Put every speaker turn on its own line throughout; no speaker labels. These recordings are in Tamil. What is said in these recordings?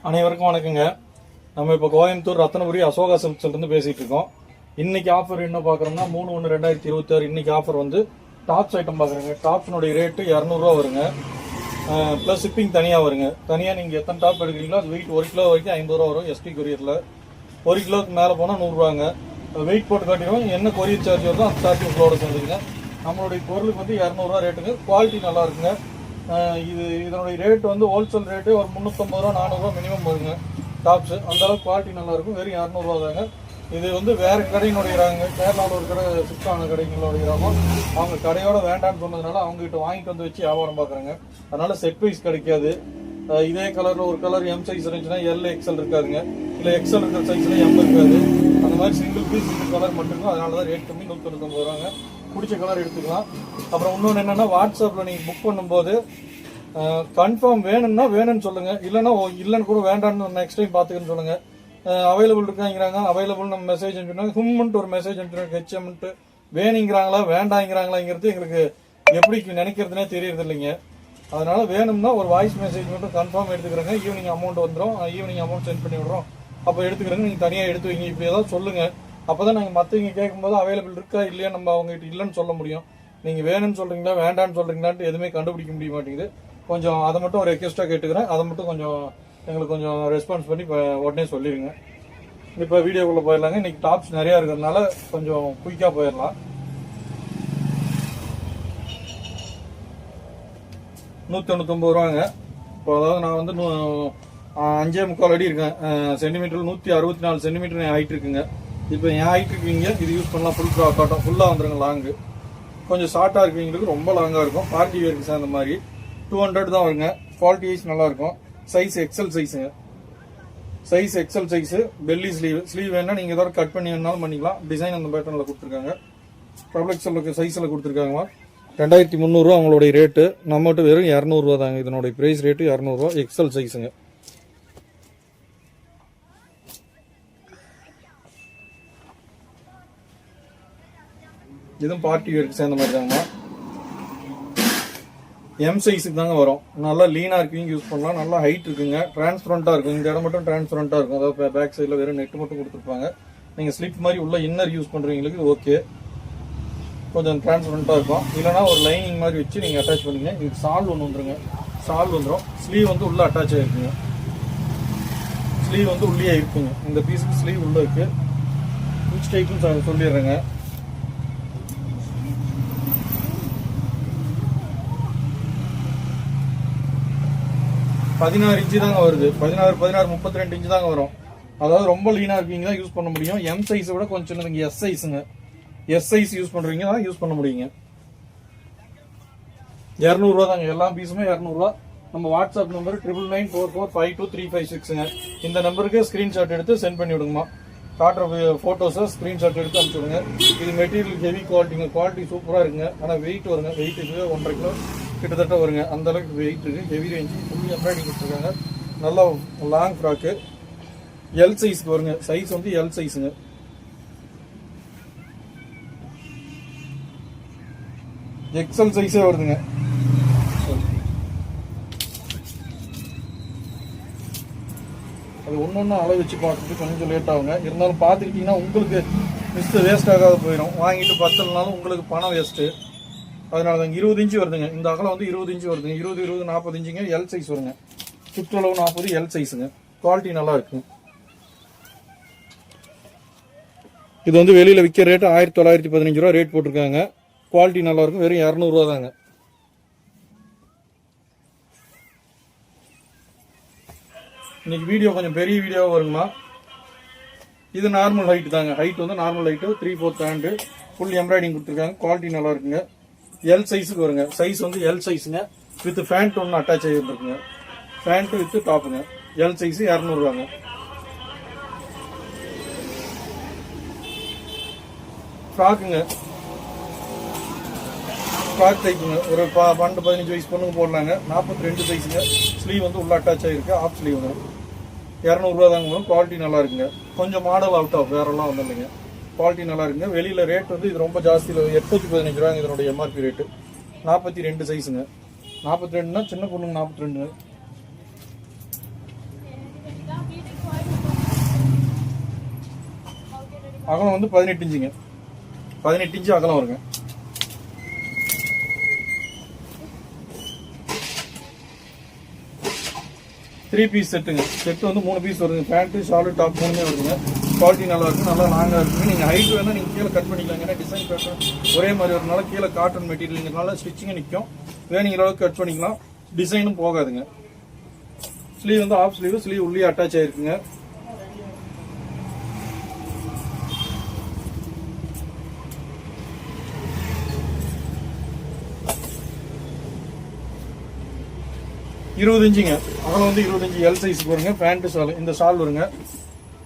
அனைவருக்கும் வணக்கங்க. நம்ம இப்போ கோயம்புத்தூர் ரத்னபுரி அசோகா சில்க்ஸ்லேருந்து பேசிட்டு இருக்கோம். இன்னைக்கு ஆஃபர் என்ன பார்க்குறோம்னா 3/1/2026 இன்னைக்கு ஆஃபர் வந்து டாப்ஸ் ஐட்டம் பார்க்குறேங்க. டாப்ஸினுடைய ரேட்டு 200 ரூபா வருங்க. ப்ளஸ் ஷிப்பிங் தனியாக வருங்க. தனியாக நீங்கள் எத்தனை டாப் எடுக்கிறீங்களோ அது வெயிட் 1 கிலோ வரைக்கும் 50 ரூபா வரும். எஸ்டி கொரியரில் 1 கிலோவுக்கு மேலே போனால் 100 ரூபாங்க. வெயிட் போட்டு காட்டிடுவோம். என்ன கொரியர் சார்ஜ் வருதோ அந்த சார்ஜ் உங்களோட சேர்ந்துருங்க. நம்மளுடைய பொருளுக்கு வந்து 200 ரூபா ரேட்டுங்க. குவாலிட்டி நல்லா இருக்குங்க. இதனுடைய ரேட் வந்து ஹோல்சேல் ரேட்டு ஒரு 350 ரூபா 400 ரூபா மினிமம் வருங்க. டாப்ஸ் அந்த அளவுக்கு குவாலிட்டி நல்லா இருக்கும். வெறும் 200 ரூபா தாங்க. இது வந்து வேற கடையினுடையறாங்க. கேரளாவில் ஒரு கடை சுத்தான கடைகளுடையறாங்க. அவங்க கடையோட வேண்டாம்னு சொன்னதுனால அவங்க கிட்ட வாங்கிட்டு வந்து வச்சு வியாபாரம் பார்க்குறாங்க. அதனால செட் வைஸ் கிடைக்காது. இதே கலர்ல ஒரு கலர் எம் சைஸ் இருந்துச்சுன்னா எல் எக்ஸ்எல் இருக்காதுங்க. இல்லை எக்ஸ்எல் இருக்கிற சைஸ்ல எம் இருக்காது. அந்த மாதிரி சிங்கிள் பீஸ் சிங்கிள் கலர் மட்டும் இருக்கும். அதனால தான் ரேட் கம்மி 199 ரூபாங்க. பிடிச்ச கலர் எடுத்துக்கலாம். அப்புறம் இன்னொன்று என்னன்னா, வாட்ஸ்அப்பில் நீங்கள் புக் பண்ணும்போது கன்ஃபார்ம் வேணும்னா வேணும்னு சொல்லுங்க. இல்லைன்னா இல்லைன்னு கூட வேண்டாம்னு நெக்ஸ்ட் டைம் பார்த்துக்கன்னு சொல்லுங்க. அவைலபிள் இருக்காங்கிறாங்க. அவைலபிள் நம்ம மெசேஜ் அனுப்பினாங்க. ஹும்ன்ட்டு ஒரு மெசேஜ் அனுப்பினாங்க. ஹெச்எம்ன்ட்டு வேணுங்கிறாங்களா வேண்டாங்கிறாங்களாங்கிறது எங்களுக்கு எப்படி நினைக்கிறதுனே தெரியறது இல்லைங்க. அதனால வேணும்னா ஒரு வாய்ஸ் மெசேஜ் மட்டும் கன்ஃபார்ம் எடுத்துக்கிறேங்க. ஈவினிங் அமௌண்ட் வந்துடும். ஈவினிங் அமௌண்ட் சென்ட் பண்ணி விடுறோம். அப்போ எடுத்துக்கிறேங்க. நீங்கள் தனியாக எடுத்து வைங்க. இப்படி ஏதாவது சொல்லுங்க. அப்போதான் நாங்கள் மற்றவங்க கேட்கும்போது அவைலபிள் இருக்கா இல்லையா நம்ம அவங்ககிட்ட இல்லைன்னு சொல்ல முடியும். நீங்கள் வேணும்னு சொல்றீங்களா வேண்டான்னு சொல்றீங்களான்ட்டு எதுவுமே கண்டுபிடிக்க முடிய மாட்டேங்குது. கொஞ்சம் அதை மட்டும் ஒரு ரெக்வெஸ்ட்டாக கேட்டுக்கிறேன். அதை மட்டும் கொஞ்சம் எங்களுக்கு கொஞ்சம் ரெஸ்பான்ஸ் பண்ணி உடனே சொல்லிடுங்க. இப்போ வீடியோக்குள்ளே போயிடலாங்க. இன்னைக்கு டாப்ஸ் நிறையா இருக்கிறதுனால கொஞ்சம் குயிக்காக போயிடலாம். 199 ரூபாங்க. இப்போ அதாவது நான் வந்து 5.25 அடி இருக்கேன். சென்டிமீட்டர் 164 சென்டிமீட்டர் என் ஹைட் இருக்குங்க. இப்போ என் ஹைட் இருக்குவீங்க இது யூஸ் பண்ணலாம். ஃபுல் காட்டம் ஃபுல்லாக வந்துருங்க. லாங்கு கொஞ்சம் ஷார்ட்டாக இருக்குவீங்களுக்கு ரொம்ப லாங்காக இருக்கும். பார்ட்டி வேருக்கு சேர்ந்த மாதிரி 200 தான் வருங்க. குவாலிட்டி வைஸ் நல்லா இருக்கும். சைஸ் எக்ஸல் சைஸுங்க. Size XL size. Belly sleeve வேணா நீங்கள் ஏதாவது கட் பண்ணி வேணாலும் பண்ணிக்கலாம். டிசைன் அந்த பேட்டர்னில் கொடுத்துருக்காங்க. டபுள் எக்ஸல் சைஸில் கொடுத்துருக்காங்க. 2300 ரூபா அவங்களுடைய ரேட்டு. நம்மகிட்ட வெறும் 200 ரூபா தாங்க. இதனுடைய பிரைஸ் ரேட்டு 200 ரூபா. எக்ஸல் சைஸுங்க. இதுவும் பார்ட்டி வேருக்கு சேர்ந்த மாதிரி தாங்க. எம் சைஸுக்கு தாங்க வரும். நல்லா லீனா இருக்குங்க. யூஸ் பண்ணலாம். நல்லா ஹைட் இருக்குங்க. டிரான்ஸ்பரண்டா இருக்கும். இந்த இடம் மட்டும் டிரான்ஸ்பரண்டா இருக்கும். அதாவது பேக் சைடில் வெறும் நெட் மட்டும் கொடுத்துருப்பாங்க. நீங்க ஸ்லிப் மாதிரி உள்ள இன்னர் யூஸ் பண்றவங்களுக்கு ஓகே. கொஞ்சம் டிரான்ஸ்பரண்டா இருக்கும். இல்லைன்னா ஒரு லைனிங் மாதிரி வச்சு நீங்க அட்டாச் பண்ணிங்க. இதுக்கு சால் ஒன்று வந்துருங்க. சால் வந்துடும். ஸ்லீவ் வந்து உள்ள அட்டாச் ஆயிருக்குங்க. ஸ்லீவ் வந்து உள்ளே இருக்குங்க. இந்த பீஸுக்கு ஸ்லீவ் உள்ள இருக்கு. விச் டைப்னு சொல்லிடுறேங்க. பதினாறு இன்ச்சு தாங்க வருது. 16, 32 இன்ச்சு தாங்க வரும். அதாவது ரொம்ப லீனா இருக்கீங்க தான் யூஸ் பண்ண முடியும். எம் சைஸை விட கொஞ்சம் சின்னதுங்க. எஸ் சைஸுங்க. எஸ் சைஸ் யூஸ் பண்றீங்க தான் யூஸ் பண்ண முடியுங்க. 200 ரூபா தாங்க. எல்லா பீஸுமே 200 ரூபா. நம்ம வாட்ஸ்அப் நம்பர் 9944523526ங்க. இந்த நம்பருக்கு ஸ்கிரீன்ஷாட் எடுத்து சென்ட் பண்ணி விடுங்கம்மா. காட்டுற போட்டோஸை ஸ்கிரீன்ஷாட் எடுத்து அனுப்பிச்சு விடுங்க. இது மெட்டீரியல் ஹெவி குவாலிட்டிங்க. குவாலிட்டி சூப்பரா இருக்குங்க. ஆனால் வெயிட் வருங்க. வெயிட் இதுவே 1.5 கிலோ கிட்டத்தட்ட வருங்க. அந்த அளவுக்கு வெயிட் இருக்கு. Heavy range. ஃபுல் எம்ப்ராய்டிங் கொடுத்துருக்காங்க. நல்லா லாங் ஃப்ராக்கு. எல் சைஸ்க்கு வருங்க. சைஸ் வந்து எல் சைஸுங்க. எக்ஸல் சைஸே வருதுங்க. அது ஒன்னொன்னு அளவு வச்சு பார்க்கறதுக்கு கொஞ்சம் லேட் ஆகுங்க. இருந்தாலும் பார்த்துக்கிட்டீங்கன்னா உங்களுக்கு மிஸ்ட் வேஸ்ட் ஆகாத போயிடும். வாங்கிட்டு 10 நாளும் உங்களுக்கு பணம் வேஸ்ட்டு. அதனால தான் 20 இன்ச்சு வருதுங்க. இந்த அகலம் வந்து 20 இன்ச்சு வருதுங்க. 20, 40 இன்ச்சுங்க. எல் சைஸ் வருங்க. சுற்றளவு 40 எல் சைஸுங்க. குவாலிட்டி நல்லா இருக்குங்க. இது வந்து வெளியில விற்கிற ரேட்டு 1915 ரூபா ரேட் போட்டிருக்காங்க. குவாலிட்டி நல்லா இருக்கும். வெறும் 200 ரூபா தாங்க. இன்னைக்கு வீடியோ கொஞ்சம் பெரிய வீடியோவா வருங்கம்மா. இது நார்மல் ஹைட் தாங்க. ஹைட் வந்து normal height 3/4 hand. Full embroidery கொடுத்துருக்காங்க. குவாலிட்டி நல்லா இருக்குங்க. எல் சைஸுக்கு வருங்க. சைஸ் வந்து எல் சைஸுங்க. வித் ஃபேண்ட் ஒன்று அட்டாச் ஆகிருக்குங்க. ஃபேண்ட் வித் டாப்புங்க. எல் சைஸ் 200 ரூபாங்க. ஃப்ராக்குங்க. ஃப்ராக் தைக்குங்க. ஒரு 12-15 வயசு பொண்ணுங்க போடலாங்க. 42 சைஸுங்க. ஸ்லீவ் வந்து உள்ள அட்டாச் ஆகிருக்கு. ஆஃப் ஸ்லீவுங்க. 200 ரூபா தாங்க. குவாலிட்டி நல்லா இருக்குங்க. கொஞ்சம் மாடல் அவுட் ஆஃப் வேறெல்லாம் வந்து இல்லைங்க. குவாலிட்டி நல்லா இருக்குங்க. வெளியில ரேட் வந்து இது ரொம்ப ஜாஸ்தி. 815 ரூபாங்க இதனுடைய எம்ஆர்பி ரேட்டு. 42 சைஸுங்க. 42னா சின்ன பொண்ணுங்க 42. அகலம் வந்து 18 இன்ச்சுங்க. 18 இன்ச்சு அகலம் வருங்க. Three piece செட்டுங்க. செட்டு வந்து 3 பீஸ் வருங்க. பேண்ட், ஷாலு, டாப் 3மே வருதுங்க. குவாலிட்டி நல்லா இருக்கும், நல்லா லாங்காக இருக்குங்க. நீங்கள் ஹைட் வேணால் நீங்கள் கீழே கட் பண்ணிக்கலாங்க. ஏன்னா டிசைன் பேட்டர்ன் ஒரே மாதிரி வரனால கீழே காட்டன் மெட்டீரியல்ங்கிறனால ஸ்டிச்சிங்காக நிற்கும். வேணுங்கிற அளவுக்கு கட் பண்ணிக்கலாம், டிசைனும் போகாதுங்க. ஸ்லீவ் வந்து ஆஃப் ஸ்லீவ், ஸ்லீவ் உள்ளே அட்டாச் ஆகிருக்குங்க. இருபது இன்ச்சுங்க அகலம் வந்து 20 இன்ச்சு எல் சைஸ் வருங்க. பேண்ட் ஷால், இந்த ஷால் வருங்க,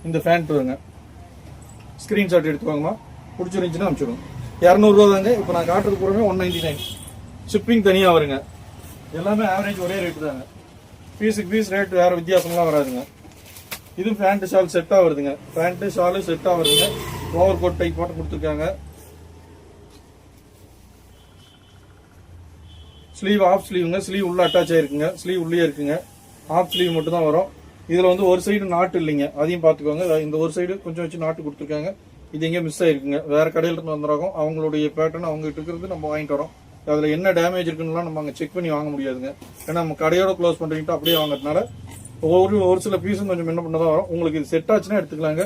இந்த பேண்ட் வருங்க. ஸ்கிரீன்ஷாட் எடுத்துவாங்கம்மா, பிடிச்சிருந்துச்சுன்னா அனுப்பிச்சிடுங்க. 200 ரூபா தாங்க. இப்போ நான் காட்டுறது பூராமே 199. ஷிப்பிங் தனியாக வருங்க. எல்லாமே ஆவரேஜ் ஒரே ரேட்டு தாங்க. பீஸுக்கு பீஸ் ரேட் வேறு வித்தியாசம்லாம் வராதுங்க. இது பேண்ட் ஷால் செட்டாக வருதுங்க. பேண்ட்டு ஷாலு செட்டாக வருதுங்க. ஓவர் கோட் டைப் போட்டு கொடுத்துருக்காங்க. ஸ்லீவ் ஆஃப் ஸ்லீவுங்க. ஸ்லீவ் உள்ள அட்டாச் ஆயிருக்குங்க. ஸ்லீவ் உள்ளே இருக்குங்க. ஆஃப் ஸ்லீவ் மட்டும் தான் வரும். இதில் வந்து ஒரு சைடு நாட்டு இல்லைங்க, அதையும் பார்த்துக்கோங்க. இந்த ஒரு சைடு கொஞ்சம் வச்சு நாட்டு கொடுத்துருக்காங்க. இது எங்கே மிஸ் ஆயிருக்குங்க. வேற கடையில் இருந்து வந்துடுறோம். அவங்களுடைய பேட்டர்ன் அவங்ககிட்ட இருக்கிறது நம்ம வாங்கிட்டு வரோம். அதில் என்ன டேமேஜ் இருக்குன்னுலாம் நம்ம அங்கே செக் பண்ணி வாங்க முடியாதுங்க. ஏன்னா நம்ம கடையோட க்ளோஸ் பண்ணிட்டு அப்படியே வாங்குறதுனால ஒரு சில பீஸும் கொஞ்சம் என்ன பண்ண தான் வரும். உங்களுக்கு இது செட் ஆச்சுன்னா எடுத்துக்கலாங்க.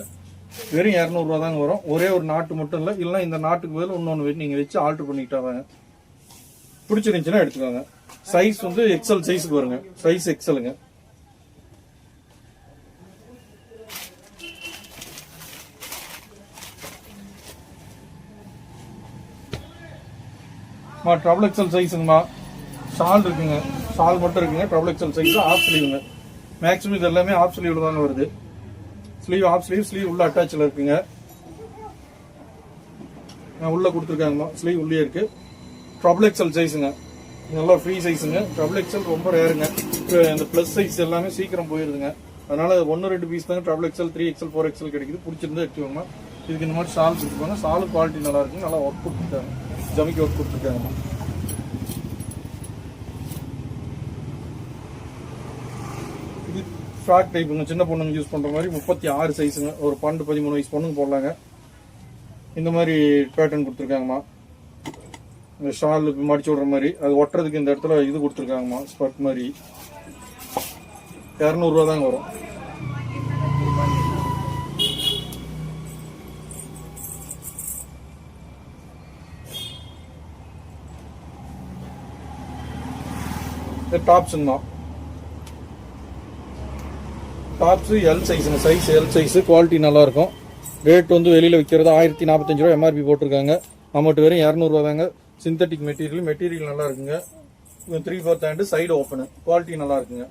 வெறும் 200 ரூபா தாங்க வரும். ஒரே ஒரு நாட்டு மட்டும் இல்லை, இல்லைன்னா இந்த நாட்டுக்கு பதில் இன்னொன்று நீங்கள் வச்சு ஆல்டர் பண்ணிக்கிட்டாங்க. பிடிச்சிருந்துச்சுன்னா எடுத்துக்கோங்க. சைஸ் வந்து எக்ஸல் சைஸுக்கு வருங்க. சைஸ் எக்ஸலுங்க. ட்ரபிள் எக்ஸல் சைஸுங்கம்மா. ஷால் இருக்குங்க, ஷால் மட்டும் இருக்குங்க. ட்ரபிள் எக்ஸல் சைஸ் ஆஃப் ஸ்லீவுங்க. மேக்ஸிமம் இது எல்லாமே ஆஃப் ஸ்லீவ்ல தாங்க வருது. ஸ்லீவ் ஆஃப் ஸ்லீவ், ஸ்லீவ் உள்ள அட்டாச்சில் இருக்குங்க. உள்ள கொடுத்துருக்காங்கம்மா, ஸ்லீவ் உள்ளே இருக்கு. ட்ரபிள் எக்ஸல் சைஸுங்க, நல்லா ஃப்ரீ சைஸுங்க. ட்ரபிள் எக்ஸல் ரொம்ப ரேருங்க. இந்த ப்ளஸ் சைஸ் எல்லாமே சீக்கிரம் போயிருதுங்க. அதனால 1-2 பீஸ் தாங்க ட்ரபிள் எக்ஸல், 3XL, 4XL கிடைக்குது. பிடிச்சிருந்தா எடுத்துக்கோங்க. இதுக்கு இந்த மாதிரி ஷால் கொடுத்துருப்பாங்க. ஷாலும் குவாலிட்டி நல்லா இருக்குங்க. நல்லா ஒர்க் கொடுத்துருக்காங்க, ஜமிக்கு ஒர்க் கொடுத்துருக்காங்கம்மா. இது ஃப்ராக் டைப்புங்க. சின்ன பொண்ணுங்க யூஸ் பண்ற மாதிரி 36 சைஸுங்க. ஒரு 12-13 வயசு பொண்ணுங்க போடலாங்க. இந்த மாதிரி பேட்டர்ன் கொடுத்துருக்காங்கம்மா. இந்த ஷால் மடிச்சு விடுற மாதிரி, அது ஒட்டுறதுக்கு இந்த இடத்துல இது கொடுத்துருக்காங்கம்மா, ஸ்பர்ட் மாதிரி. 200 ரூபா தாங்க வரும். டாப்ஸுங்கம்மா. டாப்ஸ் எல் சைஸுங்க. Size L size. குவாலிட்டி நல்லா இருக்கும். ரேட் வந்து வெளியில விற்கிறது 1045 ரூபா எம்ஆர்பி போட்டிருக்காங்க. நம்மகிட்ட வெறும் 200 ரூபா தாங்க. சிந்தட்டிக் மெட்டீரியல் நல்லா இருக்குங்க. 3/4 ஹேண்ட், சைடு ஓப்பனு. குவாலிட்டி நல்லா இருக்குங்க.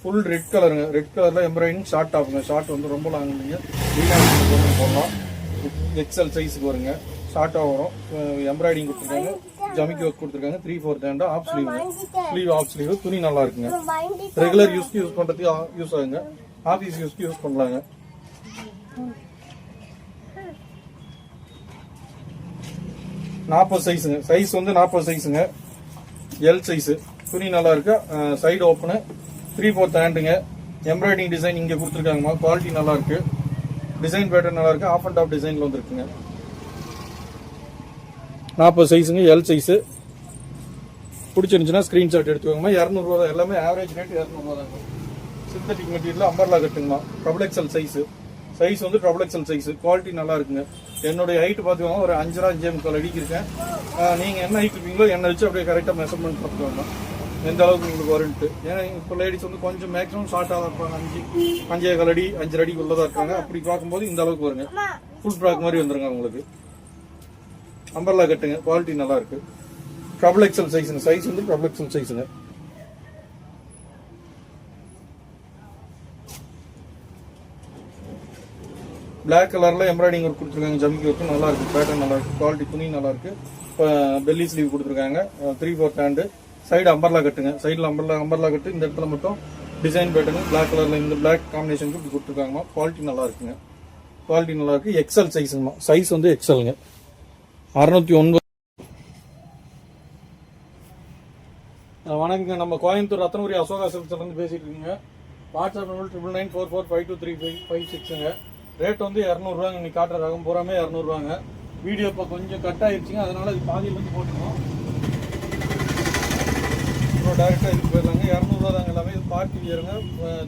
ஃபுல் ரெட் கலருங்க. ரெட் கலர்ல எம்ப்ராய்டிங் ஷார்ட் டாப்புங்க. ஷார்ட் வந்து ரொம்ப லாங் இல்லைங்க. போடலாம். எக்ஸல் சைஸுக்கு வருங்க. ஷார்ட்டாக வரும். எம்ப்ராய்டிங் கொடுத்துருக்காங்க, ஜமிக்கி ஒர்க் கொடுத்துருக்காங்க. 3/4 hand, of sleeve. Sleeve of sleeve. துணி நல்லா இருக்குங்க. ரெகுலர் யூஸ்க்கு யூஸ் பண்றதுக்கு யூஸ் ஆகுங்க. ஆஃபீஸ் யூஸ்க்கு யூஸ் பண்ணலாங்க. நாற்பது சைஸுங்க. சைஸ் வந்து 40 சைஸுங்க. L size. துணி நல்லா இருக்கு. Side open. 3/4 ஹேண்டுங்க. எம்ப்ராய்டிங் டிசைன் இங்கே கொடுத்துருக்காங்கம்மா. குவாலிட்டி நல்லா இருக்கு. டிசைன் பேட்டர்ன் நல்லா இருக்கு. ஆஃப் அண்ட் ஆஃப் டிசைன்ல வந்துருக்குங்க. 40 சைஸுங்க. L size. பிடிச்சிருந்துச்சுன்னா ஸ்கிரீன்ஷாட் எடுத்துக்கோங்கம்மா. 200 ரூபா தான். எல்லாமே ஆவரேஜ் ரேட் 200 ரூபா தாங்க. சிந்தட்டிக் மெட்டீரியல் அம்பர்லா கட்டுங்கம்மா. Triple XL size. சைஸ் வந்து ட்ரபிள் எக்ஸல் சைஸு. குவாலிட்டி நல்லா இருக்குங்க. என்னுடைய ஹைட் பார்த்துக்கோங்க, ஒரு 5.5 அடிக்கு இருக்கேன். நீங்கள் என்ன ஹைட் இருக்கீங்களோ என்னை வச்சு அப்படியே கரெக்டாக மெஷர்மெண்ட் பார்த்துக்கோங்க எந்த அளவுக்கு உங்களுக்கு வரும்ட்டு. ஏன்னா இப்போ லேடிஸ் வந்து கொஞ்சம் மேக்ஸிமம் ஷார்ட்டாக தான் இருப்பாங்க. 5.25 அடி 5 அடிக்கு உள்ளதாக இருக்காங்க. அப்படி பார்க்கும்போது இந்த அளவுக்கு வருங்க. ஃபுல் ஃப்ராக் மாதிரி வந்துருங்க உங்களுக்கு. அம்பர்லா கட்டுங்க. குவாலிட்டி நல்லா இருக்கு. ட்ரபிள் எக்ஸல் சைஸுங்க. சைஸ் வந்து ட்ரபிள் எக்ஸல் சைஸுங்க. பிளாக் கலர்ல எம்ப்ராய்டிங் ஒர்க் கொடுத்துருக்காங்க. ஜமிக்கி ஒர்க் நல்லா இருக்கு. பேட்டர்ன் நல்லா இருக்கு. குவாலிட்டி துணி நல்லா இருக்கு. பெல்லி ஸ்லீவ் கொடுத்துருக்காங்க. 3/4 ஹேண்டு. சைடு அம்பர்லா கட்டுங்க. சைடில் அம்பர்லா கட்டு. இந்த இடத்துல மட்டும் டிசைன் பேட்டர்ன் பிளாக் கலர்ல இந்த பிளாக் காம்பினேஷனுக்கு இப்படி கொடுத்துருக்காங்கம்மா. குவாலிட்டி நல்லா இருக்குங்க. குவாலிட்டி நல்லா இருக்கு. எக்ஸல் சைஸுங்கம்மா. சைஸ் வந்து எக்ஸலுங்க. 609. வணக்கங்க. நம்ம கோயம்புத்தூர் ரத்னபுரி அசோகா சில்க்ஸ்ல இருந்து பேசிட்டு இருக்கீங்க. WhatsApp number 999445235556ங்க. ரேட் வந்து 200 இன்னைக்கு காட்டுற ரகம் பூராமே 200. வீடியோ இப்போ கொஞ்சம் கட் ஆயிடுச்சுங்க, அதனால இது பாதியிலேருந்து போட்டுருவோம். இப்போ டேரெக்டாக இதுக்கு போயிடலாங்க. 200 தாங்க எல்லாமே. இது பார்ட்டி வியருங்க,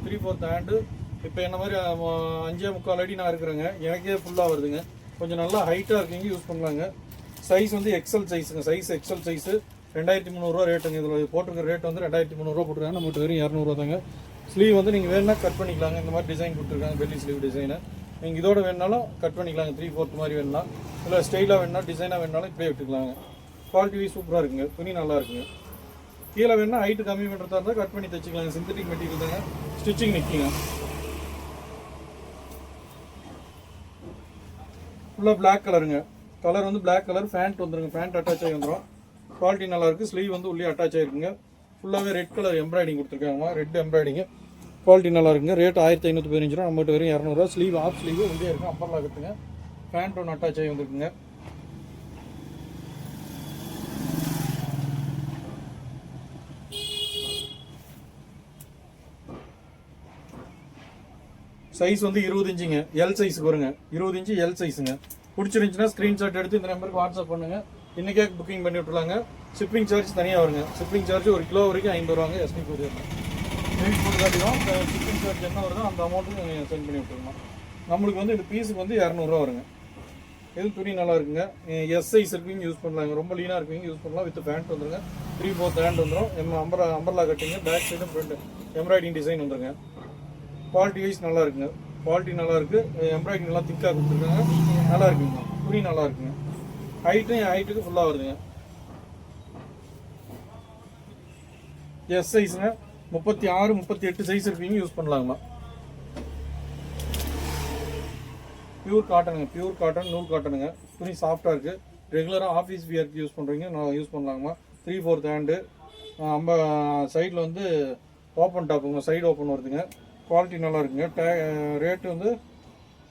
3/4 ஹேண்டு. இப்போ என்ன மாதிரி 5.25 அடி நான் இருக்கிறேங்க, எனக்கே ஃபுல்லாக வருதுங்க. கொஞ்சம் நல்லா ஹைட்டாக இருக்குங்க, யூஸ் பண்ணலாங்க. சைஸ் வந்து எக்ஸல் சைஸுங்க, சைஸ் எக்ஸல் சைஸு. 2300 ரேட்டுங்க. இதில் போட்டிருக்கிற ரேட் வந்து 2300 போட்டுருக்காங்க. நம்மகிட்ட வெறும் 200 தாங்க. ஸ்லீவ் வந்து நீங்கள் வேணுன்னா கட் பண்ணிக்கலாங்க. இந்த மாதிரி டிசைன் கொடுத்துருக்காங்க, பெல்லி ஸ்லீவ் டிசைனு. நீங்கள் இதோட வேணுனாலும் கட் பண்ணிக்கலாங்க, 3/4 மாதிரி வேணுன்னா. இல்லை ஸ்டைலாக வேணுனா டிசைனாக வேணுனாலும் இப்படியே விட்டுக்கலாங்க. குவாலிட்டி சூப்பராக இருக்குங்க, துணி நல்லா இருக்குங்க. கீழே வேணுன்னா ஹைட்டு கம்மி பண்ணுறதா இருந்தால் கட் பண்ணி தைச்சிக்கலாங்க. சிந்தட்டிக் மெட்டீரியல் தாங்க, ஸ்டிச்சிங் நிற்கிங்க. ஃபுல்லாக பிளாக் கலருங்க. கலர் வந்து பிளாக் கலர். பேண்ட் வந்துருங்க, பேண்ட் அட்டாச் ஆகி வந்துடும். குவாலிட்டி நல்லாயிருக்கு. ஸ்லீவ் வந்து உள்ளே அட்டாச் ஆகிருக்குங்க. ஃபுல்லாகவே ரெட் கலர் எம்ப்ராய்டிங் கொடுத்துருக்காங்க, ரெட் எம்ப்ராய்டிங்கு. குவாலிட்டி நல்லா இருக்குங்க. ரேட் 1515 ரூபா. நம்மகிட்ட வெறும் 200. ஸ்லீவ் ஆஃப் ஸ்லீவ் உள்ளே இருக்கும், அப்பர்லாம் இருக்குங்க. பேண்ட் ஒன்று அட்டாச் ஆகி வந்துருக்குங்க. சைஸ் வந்து 20 இன்ச்சுங்க, எல் சைஸுக்கு வருங்க. 20 இன்ச்சு எல் சைஸுங்க. பிடிச்சிருந்துச்சுன்னா ஸ்க்ரீன்ஷாட் எடுத்து இந்த நம்பருக்கு வாட்ஸ்அப் பண்ணுங்க. இன்றைக்கே புக்கிங் பண்ணி விட்டுலாங்க. ஷிப்பிங் சார்ஜ் தனியாக வருங்க. ஷிப்பிங் சார்ஜ் 1 கிலோ வரைக்கும் 50 ரூபாங்க. எஸ்பி கொரியர் வெயிட் போட்டு காட்டிடும். ஷிப்பிங் சார்ஜ் என்ன வருதோ அந்த அமௌண்ட்டுக்கு நீங்கள் சென்ட் பண்ணி விட்டுருங்க. நம்மளுக்கு வந்து இந்த பீஸுக்கு வந்து 200 ரூபா வருங்க. இது துணி நல்லா இருக்குங்க. எஸ் சைஸ் இருக்குங்க, யூஸ் பண்ணலாங்க. ரொம்ப லீனாக இருக்குங்க, யூஸ் பண்ணலாம். வித் பேண்ட் வந்துருங்க. 3/4 ஹேண்ட் வந்துடும். அம்பர்லா கட்டிங்க. பேக் சைடும் ஃப்ரண்ட் எம்ப்ராய்டிங் டிசைன் வந்துருங்க. குவாலிட்டி வைஸ் நல்லா இருக்குங்க. குவாலிட்டி நல்லா இருக்குது. எம்ப்ராய்டிங் நல்லா திக்காக கொடுத்துருக்காங்க, நல்லா இருக்குங்க. துணி நல்லா இருக்குங்க. ஹைட்டுக்கு ஃபுல்லாக வருதுங்க. எஸ் சைஸுங்க. 36 38 சைஸ் இருக்குங்க, யூஸ் பண்ணலாங்கம்மா. பியூர் காட்டனுங்க, பியூர் காட்டன், நூல் காட்டனுங்க. துணி சாஃப்டாக இருக்குது. ரெகுலராக ஆஃபீஸ் வியருக்கு யூஸ் பண்ணுறீங்க, நான் யூஸ் பண்ணலாங்கம்மா. 3/4 ஹேண்டு. சைடில் வந்து ஓப்பன் டாப்புங்க, சைடு ஓப்பன் வருதுங்க. குவாலிட்டி நல்லா இருக்குங்க. ரேட்டு வந்து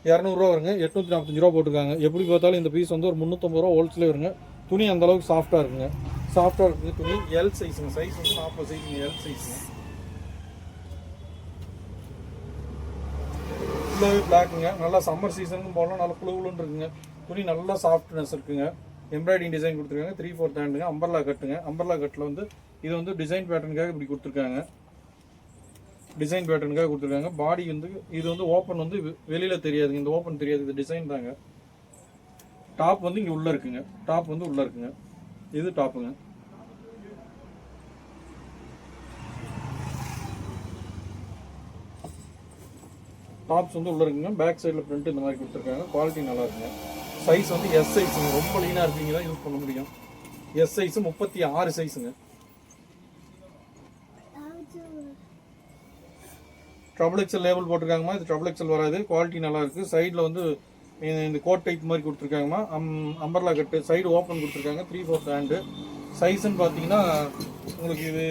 200 ரூபா வருங்க. 845 ரூபா போட்டிருக்காங்க. எப்படி பார்த்தாலும் இந்த பீஸ் வந்து ஒரு 350 ரூபா ஹோல்சேலே வருங்க. துணி அந்த அளவுக்கு சாஃப்டாக இருக்குங்க. சாஃப்டாக இருக்குது துணி. எல் சைஸுங்க. சைஸ் வந்து 40 சைஸுங்க, எல் சைஸுங்க. ஃபுல்லாகவே பிளாக்குங்க. நல்லா சம்மர் சீசனுக்கும் போகலாம், நல்லா குழுன்னு இருக்குங்க. துணி நல்லா சாஃப்ட்னஸ் இருக்குங்க. எம்ப்ராய்டிங் டிசைன் கொடுத்துருக்காங்க. 3/4 ஹேண்டுங்க. அம்பர்லா கட்டுங்க. அம்பர்லா கட்டில் வந்து இது வந்து டிசைன் பேட்டர்னுக்காக இப்படி கொடுத்துருக்காங்க. டிசைன் பேட்டர்னுக்காக கொடுத்துருக்காங்க. பாடி வந்து இது வந்து ஓப்பன் வந்து வெளியில் தெரியாதுங்க. இந்த ஓப்பன் தெரியாது, இது டிசைன் தாங்க. டாப் வந்து இங்கே உள்ளே இருக்குங்க. டாப் வந்து உள்ளே இருக்குங்க. இது டாப்புங்க. டாப்ஸ் வந்து உள்ளே இருக்குங்க. பேக் சைடில் பிரிண்ட் இந்த மாதிரி கொடுத்துருக்காங்க. குவாலிட்டி நல்லா இருக்குங்க. சைஸ் வந்து எஸ் சைஸுங்க. ரொம்ப லீனாக இருக்கீங்க தான் யூஸ் பண்ண முடியும். எஸ் சைஸு 36 சைஸுங்க. ட்ரபிள் எக்ஸல் லேபிள் போட்டிருக்காங்கம்மா. இது ட்ரபிள் எக்ஸல் வராது. குவாலிட்டி நல்லா இருக்குது. சைடில் வந்து இந்த கோட் டைப் மாதிரி கொடுத்துருக்காங்கம்மா. Umbrella cut. சைடு ஓப்பன் கொடுத்துருக்காங்க. 3/4 ஹேண்டு. சைஸுன்னு பார்த்தீங்கன்னா உங்களுக்கு இது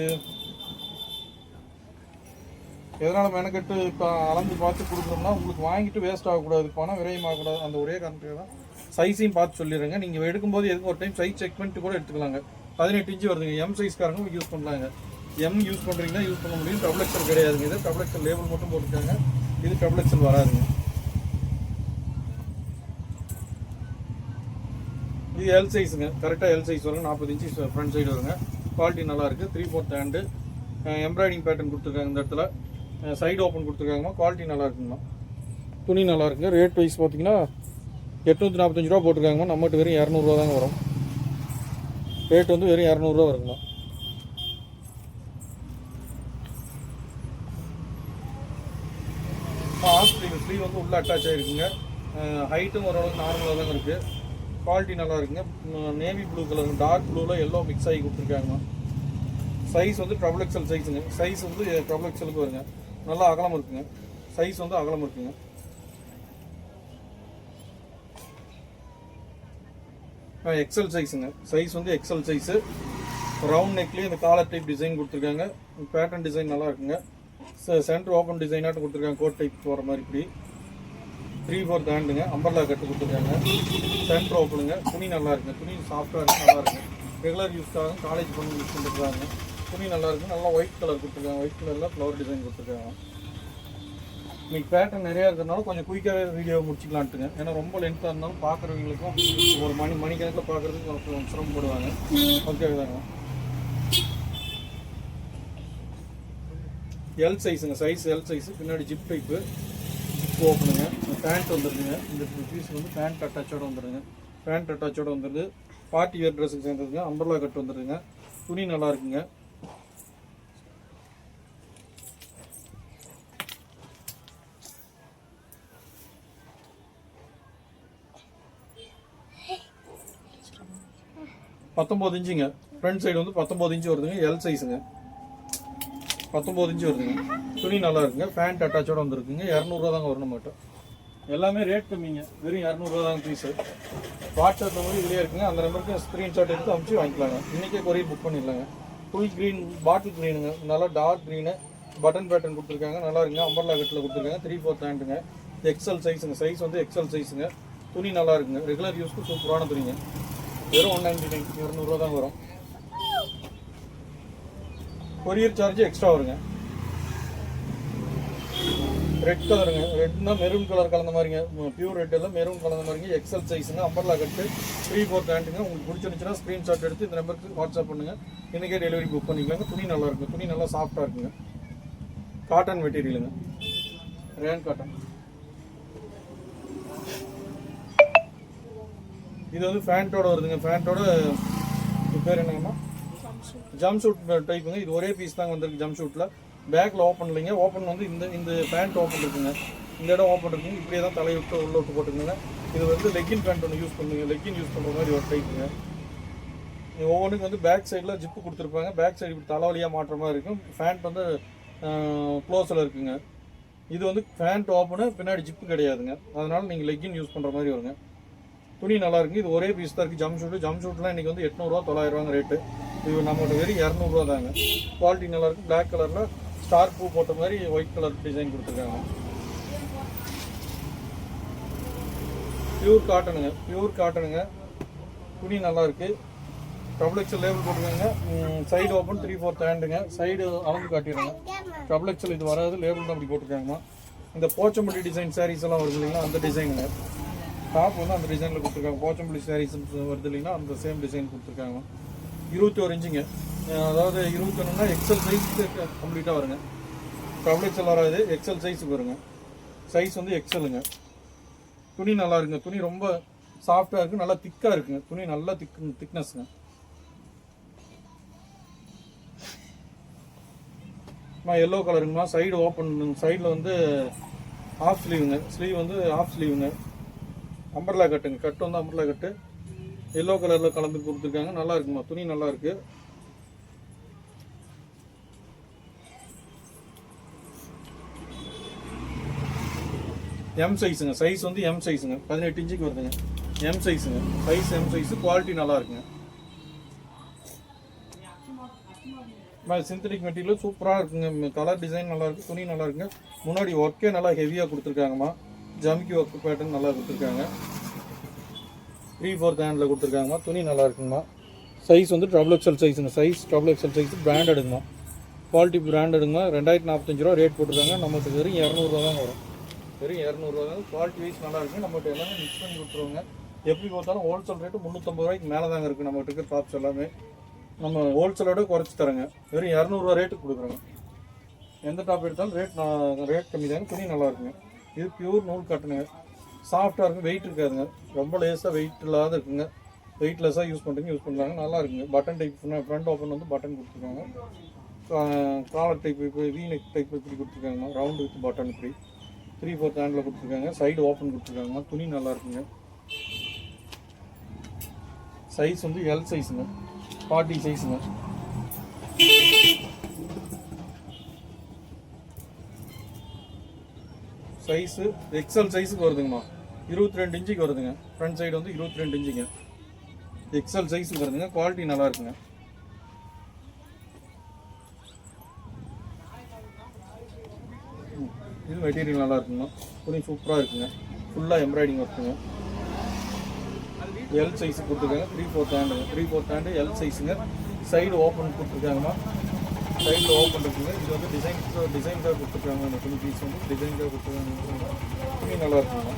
எதனால் மெனக்கட்டு இப்போ அளந்து பார்த்து கொடுக்குறோம்னா உங்களுக்கு வாங்கிட்டு வேஸ்ட் ஆகக்கூடாது, பணம் விரயமாகக்கூடாது. அந்த ஒரே காரணத்துக்கு தான் சைஸையும் பார்த்து சொல்லிடுறேங்க. நீங்கள் எடுக்கும்போது எதுக்கு ஒரு டைம் சைஸ் செக் பண்ணிட்டு கூட எடுத்துக்கலாங்க. 18 இன்ச்சு வருதுங்க. எம் சைஸ்காரங்க யூஸ் பண்ணலாங்க. எம் யூஸ் பண்ணுறீங்கன்னா யூஸ் பண்ண முடியும். டபுள் எக்ஸல் கிடையாதுங்க. இது டபுள் எக்ஸல் லேபிள் மட்டும் போட்டுருக்காங்க. இது டபுள் எக்ஸல் வராதுங்க. இது எல் சைஸுங்க. கரெக்டாக எல் சைஸ் வருங்க. 40 இன்ச்சு ஃப்ரண்ட் சைடு வருங்க. குவாலிட்டி நல்லாயிருக்கு. 3/4 ஹேண்டு. எம்ப்ராய்டிங் பேட்டர்ன் கொடுத்துருக்காங்க. இந்த இடத்துல சைடு ஓப்பன் கொடுத்துருக்காங்கம்மா. குவாலிட்டி நல்லா இருக்குங்கம்மா. துணி நல்லா இருக்குங்க. ரேட் வைஸ் பார்த்தீங்கன்னா 845 ரூபா போட்டிருக்காங்கம்மா. நம்மகிட்ட வெறும் 200 ரூபா தாங்க வரும். ரேட் வந்து வெறும் 200 ரூபா வருங்கம்மா. ஆஃப் ஸ்லீவ் வந்து உள்ளே அட்டாச் ஆகிருக்குங்க. ஹைட்டும் ஓரளவுக்கு நார்மலாக தாங்க இருக்குது. குவாலிட்டி நல்லா இருக்குங்க. நேவி ப்ளூ கலர், டார்க் ப்ளூவில் எல்லோ மிக்ஸ் ஆகி கொடுத்துருக்காங்கம்மா. சைஸ் வந்து ட்ரபிள் எக்ஸல் சைஸுங்க. சைஸ் வந்து ட்ரபிள் எக்ஸலுக்கு வருங்க. நல்லா அகலம் இருக்குங்க. சைஸ் வந்து அகலம் இருக்குங்க. எக்ஸல் சைஸுங்க. சைஸ் வந்து எக்ஸல் சைஸு. ரவுண்ட் நெக்லேயும் இந்த காலர் டைப் டிசைன் கொடுத்துருக்காங்க. பேட்டர்ன் டிசைன் நல்லா இருக்குங்க. சென்டர் ஓப்பன் டிசைனாட்டும் கொடுத்துருக்காங்க. கோட் டைப் போகிற மாதிரி இப்படி 3/4 ஹேண்டுங்க. அம்பர்லா கட்டு கொடுத்துருக்காங்க. சென்டர் ஓப்பனுங்க. துணி நல்லா இருக்குங்க. துணி சாஃப்டாக இருக்குது, நல்லா இருக்குங்க. ரெகுலர் யூஸ்க்காக காலேஜ் பண்ணி யூஸ் பண்ணிருக்காங்க. துணி நல்லா இருக்குது. நல்லா ஒயிட் கலர் கொடுத்துருக்காங்க. ஒயிட் கலரில் ஃப்ளவர் டிசைன் கொடுத்துருக்காங்க. இன்னைக்கு பேட்டர்ன் நிறையா இருக்கிறதுனால கொஞ்சம் குயிக்காகவே வீடியோ முடிச்சிக்கலான்ட்டுங்க. ஏன்னா ரொம்ப லென்த்தாக இருந்தாலும் பார்க்குறவங்களுக்கும் ஒரு மணிக்கணக்கில் பார்க்குறதுக்கு கொஞ்சம் சிரமப்படுவாங்க. ஓகே தாங்க. எல் சைஸுங்க, சைஸ் எல் சைஸு. பின்னாடி ஜிப் டைப்பு, ஜிப் ஓப்பனுங்க. பேண்ட் வந்துடுதுங்க. இந்த பீஸ் வந்து பேண்ட் அட்டாச்சோடு வந்துடுங்க. பேண்ட் அட்டாச்சோடு வந்துடுது. பார்ட்டி வேர் ட்ரெஸ்ஸுக்கு சேர்ந்துருங்க. Umbrella cut வந்துடுதுங்க. துணி நல்லா இருக்குங்க. $19 இன்ச்சுங்க. ஃப்ரண்ட் சைடு வந்து 19 இன்ச்சு வருதுங்க. எல் சைஸுங்க, 19 இன்ச்சு வருதுங்க. துணி நல்லா இருக்குங்க. பேண்ட் அட்டாச்சோட வந்துருக்குங்க. 200 தாங்க வரணும் மாட்டோம். எல்லாமே ரேட் கம்மிங்க. வெறும் 200 தாங்க பீஸு. வாட்ஸ்அப் நம்பர் இதுலேயே இருக்குங்க. அந்த நம்பருக்கு ஸ்க்ரீன்ஷாட் எடுத்து அனுப்பிச்சு வாங்கிக்கலாங்க. இன்றைக்கே கொரியர் புக் பண்ணிடலாங்க. ஃபுல் க்ரீன், பாட்டில் க்ரீனுங்க. நல்லா டார்க் க்ரீனு, பட்டன் பேட்டர்ன் கொடுத்துருக்காங்க. நல்லா இருக்குங்க. அம்பர்லா கட்டில் கொடுத்துருக்காங்க. 3/4 ஹேண்டுங்க. எக்ஸல் சைஸுங்க. சைஸ் வந்து எக்ஸல் சைஸுங்க. துணி நல்லா இருக்குங்க. ரெகுலர் யூஸ்க்கு சூப்பரான துணிங்க. வெறும் 199, 200 தான் வரும். கொரியர் சார்ஜ் எக்ஸ்ட்ரா வருங்க. ரெட் கலருங்க. ரெட்னா மெரூன் கலர் கலந்த மாதிரிங்க. பியூர் ரெட் எல்லாம் மெரூன் கலந்த மாதிரிங்க. எக்ஸல் சைஸுங்க. Umbrella cut, 3/4 ஹேண்டுங்க. உங்களுக்கு பிடிச்சிருந்துச்சுன்னா ஸ்க்ரீன்ஷாட் எடுத்து இந்த நம்பருக்கு வாட்ஸ்அப் பண்ணுங்க. இன்றைக்கே டெலிவரி புக் பண்ணிக்கலாங்க. துணி நல்லா இருக்குங்க. துணி நல்லா சாஃப்டாக இருக்குங்க. காட்டன் மெட்டீரியலுங்க. Rayon cotton. இது வந்து ஃபேண்ட்டோட வருதுங்க. ஃபேண்ட்டோட பேர் என்னங்கம்மா? ஜம்ப் ஷூட் டைப்புங்க. இது ஒரே பீஸ் தாங்க வந்திருக்கு ஜம்ப் ஷூட்டில். பேக்கில் ஓப்பன் இல்லைங்க. ஓப்பன் வந்து இந்த பேண்ட் ஓப்பன் இருக்குங்க. இந்த இடம் ஓப்பன் இருக்குங்க. இப்படியே தான் தலையை விட்டு உள்ள விட்டு போட்டுக்குங்க. இது வந்து லெக்கின் பேண்ட் ஒன்று யூஸ் பண்ணுங்க. லெக்கின் யூஸ் பண்ணுற மாதிரி ஒரு டைப்புங்க. ஒவ்வொன்றுக்கு வந்து பேக் சைடில் ஜிப்பு கொடுத்துருப்பாங்க. பேக் சைடு இப்படி தலைவலியாக மாட்டுற மாதிரி இருக்கும். ஃபேண்ட் வந்து க்ளோஸில் இருக்குங்க. இது வந்து ஃபேண்ட் ஓப்பனு, பின்னாடி ஜிப்பு கிடையாதுங்க. அதனால் நீங்கள் லெக்கின் யூஸ் பண்ணுற மாதிரி வருங்க. துணி நல்லா இருக்குங்க. இது ஒரே பீஸ் தான் இருக்குது. Jump shoot. ஜம்ப் ஷூட்லாம் இன்றைக்கி வந்து 800 900 ரேட்டு. இது நம்மளோட வெறும் 200 தாங்க. குவாலிட்டி நல்லா இருக்குது. பிளாக் கலரில் ஸ்டார் பூ போட்ட மாதிரி ஒயிட் கலர் டிசைன் கொடுத்துருக்காங்க. பியூர் காட்டனுங்க. பியூர் காட்டனுங்க. துணி நல்லா இருக்குது. டபுள் எக்ஸல் லேபிள் போட்டுக்கோங்க. சைடு ஓப்பன், 3/4 ஹேண்டுங்க. சைடு அளந்து காட்டிடுங்க. டபுள் எக்ஸல் இது வராது. லேபிள் தான் அப்படி போட்டுருக்காங்கம்மா. இந்த போச்சம்பள்ளி டிசைன் சாரீஸ் எல்லாம் வருது இல்லைங்களா, அந்த டிசைனுங்க. டாப் வந்து அந்த டிசைனில் கொடுத்துருக்காங்க. போச்சம்பள்ளி சாரீஸ் வருது இல்லைங்கன்னா அந்த சேம் டிசைன் கொடுத்துருக்காங்க. 21 இன்ச்சுங்க. அதாவது 21னா எக்ஸல் சைஸ் கம்ப்ளீட்டாக வருங்க. டபுள் எக்ஸல் வராது, எக்ஸல் சைஸுக்கு வருங்க. சைஸ் வந்து எக்ஸலுங்க. துணி நல்லா இருக்குங்க. துணி ரொம்ப சாஃப்டாக இருக்குது. நல்லா திக்காக இருக்குங்க. துணி நல்லா திக்னஸ்ங்க. எல்லோ கலருங்கம்மா. Side open. சைடில் வந்து ஆஃப் ஸ்லீவுங்க. ஸ்லீவ் வந்து ஆஃப் ஸ்லீவுங்க. அம்பர்லா கட்டுங்க. கட்டு வந்து அம்பர்லா கட்டு எல்லோ கலரில் கலந்து கொடுத்துருக்காங்க. நல்லா இருக்குமா. துணி நல்லா இருக்கு. எம் சைஸுங்க. சைஸ் வந்து எம் சைஸுங்க. 18 இன்ச்சுக்கு வருதுங்க. எம் சைஸுங்க. Size M size. குவாலிட்டி நல்லா இருக்குங்க. சிந்தட்டிக் மெட்டீரியல் சூப்பராக இருக்குங்க. கலர் டிசைன் நல்லா இருக்குது. துணி நல்லா இருக்குங்க. முன்னாடி ஒர்க்கே நல்லா ஹெவியாக கொடுத்துருக்காங்கம்மா. ஜமிக்கி ஒர்க் பேட்டர்ன் நல்லா கொடுத்துருக்காங்க. 3/4 ஹேண்டில் கொடுத்துருக்காங்கம்மா. துணி நல்லா இருக்குங்கம்மா. சைஸ் வந்து டபுள் எக்ஸல் சைஸுங்க. Size double XL size. பிராண்டடுங்கம்மா. குவாலிட்டி பிராண்டடுங்கம்மா. 2045 ரூபா ரேட் போட்டுருக்காங்க. நமக்கு வெறும் 200 தாங்க வரும். வெறும் 200 தான். குவாலிட்டி வைஸ் நல்லா இருக்குது. நம்மகிட்ட எல்லாமே மிக்ஸ் பண்ணி கொடுத்துருவாங்க. எப்படி பார்த்தாலும் ஹோல்சேல் ரேட்டு 350 ரூபாய்க்கு மேலே தாங்க இருக்குது. நம்மகிட்ட இருக்கிற டாப்ஸ் எல்லாமே நம்ம ஹோல்சேலோட குறைச்சி தரேங்க. வெறும் 200 ரேட்டுக்கு கொடுக்குறோங்க. எந்த டாப் எடுத்தாலும் ரேட் கம்மி தாங்க. துணி நல்லா இருக்குங்க. இது பியூர் நூல் காட்டனுங்க. சாஃப்டாக இருக்கும். வெயிட் இருக்காதுங்க. ரொம்ப லேஸாக வெயிட் இல்லாத இருக்குங்க. வெயிட்லெஸ்ஸாக யூஸ் பண்ணலாங்க. நல்லா இருக்குங்க. பட்டன் டைப் ஃப்ரண்ட் ஓப்பன் வந்து பட்டன் கொடுத்துருக்காங்க. காலர் டைப் இப்போ வீநெக் டைப் இப்படி கொடுத்துருக்காங்கம்மா. ரவுண்டு வித் பட்டன் இப்படி 3/4 ஹேண்டில் கொடுத்துருக்காங்க. சைடு ஓப்பன் கொடுத்துருக்காங்கம்மா. துணி நல்லா இருக்குங்க. சைஸ் வந்து எல் சைஸுங்க. 40 சைஸுங்க. சைஸு எக்ஸல் சைஸுக்கு வருதுங்கம்மா. 22 இன்ச்சுக்கு வருதுங்க. ஃப்ரண்ட் சைடு வந்து 22 இன்ச்சுங்க. எக்ஸல் சைஸுக்கு வருதுங்க. குவாலிட்டி நல்லா இருக்குங்க. இது மெட்டீரியல் நல்லா இருக்குங்க. துணி சூப்பராக இருக்குங்க. ஃபுல்லாக எம்ப்ராய்டிங் ஒர்க்குங்க. எல் சைஸு கொடுத்துருக்காங்க. 3/4 ஹேண்டுங்க. 3/4 ஹேண்டு எல் சைஸுங்க. சைடு ஓப்பன் கொடுத்துருக்காங்கம்மா. சைடில் ஓப்பன் இருக்குங்க. இது வந்து டிசைனுக்காக கொடுத்துருக்காங்க. இந்த துணி பீஸ் வந்து டிசைனுக்காக கொடுத்துருக்காங்க. துணி நல்லா இருக்குங்க.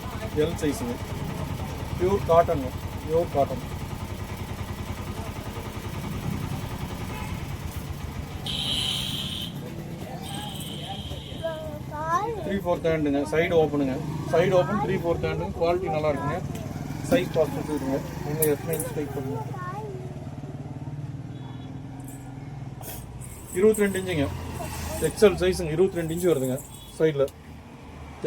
எல் சைஸுங்க. பியூர் காட்டனுங்க. Pure cotton. த்ரீ ஃபோர்த் ஹேண்டுங்க. சைடு ஓப்பனுங்க. சைடு ஓப்பன் 3/4 ஹேண்டுங்க. குவாலிட்டி நல்லா இருக்குங்க. சைஸ் பார்த்து சொல்லுங்க. நீங்கள் எத்தனை இன்ச் டைப் பண்ணுங்க. 22 இன்ச்சுங்க. எக்ஸல் சைஸுங்க. 22 இன்ச்சு வருதுங்க. சைடில்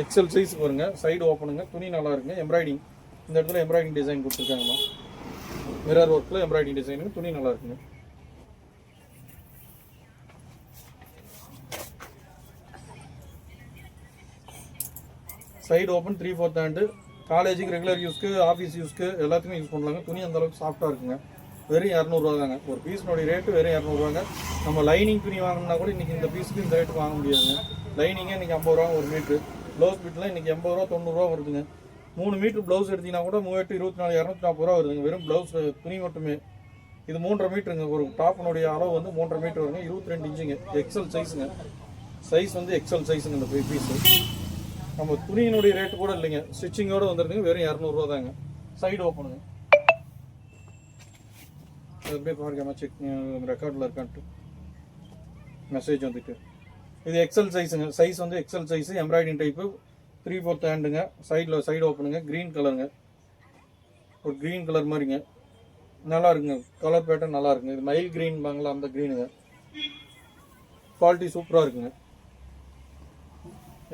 எக்ஸல் சைஸ் வருங்க. சைடு ஓப்பனுங்க. துணி நல்லா இருக்குங்க. எம்ப்ராய்டிங் இந்த இடத்துல எம்ப்ராய்டிங் டிசைன் கொடுத்துருக்காங்கம்மா. மிரர் ஒர்க்கில் எம்ப்ராய்டிங் டிசைனுங்க. துணி நல்லா இருக்குங்க. Side open 3/4 hand. காலேஜுக்கு ரெகுலர் யூஸ்க்கு ஆஃபீஸ் யூஸ்க்கு எல்லாத்துக்குமே யூஸ் பண்ணலாங்க. துணி அந்தளவுக்கு சாஃப்டாக இருக்குங்க. வெறும் 200 தாங்க. ஒரு பீஸ்னுடைய ரேட்டு வெறும் 200 நம்ம லைனிங் துணி வாங்கினா கூட இன்றைக்கி இந்த பீஸுக்கு இந்த ரேட்டு வாங்க முடியாதுங்க. லைனிங்கே இன்றைக்கி 50 ரூபா ஒரு மீட்ரு. ப்ளவுஸ் மீட்டெலாம் இன்றைக்கி 80 ரூபா 90 ரூபா வருதுங்க. 3 மீட்ரு ப்ளவுஸ் எடுத்திங்கன்னா கூட 38, 24, 240 ரூபா வருதுங்க. வெறும் ப்ளவுஸ் துணி மட்டுமே. இது 3.5 மீட்டருங்க. ஒரு டாப்பினுடைய அளவு வந்து 3.5 மீட்டர் வருங்க. 22 இன்ச்சுங்க. எக்ஸல் சைஸுங்க. சைஸ் வந்து எக்ஸல் சைஸுங்க. இந்த பீஸு நம்ம துணியினுடைய ரேட்டு கூட இல்லைங்க. ஸ்டிச்சிங்கோடு வந்துருக்குங்க. வெறும் 200 ரூபா தாங்க. சைடு ஓப்பனுங்க. அப்படியே பாருங்கம்மா. செக் ரெக்கார்டில் இருக்கான்ட்டு மெசேஜ் வந்துட்டு. இது எக்ஸல் சைஸுங்க. சைஸ் வந்து எக்ஸல் சைஸு. Embroidery type. 3/4 ஹேண்டுங்க. சைடு ஓப்பனுங்க. க்ரீன் கலருங்க. ஒரு க்ரீன் கலர் மாதிரிங்க. நல்லா இருக்குங்க. கலர் பேட்டர்ன் நல்லா இருக்குங்க. இது மயில் க்ரீன் பாங்களா அந்த க்ரீனுங்க. குவாலிட்டி சூப்பராக இருக்குங்க.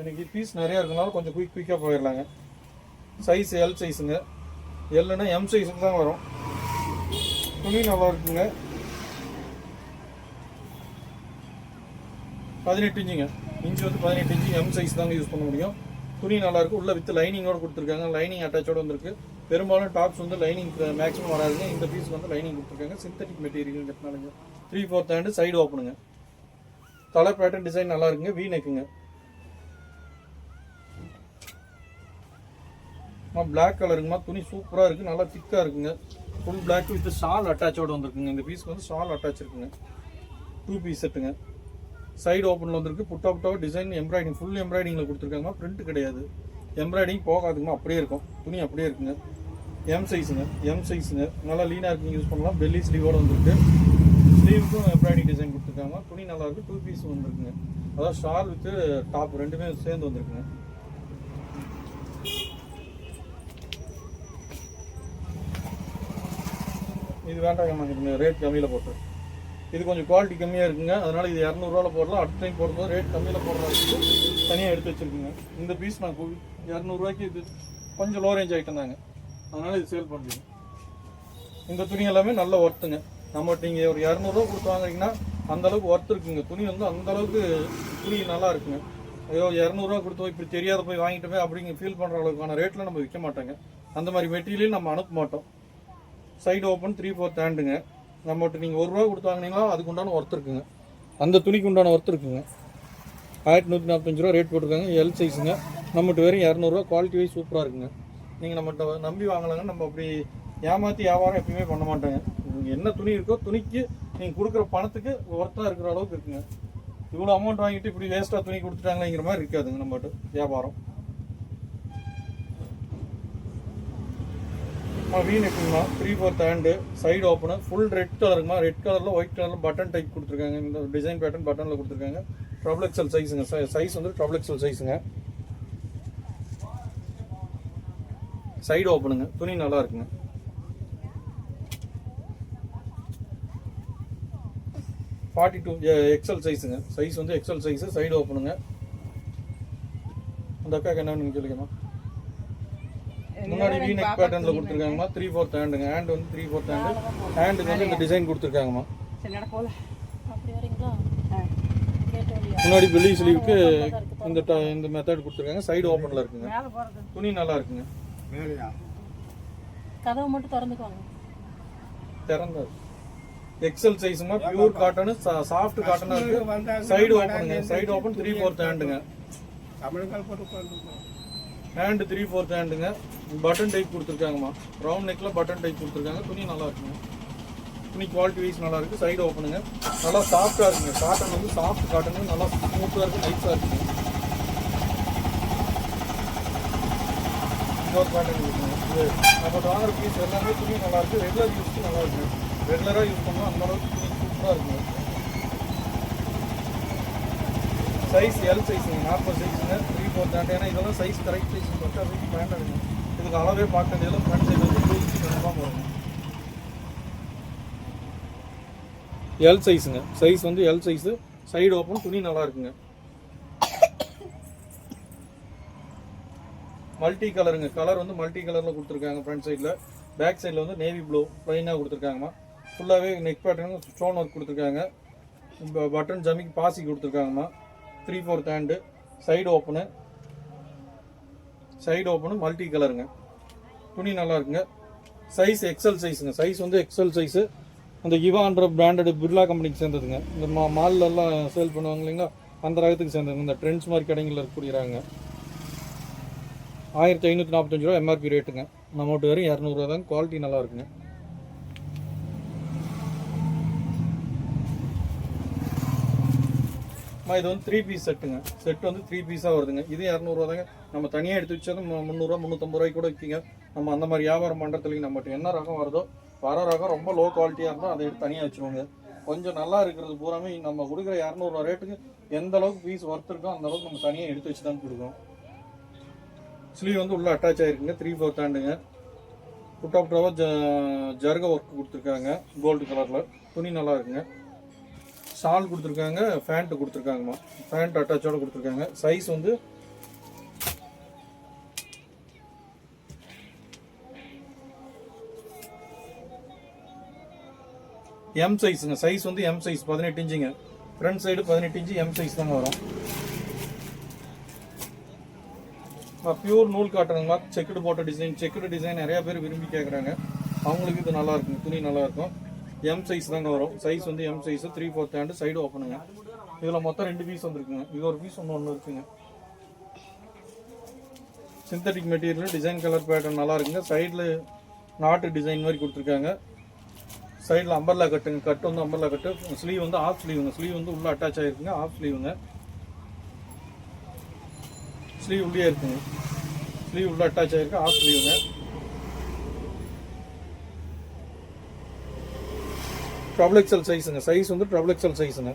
எனக்கு பீஸ் நிறையா இருக்கனால கொஞ்சம் குயிக்காக போயிடலாங்க. சைஸ் எல் சைஸுங்க. எல்லுன்னா எம் சைஸுக்கு தான் வரும். துணி நல்லா இருக்குங்க. 18 இன்ச்சுங்க. இன்ச்சு வந்து 18 இன்ச்சு. எம் சைஸ் தாங்க யூஸ் பண்ண முடியும். துணி நல்லா இருக்கு. உள்ள வித் லைனிங்கோடு கொடுத்துருக்காங்க. லைனிங் அட்டாச்சோடு வந்துருக்கு. பெரும்பாலும் டாப்ஸ் வந்து லைனிங் மேக்ஸிமம் வராதுங்க. இந்த பீஸ் வந்து லைனிங் கொடுத்துருக்காங்க. சிந்தட்டிக் மெட்டீரியல் கட்டினாலுங்க. 3/4 ஹேண்டு. சைடு ஓப்பனுங்க. கலர் பேட்டர்ன் டிசைன் நல்லா இருக்குங்க. வி நெக்குங்க. பிளாக் கலருங்கம்மா. துணி சூப்பராக இருக்குது. நல்லா திக்காக இருக்குங்க. ஃபுல் பிளாக் வித் ஷால் அட்டாச்சோடு வந்துருக்குங்க. இந்த பீஸ்க்கு வந்து ஷால் அட்டாச் இருக்குங்க. 2 பீஸ் செட்டுங்க. சைடு ஓப்பனில் வந்துருக்கு. புட்டாக டிசைன் எம்ப்ராய்டிங் ஃபுல் எம்ப்ராய்டிங்கில் கொடுத்துருக்காங்கம்மா. பிரிண்ட் கிடையாது. எம்ப்ராய்டிங் போகாதுங்கம்மா. அப்படியே இருக்கும். துணி அப்படியே இருக்குங்க. எம் சைஸுங்க. எம் சைஸுங்க. நல்லா லீனாக இருக்குங்க. யூஸ் பண்ணலாம். பெல்லி ஸ்லீவோடு வந்துருக்கு. ஸ்லீவுக்கும் எம்ப்ராய்டிங் டிசைன் கொடுத்துருக்காங்க. துணி நல்லாயிருக்கு. 2 பீஸ் வந்துருக்குங்க. அதாவது ஷால் வித்து டாப் ரெண்டுமே சேர்ந்து வந்துருக்குங்க. இது வேண்டாம். இந்த ரேட் கம்மியில் போட்டு இது கொஞ்சம் குவாலிட்டி கம்மியாக இருக்குங்க. அதனால் இது 200 ரூபாவில் போடலாம். அடுத்த டைம் போடும்போது ரேட் கம்மியில் போடுறதுக்கு தனியாக எடுத்து வச்சுருக்குங்க. இந்த பீஸ் நான் 200 ரூபாய்க்கு இது கொஞ்சம் லோ ரேஞ்ச் ஐட்டம் தாங்க. அதனால் இது சேல் பண்ணுறீங்க. இந்த துணி எல்லாமே நல்ல ஒர்த்துங்க. நம்மகிட்ட நீங்கள் ஒரு 200 ரூபா கொடுத்து வாங்குறீங்கன்னா அந்தளவுக்கு ஒர்த்து இருக்குங்க. துணி வந்து அந்தளவுக்கு துணி நல்லா இருக்குங்க. ஐயோ 200 ரூபா கொடுத்து இப்படி தெரியாத போய் வாங்கிட்டோமே அப்படிங்க ஃபீல் பண்ணுற அளவுக்கான ரேட்டில் நம்ம விற்க மாட்டோங்க. அந்த மாதிரி மெட்டீரியல் நம்ம அனுப்ப மாட்டோம். Side open 3/4 ஹேண்டுங்க. நம்மகிட்ட நீங்கள் 1 ரூபா கொடுத்து வாங்கினீங்களா அதுக்கு உண்டான ஒர்த்து இருக்குங்க. அந்த துணிக்கு உண்டான ஒர்த்து இருக்குங்க. 1145 ரூபா ரேட் போட்டிருக்காங்க. எல் சைஸுங்க. நம்மகிட்ட வெறும் 200 ரூபா. குவாலிட்டி வைஸ் சூப்பராக இருக்குங்க. நீங்கள் நம்மகிட்ட நம்பி வாங்கலாங்க. நம்ம அப்படி ஏமாற்றி வியாபாரம் எப்பயுமே பண்ண மாட்டாங்க. நீங்கள் என்ன துணி இருக்கோ துணிக்கு நீங்கள் கொடுக்குற பணத்துக்கு ஒர்த்தாக இருக்கிற அளவுக்கு இருக்குங்க. இவ்வளோ அமௌண்ட் வாங்கிட்டு இப்படி வேஸ்ட்டாக துணி கொடுத்துட்டாங்களேங்கிற மாதிரி இருக்காதுங்க நம்மகிட்ட வியாபாரம். வீணக்குங்கம்மா. 3/4 hand. Side open. Full red கலருங்கம்மா. ரெட் கலரில் ஒயிட் கலரில் பட்டன் டைப் கொடுத்துருக்காங்க. இந்த டிசைன் பேட்டர்ன் பட்டனில் கொடுத்துருக்காங்க. ட்ரபிள் எக்ஸல் சைஸுங்க. சைஸ் வந்து ட்ரபிள் எக்ஸல் சைஸுங்க. சைடு ஓப்பனுங்க. துணி நல்லா இருக்குங்க. எக்ஸல் சைஸுங்க. சைஸ் வந்து எக்ஸல் சைஸு. சைடு ஓப்பனுங்க. அந்த அக்காக்கு என்னன்னு நீங்கள் சொல்லிக்கம்மா. முன்னாடி வீ நெக் பேட்டர்னில் கொடுத்துருக்காங்கம்மா. 3/4 ஹேண்டுங்க. ஹேண்ட் வந்து 3/4 ஹேண்டு. ஹேண்டுக்கு வந்து இந்த டிசைன் கொடுத்துருக்காங்கம்மா. முன்னாடி பெல்லி ஸ்லீவுக்கு இந்த மெத்தட் கொடுத்துருக்காங்க. சைடு ஓப்பனில் இருக்குங்க. துணி நல்லா இருக்குங்க.
கதவு மட்டும் திறந்துக்குவாங்க.
திறந்தாரு. எக்ஸல் சைஸுமா. Pure cotton. சாஃப்ட் காட்டனாக இருக்கு. சைடு ஓப்பனுங்க. சைடு ஓப்பன் 3/4 ஹேண்டுங்க. ஹேண்டு 3/4 ஹேண்டுங்க. பட்டன் டைப் கொடுத்துருக்காங்கம்மா. ரவுண்ட் நெக்கில் பட்டன் டைப் கொடுத்துருக்காங்க. துணி நல்லா இருக்குங்க. துணி குவாலிட்டி வைஸ் நல்லா இருக்குது. சைடு ஓப்பனுங்க, நல்லா சாஃப்டாக இருக்குங்க. காட்டன் வந்து சாஃப்ட் காட்டனு, நல்லா ஸ்மூத்தாக இருக்குது, நைஸாக இருக்குங்க. இன்னொரு பேட்டர்ன் இருக்குங்க. இது நம்ம வாங்குற பீஸ் எல்லாமே துணி நல்லாயிருக்கு. ரெகுலர் யூஸ்க்கு நல்லா இருக்குங்க. ரெகுலராக யூஸ் பண்ணால் அந்த அளவுக்கு துணி சூப்பராக இருக்குங்க. சைஸ் எல் சைஸுங்க, 40 சைஸுங்க, 3/4 ஹேண்ட். ஏன்னா இதெல்லாம் சைஸ் கரெக்ட் சைஸ் மட்டும் அதுக்கு பேண்ட் எடுங்க. இதுக்கு அளவே பார்க்க வேண்டியதில் ஃப்ரண்ட் சைடு வந்து 2 கண்டிப்பாக வருங்க. எல் சைஸுங்க, சைஸ் வந்து எல் சைஸு, சைடு ஓப்பன், துணி நல்லா இருக்குங்க. மல்டி கலருங்க, கலர் வந்து மல்டி கலரில் கொடுத்துருக்காங்க. ஃப்ரண்ட் சைடில், பேக் சைடில் வந்து நேவி ப்ளூ ப்ளைனாக கொடுத்துருக்காங்கம்மா. ஃபுல்லாகவே நெக் பேட்டர்னு ஸ்டோன் ஒர்க் கொடுத்துருக்காங்க. பட்டன் ஜமிக்கு பாசி கொடுத்துருக்காங்கம்மா. 3/4 ஹேண்டு, சைடு ஓப்பனு, மல்டி கலருங்க. துணி நல்லா இருக்குங்க. சைஸ் எக்ஸல் சைஸுங்க, சைஸ் வந்து எக்ஸல் சைஸு. அந்த இவான்ற பிராண்டட் பிர்லா கம்பெனிக்கு சேர்ந்ததுங்க. இந்த மால்லெல்லாம் சேல் பண்ணுவாங்க இல்லைங்களா, அந்த ரகத்துக்கு சேர்ந்ததுங்க. இந்த ட்ரெண்ட்ஸ் மாதிரி கடைகளில் இருக்கக்கூடியறாங்க. 1545 ரூபா எம்ஆர்பி ரேட்டுங்க. நம்மகிட்ட வெறும் 200 ரூபா தாங்க. குவாலிட்டி நல்லா இருக்குங்க. இது வந்து 3 பீஸ் செட்டுங்க. செட் வந்து 3 பீஸாக வருதுங்க. இது 200 ரூபா தாங்க. நம்ம தனியாக எடுத்து வச்சாலும் 300 ரூபா 350 ரூபாய்க்கு கூட விற்கிங்க. நம்ம அந்த மாதிரி வியாபாரம் பண்ணுறதுலைங்க நம்மகிட்ட என்ன ரகம் வருதோ, வர ரகம் ரொம்ப லோ குவாலிட்டியாக இருந்தால் அதை எடுத்து தனியாக வச்சுருவோங்க. கொஞ்சம் நல்லா இருக்கிறது பூராமே நம்ம கொடுக்குற 200 ரூபா ரேட்டுக்கு எந்த அளவுக்கு பீஸ் ஒர்த் இருக்கோ அந்த அளவுக்கு நம்ம தனியாக எடுத்து வச்சு தான் கொடுக்குறோம். ஸ்லீவ் வந்து உள்ளே அட்டாச் ஆகிருக்குங்க. 3/4 ஹேண்டுங்க. புட்டாப் ட்ராவா ஜர்க ஒர்க் கொடுத்துருக்காங்க கோல்டு கலரில். துணி நல்லா இருக்குங்க. ஷால் கொடுத்துருக்காங்க, ஃபேண்ட் கொடுத்துருக்காங்கம்மா. ஃபேண்ட் அட்டாச்சோட கொடுத்துருக்காங்க. சைஸ் வந்து எம் சைஸுங்க. சைஸ் வந்து எம் சைஸ் 18 இன்ச்சுங்க. Front side 18 inch M size தாங்க வரும். பியூர் நூல் காட்டணுங்கம்மா. செக்குடு போட்ட டிசைன், செக்குடு டிசைன் நிறையா பேர் விரும்பி கேட்குறாங்க. அவங்களுக்கு இது நல்லா இருக்குங்க. துணி நல்லா இருக்கும். எம் சைஸ் தாங்க வரும். சைஸ் வந்து எம் சைஸ், 3/4 ஹேண்டு, சைடு ஓப்பனுங்க. இதில் மொத்தம் 2 பீஸ் வந்துருக்குங்க. இது ஒரு பீஸ் ஒன்று இருக்குங்க. Synthetic material, design colour pattern நல்லா இருக்குங்க. சைடில் நாட்டு டிசைன் மாதிரி கொடுத்துருக்காங்க. சைடில் அம்பர்லா கட்டுங்க. கட்டு வந்து அம்பர்லா கட்டு. ஸ்லீவ் வந்து ஆஃப் ஸ்லீவுங்க. ஸ்லீவ் வந்து உள்ளே அட்டாச் ஆகிருக்குங்க. ஆஃப் ஸ்லீவுங்க. ஸ்லீவ் உள்ளே இருக்குங்க. ஸ்லீவ் உள்ளே அட்டாச் ஆகிருக்கு. ஆஃப் ஸ்லீவுங்க. டபுள் எக்ஸல் சைஸுங்க. சைஸ் வந்து டபுள் எக்ஸல் சைஸுங்க.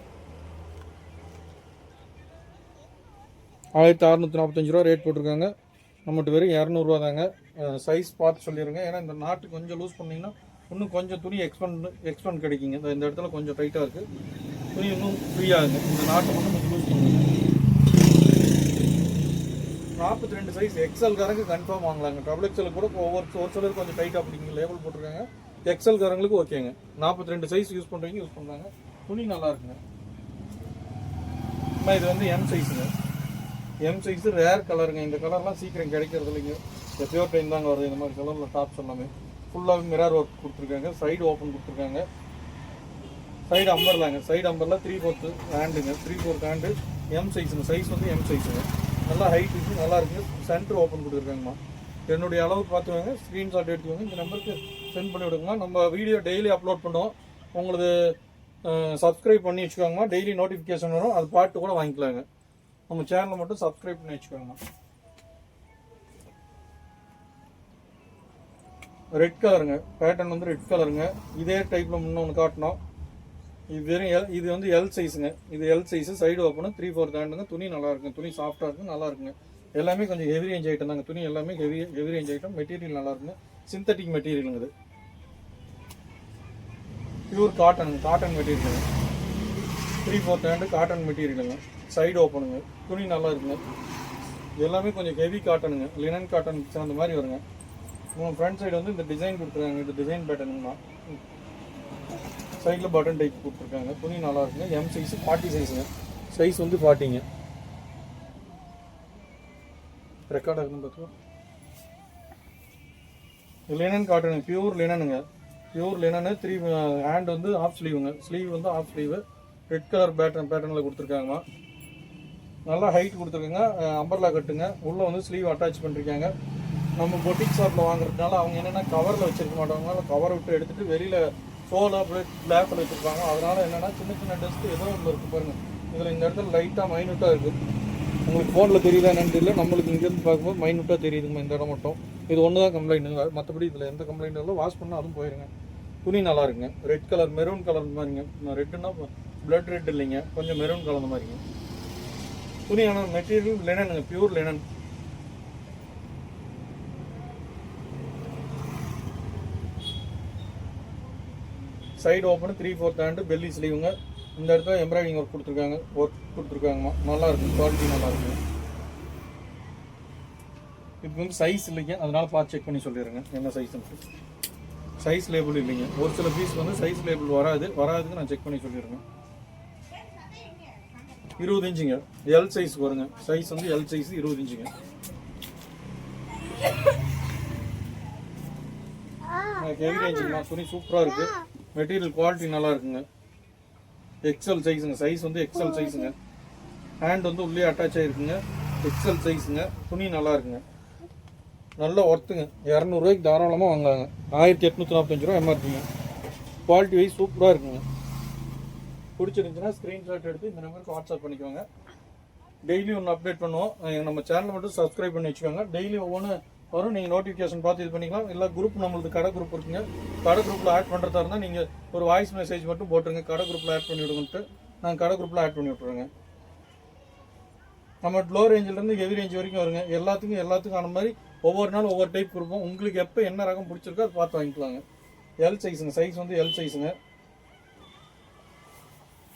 1645 ரூபா ரேட் போட்டிருக்காங்க. நம்மகிட்ட வெறும் 200 ரூபா தாங்க. சைஸ் பார்த்து சொல்லிடுங்க. ஏன்னா இந்த நாட்டு கொஞ்சம் லூஸ் பண்ணிங்கன்னா இன்னும் கொஞ்சம் துணி எக்ஸ்பெண்ட் கிடைக்குங்க. இந்த இடத்துல கொஞ்சம் டைட்டாக இருக்குது. துணி இன்னும் ஃப்ரீயாகுங்க. இந்த நாட்டை மட்டும் கொஞ்சம் லூஸ் பண்ணுங்க. 42 சைஸ் எக்ஸல் காரங்க கன்ஃபார்ம் வாங்கலாங்க. டபுள் எக்ஸல் கூட ஒரு சிலர் கொஞ்சம் டைட்டாக பிடிக்குங்க. லேபிள் போட்டிருக்காங்க. எக்ஸல் காரங்களுக்கு ஓகேங்க. 42 சைஸ் யூஸ் பண்ணுறீங்க, யூஸ் பண்ணுறாங்க. துணி நல்லா இருக்குங்க. இது வந்து எம் சைஸுங்க. எம் சைஸு ரேர் கலருங்க. இந்த கலர்லாம் சீக்கிரம் கிடைக்கிறது இல்லைங்க. எப்பயோ டைம் தாங்க வருது இந்த மாதிரி கலரில். டாப்ஸ் எல்லாமே ஃபுல்லாக மிரர் ஒர்க் கொடுத்துருக்காங்க. சைடு ஓப்பன் கொடுத்துருக்காங்க. சைடு அம்பர்லாங்க. சைடு அம்பர்லாம் 3/4 ஹேண்டுங்க. 3/4 ஹேண்டு, எம் சைஸுங்க. சைஸ் வந்து எம் சைஸுங்க. நல்லா ஹைட் இருக்குது, நல்லா இருக்குங்க. சென்டர் ஓப்பன் கொடுத்துருக்காங்கம்மா. என்னுடைய அளவு பார்த்துவாங்க, ஸ்க்ரீன்ஷாட் எடுத்துவாங்க, இந்த நம்பருக்கு சென்ட் பண்ணி விடுங்க. நம்ம வீடியோ டெய்லி அப்லோட் பண்ணுவோம். உங்களுக்கு சப்ஸ்கிரைப் பண்ணி வச்சுக்கோங்கம்மா. டெய்லி நோட்டிஃபிகேஷன் வரும். அது பார்த்து கூட வாங்கிக்கலாங்க. நம்ம சேனலை மட்டும் சப்ஸ்கிரைப் பண்ணி வச்சுக்கோங்கம்மா. ரெட் கலருங்க. பேட்டர்ன் வந்து ரெட் கலருங்க. இதே டைப்பில் முன்னொன்று காட்டினோம். இது வெறும் இது வந்து எல் சைஸுங்க. இது எல் சைஸு, சைடு ஓப்பனு, 3/4 ஹேண்டுங்க. துணி நல்லா இருக்குங்க. துணி சாஃப்டாக இருக்குங்க, நல்லா இருக்குங்க. எல்லாமே கொஞ்சம் ஹெவி ரேஞ்ச் ஐட்டம் தாங்க. துணி எல்லாமே ஹெவி ரேஞ்ச் ஐட்டம். மெட்டீரியல் நல்லா இருக்குங்க. சிந்தட்டிக் மெட்டீரியலுங்க. இது பியூர் காட்டனுங்க. காட்டன் மெட்டீரியலுங்க. 3/4 ஹேண்டு காட்டன் மெட்டீரியலுங்க. சைடு ஓப்பனுங்க. துணி நல்லா இருக்குங்க. எல்லாமே கொஞ்சம் ஹெவி காட்டனுங்க. லினன் காட்டன் சேர்ந்த மாதிரி வருங்க. ஃப்ரண்ட் சைடு வந்து இந்த டிசைன் கொடுத்துருக்காங்க. இந்த டிசைன் பேட்டர்னுங்கண்ணா. சைடில் பட்டன் டைப் கொடுத்துருக்காங்க. துணி நல்லா இருக்குங்க. M size, 40 சைஸுங்க. சைஸ் வந்து 40ங்க. ரெக்கார்ட் ஆகுதுன்னு பார்த்துக்கோ. லினன் காட்டன், பியூர் லினனுங்க. Pure linen. 3 ஹேண்ட் வந்து ஆஃப் ஸ்லீவுங்க. ஸ்லீவ் வந்து ஆஃப் ஸ்லீவு. ரெட் கலர் பேட்டர்னில் கொடுத்துருக்காங்கம்மா. நல்லா ஹைட் கொடுத்துருக்காங்க. அம்பர்லா கட்டுங்க. உள்ளே வந்து ஸ்லீவ் அட்டாச் பண்ணிருக்காங்க. நம்ம பொட்டிக் ஷாப்பில் வாங்குறதுனால அவங்க என்னென்னா கவரில் வச்சுருக்க மாட்டாங்க. கவரை விட்டு எடுத்துகிட்டு வெளியில் சோலா பிளாக்கில் வச்சுருப்பாங்க. அதனால் என்னென்னா சின்ன சின்ன டஸ்ட்டு ஏதோ ஒன்று இருக்குது பாருங்கள். இதில் இந்த இடத்துல லைட்டாக மைனூட்டாக இருக்குது. உங்களுக்கு ஃபோனில் தெரியல என்னன்னு தெரியல, நம்மளுக்கு இங்கேருந்து பார்க்கும்போது மைனூட்டாக தெரியுதுங்க இந்த இடம் மட்டும். இது ஒன்று தான் கம்ப்ளைண்ட்டுங்க, மற்றபடி இதில் எந்த கம்ப்ளைண்ட்டும் இல்லை. வாஷ் பண்ணால் அதுவும் போயிருங்க. துணி நல்லா இருக்குங்க. ரெட் கலர் மெரூன் கலர் மாதிரிங்க. ரெட்டுன்னா பிளட் ரெட் இல்லைங்க, கொஞ்சம் மெரூன் கலர் மாதிரிங்க. துணி ஆனால் மெட்டீரியல் லினனுங்க, pure linen. Side open 3/4 hand, belly ஸ்லீவுங்க. இந்த இடத்துல எம்ப்ராய்டிங் ஒர்க் கொடுத்துருக்காங்கம்மா. நல்லா இருக்கும், குவாலிட்டி நல்லா இருக்குங்க. இப்போ வந்து சைஸ் இல்லைங்க, அதனால பார்த்து செக் பண்ணி சொல்லிடுறேங்க என்ன சைஸ்ன்னு. சைஸ் லேபிள் இல்லைங்க, ஒரு சில பீஸ் வந்து சைஸ் லேபிள் வராதுக்கு நான் செக் பண்ணி சொல்லிடுறேங்க. 20 இன்ச்சுங்க, எல் சைஸ் வருங்க. சைஸ் வந்து எல் சைஸ் 20 இன்ச்சுங்க. ஹெவி ரேஞ்சுங்கண்ணா, துணி சூப்பராக இருக்குது, மெட்டீரியல் குவாலிட்டி நல்லா இருக்குங்க. எக்ஸல் சைஸுங்க, சைஸ் வந்து எக்ஸல் சைஸுங்க. ஹேண்ட் வந்து உள்ளே அட்டாச் ஆகிருக்குங்க, எக்ஸல் சைஸுங்க. துணி நல்லா இருக்குங்க, நல்ல ஒர்த்துங்க. 200 ரூபாய்க்கு தாராளமாக வாங்கலாங்க. 1845 ரூபா எம்ஆர்பிங்க. குவாலிட்டி வைஸ் சூப்பராக இருக்குங்க. பிடிச்சிருந்துச்சுன்னா ஸ்க்ரீன்ஷாட் எடுத்து இந்த நம்பருக்கு வாட்ஸ்அப் பண்ணிக்கோங்க. டெய்லி ஒன்று அப்டேட் பண்ணுவோம். நம்ம சேனலை மட்டும் சப்ஸ்கிரைப் பண்ணி வச்சுக்கோங்க. டெய்லி ஒவ்வொன்று வரும், நீங்கள் நோட்டிஃபிகேஷன் பார்த்து இது பண்ணிக்கலாம். இல்லை குரூப், நம்மளுக்கு கடை குரூப் இருக்குங்க. கடை குரூப்பில் ஆட் பண்ணுறதா இருந்தால் நீங்கள் ஒரு வாய்ஸ் மெசேஜ் மட்டும் போட்டுருங்க, கடை குரூப்பில் ஆட் பண்ணி விடுங்கன்ட்டு. நாங்கள் கடை குரூப்பில் ஆட் பண்ணி விட்ருவோங்க. நம்ம லோ ரேஞ்சிலேருந்து ஹெவி ரேஞ்ச் வரைக்கும் வருங்க. எல்லாத்துக்கும் ஆன மாதிரி ஒவ்வொரு நாள் ஒவ்வொரு டைப் கொடுப்போம். உங்களுக்கு எப்போ என்ன ரகம் பிடிச்சிருக்கோ அதை பார்த்து வாங்கிக்கலாங்க. எல் சைஸுங்க, சைஸ் வந்து எல் சைஸுங்க.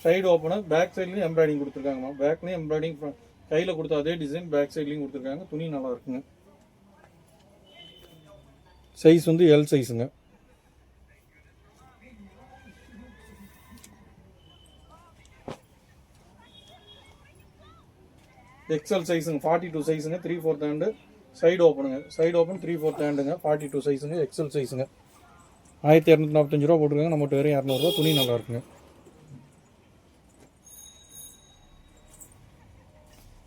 சைடு ஓப்பனு, பேக் சைட்லேயும் எம்ப்ராய்டிங் கொடுத்துருக்காங்கம்மா. பேக்லேயும் எம்ப்ராய்டிங், கையில் கொடுத்த அதே டிசைன் பேக் சைட்லேயும் கொடுத்துருக்காங்க. துணி நல்லா இருக்குங்க. சைஸ் வந்து எல் சைஸுங்க. எக்ஸல் சைஸுங்க, 42 சைஸுங்க, 3/4 ஹேண்டு. சைடு ஓப்பனுங்க, சைடு ஓப்பன் 3/4 ஹேண்டுங்க, 42 சைஸுங்க, எக்ஸல் சைஸுங்க. 1245 ரூபா போட்டுருக்காங்க. நம்மகிட்ட வெறும் 200 ரூபா. துணி நல்லா இருக்குங்க.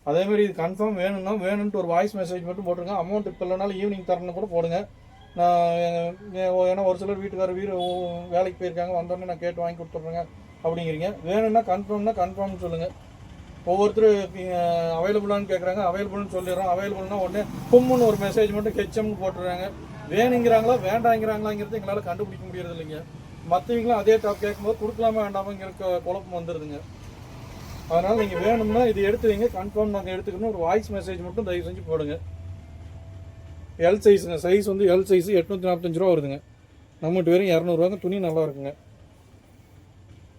அதேமாதிரி இது கன்ஃபார்ம் வேணும்னு ஒரு வாய்ஸ் மெசேஜ் மட்டும் போட்டுருங்க. அமௌண்ட் இப்போ இல்லைனாலும் ஈவினிங் தரணும்னு கூட போடுங்க. நான் ஏன்னா ஒரு சிலர் வீட்டுக்காரர் வேலைக்கு போயிருக்காங்க, வந்தோடனே நான் கேட்டு வாங்கி கொடுத்துட்றேங்க அப்படிங்கிறீங்க. வேணும்னா கன்ஃபார்ம்னு சொல்லுங்கள். ஒவ்வொருத்தரும் அவைலபிளானு கேட்குறாங்க, அவைலபிள்னு சொல்லிடுறோம். அவைலபிள்னா உடனே கும்முன்னு ஒரு மெசேஜ் மட்டும் ஹெச்எம்னு போட்டுடுறாங்க. வேணுங்கிறாங்களா வேண்டாங்கிறாங்களாங்கிறது எங்களால் கண்டுபிடிக்க முடியறது இல்லைங்க. மற்றவங்களும் அதே டாப் கேட்கும்போது கொடுக்கலாமா வேண்டாமாங்கிறதுக்கு குழப்பம் வந்துடுதுங்க. அதனால் நீங்கள் வேணும்னா இது எடுத்து வைங்க, கன்ஃபார்ம் நாங்கள் எடுத்துக்கணும். ஒரு வாய்ஸ் மெசேஜ் மட்டும் தயவு செஞ்சு போடுங்க. எல் சைஸுங்க, சைஸ் வந்து எல் சைஸு 845 ரூபா வருதுங்க. நம்மகிட்ட வெறும் 200 ரூபாங்க. துணி நல்லா இருக்குங்க.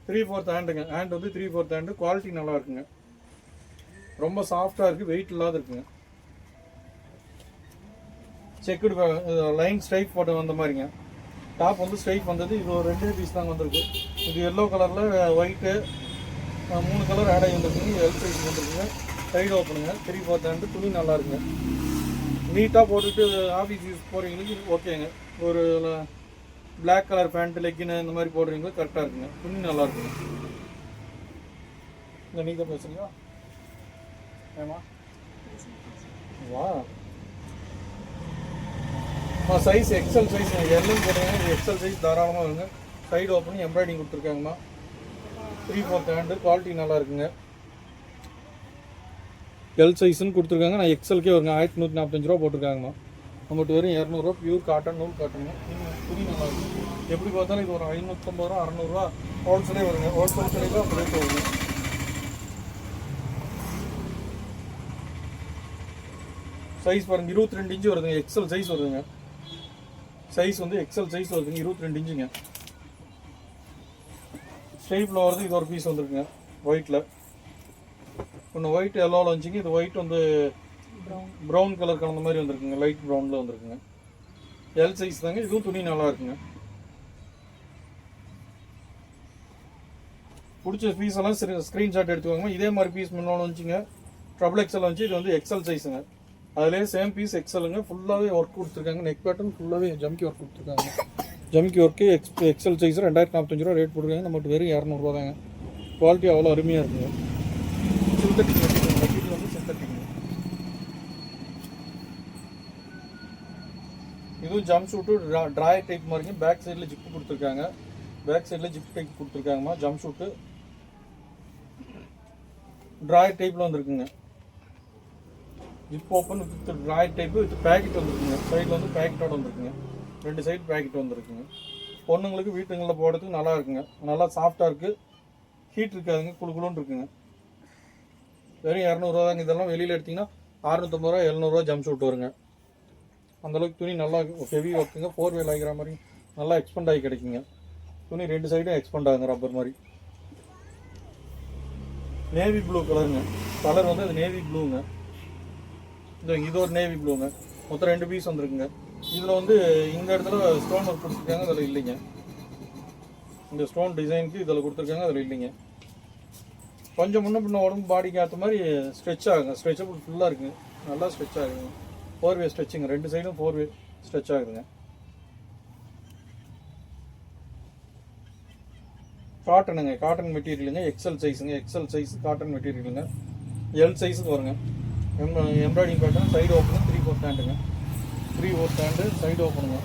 3/4 ஹேண்டுங்க. ஹேண்ட் வந்து 3/4 ஹேண்டு. குவாலிட்டி நல்லா இருக்குங்க, ரொம்ப சாஃப்டாக இருக்குது, வெயிட் இல்லாத இருக்குங்க. செக்குடு லைன் ஸ்ட்ரைப் போட்டு வந்த மாதிரிங்க. டாப் வந்து ஸ்ட்ரைப் வந்தது. இது ஒரு 2 பீஸ் தாங்க வந்திருக்கு. இது எல்லோ கலரில் ஒயிட்டு 3 கலர் ஆட் ஆகி வந்துருக்குங்க. எல் சைஸ் வந்துருக்குங்க. சைடு ஓப்பனுங்க, 3/4 ஹேண்டு. துணி நல்லா இருக்குங்க. நீட்டாக போட்டுட்டு ஆஃபீஸ் யூஸ் போகிறீங்களுக்கு ஓகேங்க. ஒரு பிளாக் கலர் பேண்ட், லெக்கின்னு இந்த மாதிரி போடுறீங்களுக்கு கரெக்டாக இருக்குங்க. துணி நல்லா இருக்குங்க. இந்த நீ தான் பேசுறீங்களா? ஏமா வா சைஸ் எக்ஸல் சைஸ் எல்லும் போடுறீங்க. இது எக்ஸல் சைஸ் தாராளமாக வருங்க. சைடு ஓப்பன் எம்ப்ராய்டிங் கொடுத்துருக்காங்கம்மா. 3/4 ஹேண்டு. குவாலிட்டி நல்லா இருக்குங்க. எல் சைஸ்ன்னு கொடுத்துருக்காங்க. நான் எக்ஸலுக்கே வருங்க. 1145 ரூபா போட்டிருக்காங்கம்மா. நம்மகிட்ட வெறும் 200 ரூபா பியூர் காட்டன், நூல் காட்டுங்க. துணி நல்லா இருக்கும். எப்படி பார்த்தாலும் இது ஒரு 550 ரூபா 600 ரூபா ஹோல்சேலே வருங்க. ஹோல்சேல் கடையில் அப்படி ரேட் வருங்க. சைஸ் பாருங்க, 22 இன்ச்சு வருதுங்க. எக்ஸல் சைஸ் வருதுங்க. சைஸ் வந்து எக்ஸல் சைஸ் வருதுங்க, 22 இன்ச்சுங்க. ஸ்ட்ரைப்பில் வருது. இது ஒரு பீஸ் வந்துருக்குங்க ஒயிட்டில். ஒன்று ஒயிட் எல்லோவில் வந்துச்சுங்க. இது ஒயிட் வந்து ப்ரௌன் கலர் கலந்த மாதிரி வந்துருக்குங்க. லைட் ப்ரௌனில் வந்துருக்குங்க. எல் சைஸ் தாங்க. இதுவும் துணி நல்லா இருக்குங்க. பிடிச்ச பீஸ் எல்லாம் ஸ்க்ரீன்ஷாட் எடுத்துக்கோங்க. இதே மாதிரி பீஸ் முன்னாலும் வந்துச்சுங்க. ட்ரபிள் எக்ஸல் வந்துச்சு. இது வந்து எக்ஸல் சைஸுங்க. அதுலேயே சேம் பீஸ் எக்ஸலுங்க. ஃபுல்லாகவே ஒர்க் கொடுத்துருக்காங்க. நெக் பேட்டர்ன் ஃபுல்லாகவே ஜம்கி ஒர்க் கொடுத்துருக்காங்க. ஜம்கி ஒர்க்கு எக்ஸல் சைஸ் 2045 ரூபா ரேட் போட்டுருக்காங்க. நம்மகிட்ட வெறும் 200 ரூபா தாங்க. குவாலிட்டி அவ்வளோ அருமையாக இருக்குங்க. சிந்தட்டிக் மெட்டீரியல் வந்து சிந்தட்டிக். இதுவும் ஜம்ப் சூட்டு ட்ராயர் டைப் மாதிரிங்க. பேக் சைடில் ஜிப்பு கொடுத்துருக்காங்க. பேக் சைடில் ஜிப் டைப் கொடுத்துருக்காங்கம்மா. ஜம்ப் ஷூட்டு ட்ராயர் டைப்பில் வந்துருக்குங்க. Zip open with drawer type with pocket வந்துருக்குங்க. சைடில் வந்து பேக்கெட்டோட வந்துருக்குங்க. 2 சைடு பேக்கெட் வந்துருக்குங்க. பொண்ணுங்களுக்கு வீட்டுங்களில் போடுறதுக்கு நல்லா இருக்குங்க. நல்லா சாஃப்டாக இருக்குது, ஹீட் இருக்காதுங்க, குழுக்குழுன்னு இருக்குங்க. வெறும் 200 தாங்க. இதெல்லாம் வெளியில் எடுத்திங்கன்னா 650 ரூபா 700 ரூபா ஜம்ப் ஷூட் வருங்க. அந்தளவுக்கு துணி நல்லா ஹெவி ஒர்க்குங்க. 4 வேல் ஆகிற மாதிரி நல்லா எக்ஸ்பெண்ட் ஆகி கிடைக்குங்க. துணி 2 சைடும் எக்ஸ்பெண்ட் ஆகுங்க ரப்பர் மாதிரி. நேவி ப்ளூ கலருங்க. கலர் வந்து அது நேவி ப்ளூங்க. இது ஒரு நேவி ப்ளூங்க. மொத்தம் 2 பீஸ் வந்துருக்குங்க. இதில் வந்து இந்த இடத்துல ஸ்டோன் ஒர்க் கொடுத்துருக்காங்க, அதில் இல்லைங்க. இந்த ஸ்டோன் டிசைனுக்கு இதில் கொடுத்துருக்காங்க, அதில் இல்லைங்க. கொஞ்சம் முன்ன பின்ன உடம்பு பாடிக்கு ஏற்ற மாதிரி ஸ்ட்ரெச் ஆகுங்க. ஸ்ட்ரெச்சபிள் ஃபுல்லாக இருக்குங்க. நல்லா ஸ்ட்ரெச் ஆகுங்க. 4 வே ஸ்ட்ரெச்சிங்க. 2 சைடும் 4 வே ஸ்ட்ரெச் ஆகுதுங்க. காட்டனுங்க. காட்டன் மெட்டீரியலுங்க. எக்ஸல் சைஸுங்க. எக்ஸல் சைஸ் காட்டன் மெட்டீரியலுங்க. எல் சைஸுக்கு வருங்க. Embroidery pattern. சைடு ஓப்பனு 3/4 ஹேண்டுங்க. 3/4 ஹேண்டு சைடு ஓப்பனுங்க.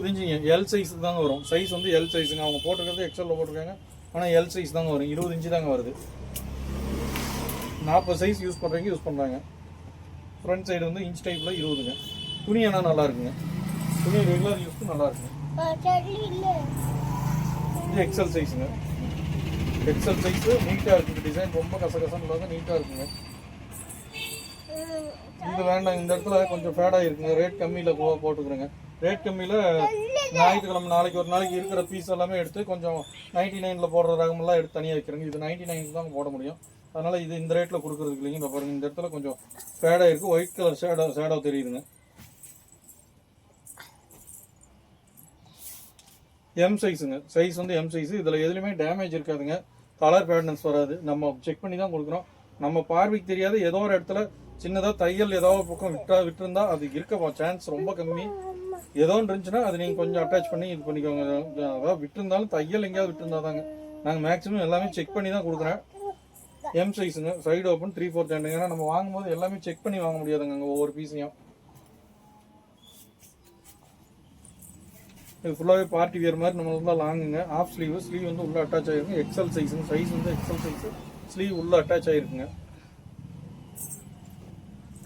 இன்ச்சுங்க. எல் சைஸுக்கு தாங்க வரும். சைஸ் வந்து எல் சைஸுங்க. அவங்க போட்டிருக்கிறது எக்ஸலில் போட்டிருக்காங்க, ஆனால் எல் சைஸ் தாங்க வரும். 20 இன்ச்சு தாங்க வருது. 40 சைஸ் யூஸ் பண்ணுறவங்க யூஸ் பண்ணுறாங்க. ஃப்ரண்ட் சைடு வந்து இன்ச் டைப்பில் 20ங்க. துணி ஆனால் நல்லா இருக்குங்க. துணி ரெகுலர் யூஸ்க்கு நல்லா இருக்குங்க. இது எக்ஸல் சைஸுங்க. எக்ஸல் சைஸு நீட்டாக இருக்குங்க. டிசைன் ரொம்ப கசகசன்னு இல்லாத நீட்டாக இருக்குங்க. இது வேண்டாம். இந்த இடத்துல கொஞ்சம் ஃபேடாக இருக்குங்க. ரேட் கம்மியில் போட்டுக்கிறேங்க. ரேட் கம்மியில் ஞாயிற்றுக்கிழமை நாளைக்கு ஒரு நாளைக்கு இருக்கிற பீஸ் எல்லாமே எடுத்து கொஞ்சம் 99ல் போடுற ரகமெல்லாம் எடுத்து தனியாக வைக்கிறேங்க. இது 99 தான் போட முடியும். அதனால் இது இந்த ரேட்டில் கொடுக்குறதுக்கு இல்லைங்க. இந்த பாருங்கள், இந்த இடத்துல கொஞ்சம் ஃபேடாக இருக்குது. ஒயிட் கலர் ஷேடோ தெரியுதுங்க. எம் சைஸுங்க. சைஸ் வந்து எம் சைஸு. இதில் எதுலையுமே டேமேஜ் இருக்காதுங்க. கலர் பேட்னஸ் வராது. நம்ம செக் பண்ணி தான் கொடுக்குறோம். நம்ம பார்வைக்கு தெரியாது. ஏதோ ஒரு இடத்துல சின்னதாக தையல் ஏதோ ஒரு பக்கம் விட்டுருந்தா அது இருக்க சான்ஸ் ரொம்ப கம்மி. ஏதோ ஒன்று இருந்துச்சுன்னா அது நீங்கள் கொஞ்சம் அட்டாச் பண்ணி இது பண்ணிக்கோங்க. அதாவது விட்டுருந்தாலும் தையல் எங்கேயாவது விட்டுருந்தா தாங்க. நாங்கள் மேக்ஸிமம் எல்லாமே செக் பண்ணி தான் கொடுக்குறேன். எம் சைஸுங்க. சைடு ஓப்பன் 3/4 ஹேண்டுங்க. ஏன்னா நம்ம வாங்கும்போது எல்லாமே செக் பண்ணி வாங்க முடியாதுங்க அங்கே ஒவ்வொரு பீஸையும். இது ஃபுல்லாகவே பார்ட்டி வியர் மாதிரி நம்ம வந்து லாங்குங்க. Of sleeve. ஸ்லீவ் வந்து உள்ளே அட்டாச் ஆகிருக்குங்க. எக்ஸல் சைஸுங்க. சைஸ் வந்து எக்ஸல் சைஸு. ஸ்லீவ் உள்ளே அட்டாச் ஆகிருக்குங்க.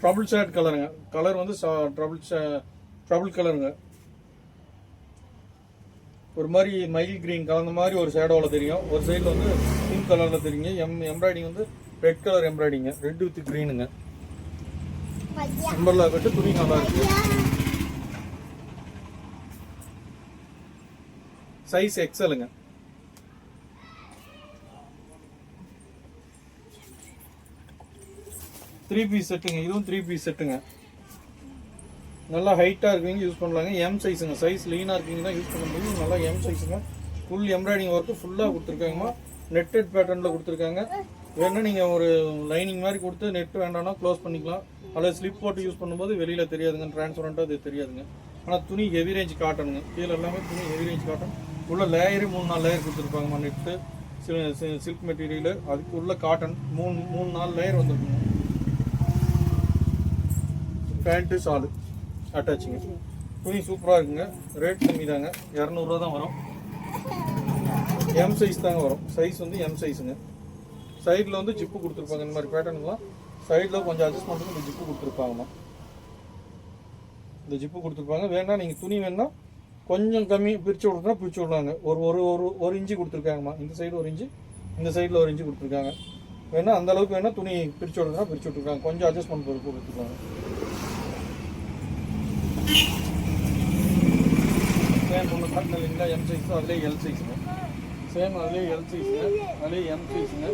ட்ரபிள் ஷேட் கலருங்க. கலர் வந்து ட்ரபிள் கலருங்க. ஒரு மாதிரி மயில் கிரீன் கலந்த மாதிரி ஒரு ஷேடோவில் தெரியும். ஒரு சைடில் வந்து பிங்க் கலரில் தெரியுங்க. எம்ப்ராய்டிங் வந்து ரெட் கலர் எம்ப்ராய்டிங்க. ரெட் வித் க்ரீனுங்க. Umbrella cut. துணி நல்லா இருக்கு. சைஸ் எக்ஸலுங்க. த்ரீ பீஸ் செட்டுங்க. இதுவும் 3 பீஸ் செட்டுங்க. நல்லா ஹைட்டாக இருக்குங்க, யூஸ் பண்ணலாங்க. எம் சைஸுங்க. சைஸ் லீனாக இருக்குங்க தான் யூஸ் பண்ண முடியும். நல்லா எம் சைஸுங்க. ஃபுல் எம்ப்ராய்டிங் ஒர்க்கு ஃபுல்லாக கொடுத்துருக்காங்கம்மா. நெட்டட் பேட்டர்னில் கொடுத்துருக்காங்க. வேணால் நீங்கள் ஒரு லைனிங் மாதிரி கொடுத்து நெட் வேண்டாம்னா க்ளோஸ் பண்ணிக்கலாம். அதில் ஸ்லிப் போட்டு யூஸ் பண்ணும்போது வெளியில் தெரியாதுங்க. டிரான்ஸ்பரண்ட்டாக அது தெரியாதுங்க. ஆனால் துணி ஹெவி ரேஞ்ச் காட்டனுங்க. கீழே எல்லாமே துணி ஹெவி ரேஞ்ச் காட்டன். உள்ள லேயரு 3-4 லேயர் கொடுத்துருப்பாங்கம்மா. நெட்டு சில்க் மெட்டீரியல் அதுக்கு உள்ள காட்டன் 3-4 லேயர் வந்துருக்குங்க. பேண்ட்டு ஷாலு அட்டாச்சுங்க. துணி சூப்பராக இருக்குங்க. ரேட் கம்மி தாங்க. 200 ரூபா தான் வரும். எம் சைஸ் தாங்க வரும். சைஸ் வந்து எம் சைஸுங்க. சைடில் வந்து ஜிப்பு கொடுத்துருப்பாங்க. இந்த மாதிரி பேட்டர்னுலாம் சைடில் கொஞ்சம் அட்ஜஸ்ட்மெண்ட்டுக்கு இந்த ஜிப்பு கொடுத்துருப்பாங்கம்மா. இந்த ஜிப்பு கொடுத்துருப்பாங்க. வேணால் நீங்கள் துணி வேணா கொஞ்சம் கம்மி பிரித்து விட்றா பிரித்து விட்றாங்க. ஒரு இன்ச்சு கொடுத்துருக்காங்கம்மா. இந்த சைடு 1 இன்ச்சு, இந்த சைடில் 1 இன்ச்சு கொடுத்துருக்காங்க. வேணால் அந்தளவுக்கு வேணால் துணி பிரித்து விட்றா பிரித்து விட்ருக்காங்க. கொஞ்சம் அட்ஜஸ்ட்மெண்ட் பொறுப்பு கொடுத்துருக்காங்க. சேம் ஒன்று காட்டின இல்லைங்களா எம் சைஸு. அதுலேயே எல் சைஸுங்க. சேம் அதுலேயே எல் சைஸுங்க. அதுலேயே எம் சைஸுங்க.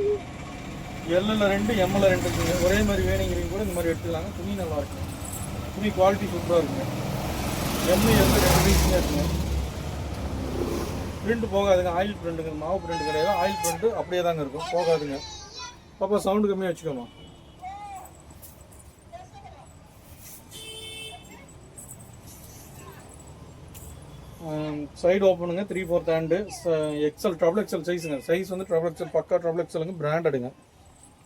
எல்லில் 2 எம்மில் 2 இருக்குங்க. ஒரே மாதிரி வேணுங்கிறீங்க கூட இந்த மாதிரி எடுத்துக்கலாங்க. துணி நல்லா இருக்குங்க. துணி குவாலிட்டி சூப்பராக இருக்குங்க. எல் 2 பீஸுங்க இருக்குங்க. பிரிண்ட் போகாதுங்க. ஆயில் பிரிண்ட்டுங்க. மாவு பிரிண்ட் கிடையாது. ஆயில் பிரிண்ட்டு அப்படியே தாங்க இருக்கும். போகாதுங்க. பாப்பா சவுண்டு கம்மியாக வச்சுக்கோமா. சைடு ஓப்பனுங்க. 3/4 ஹேண்டு. எக்ஸல் ட்ரபிள் எக்ஸல் சைஸுங்க. சைஸ் வந்து ட்ரபிள் எக்ஸல் பக்கா ட்ரபிள் எக்ஸலுங்க. பிராண்டடுங்க.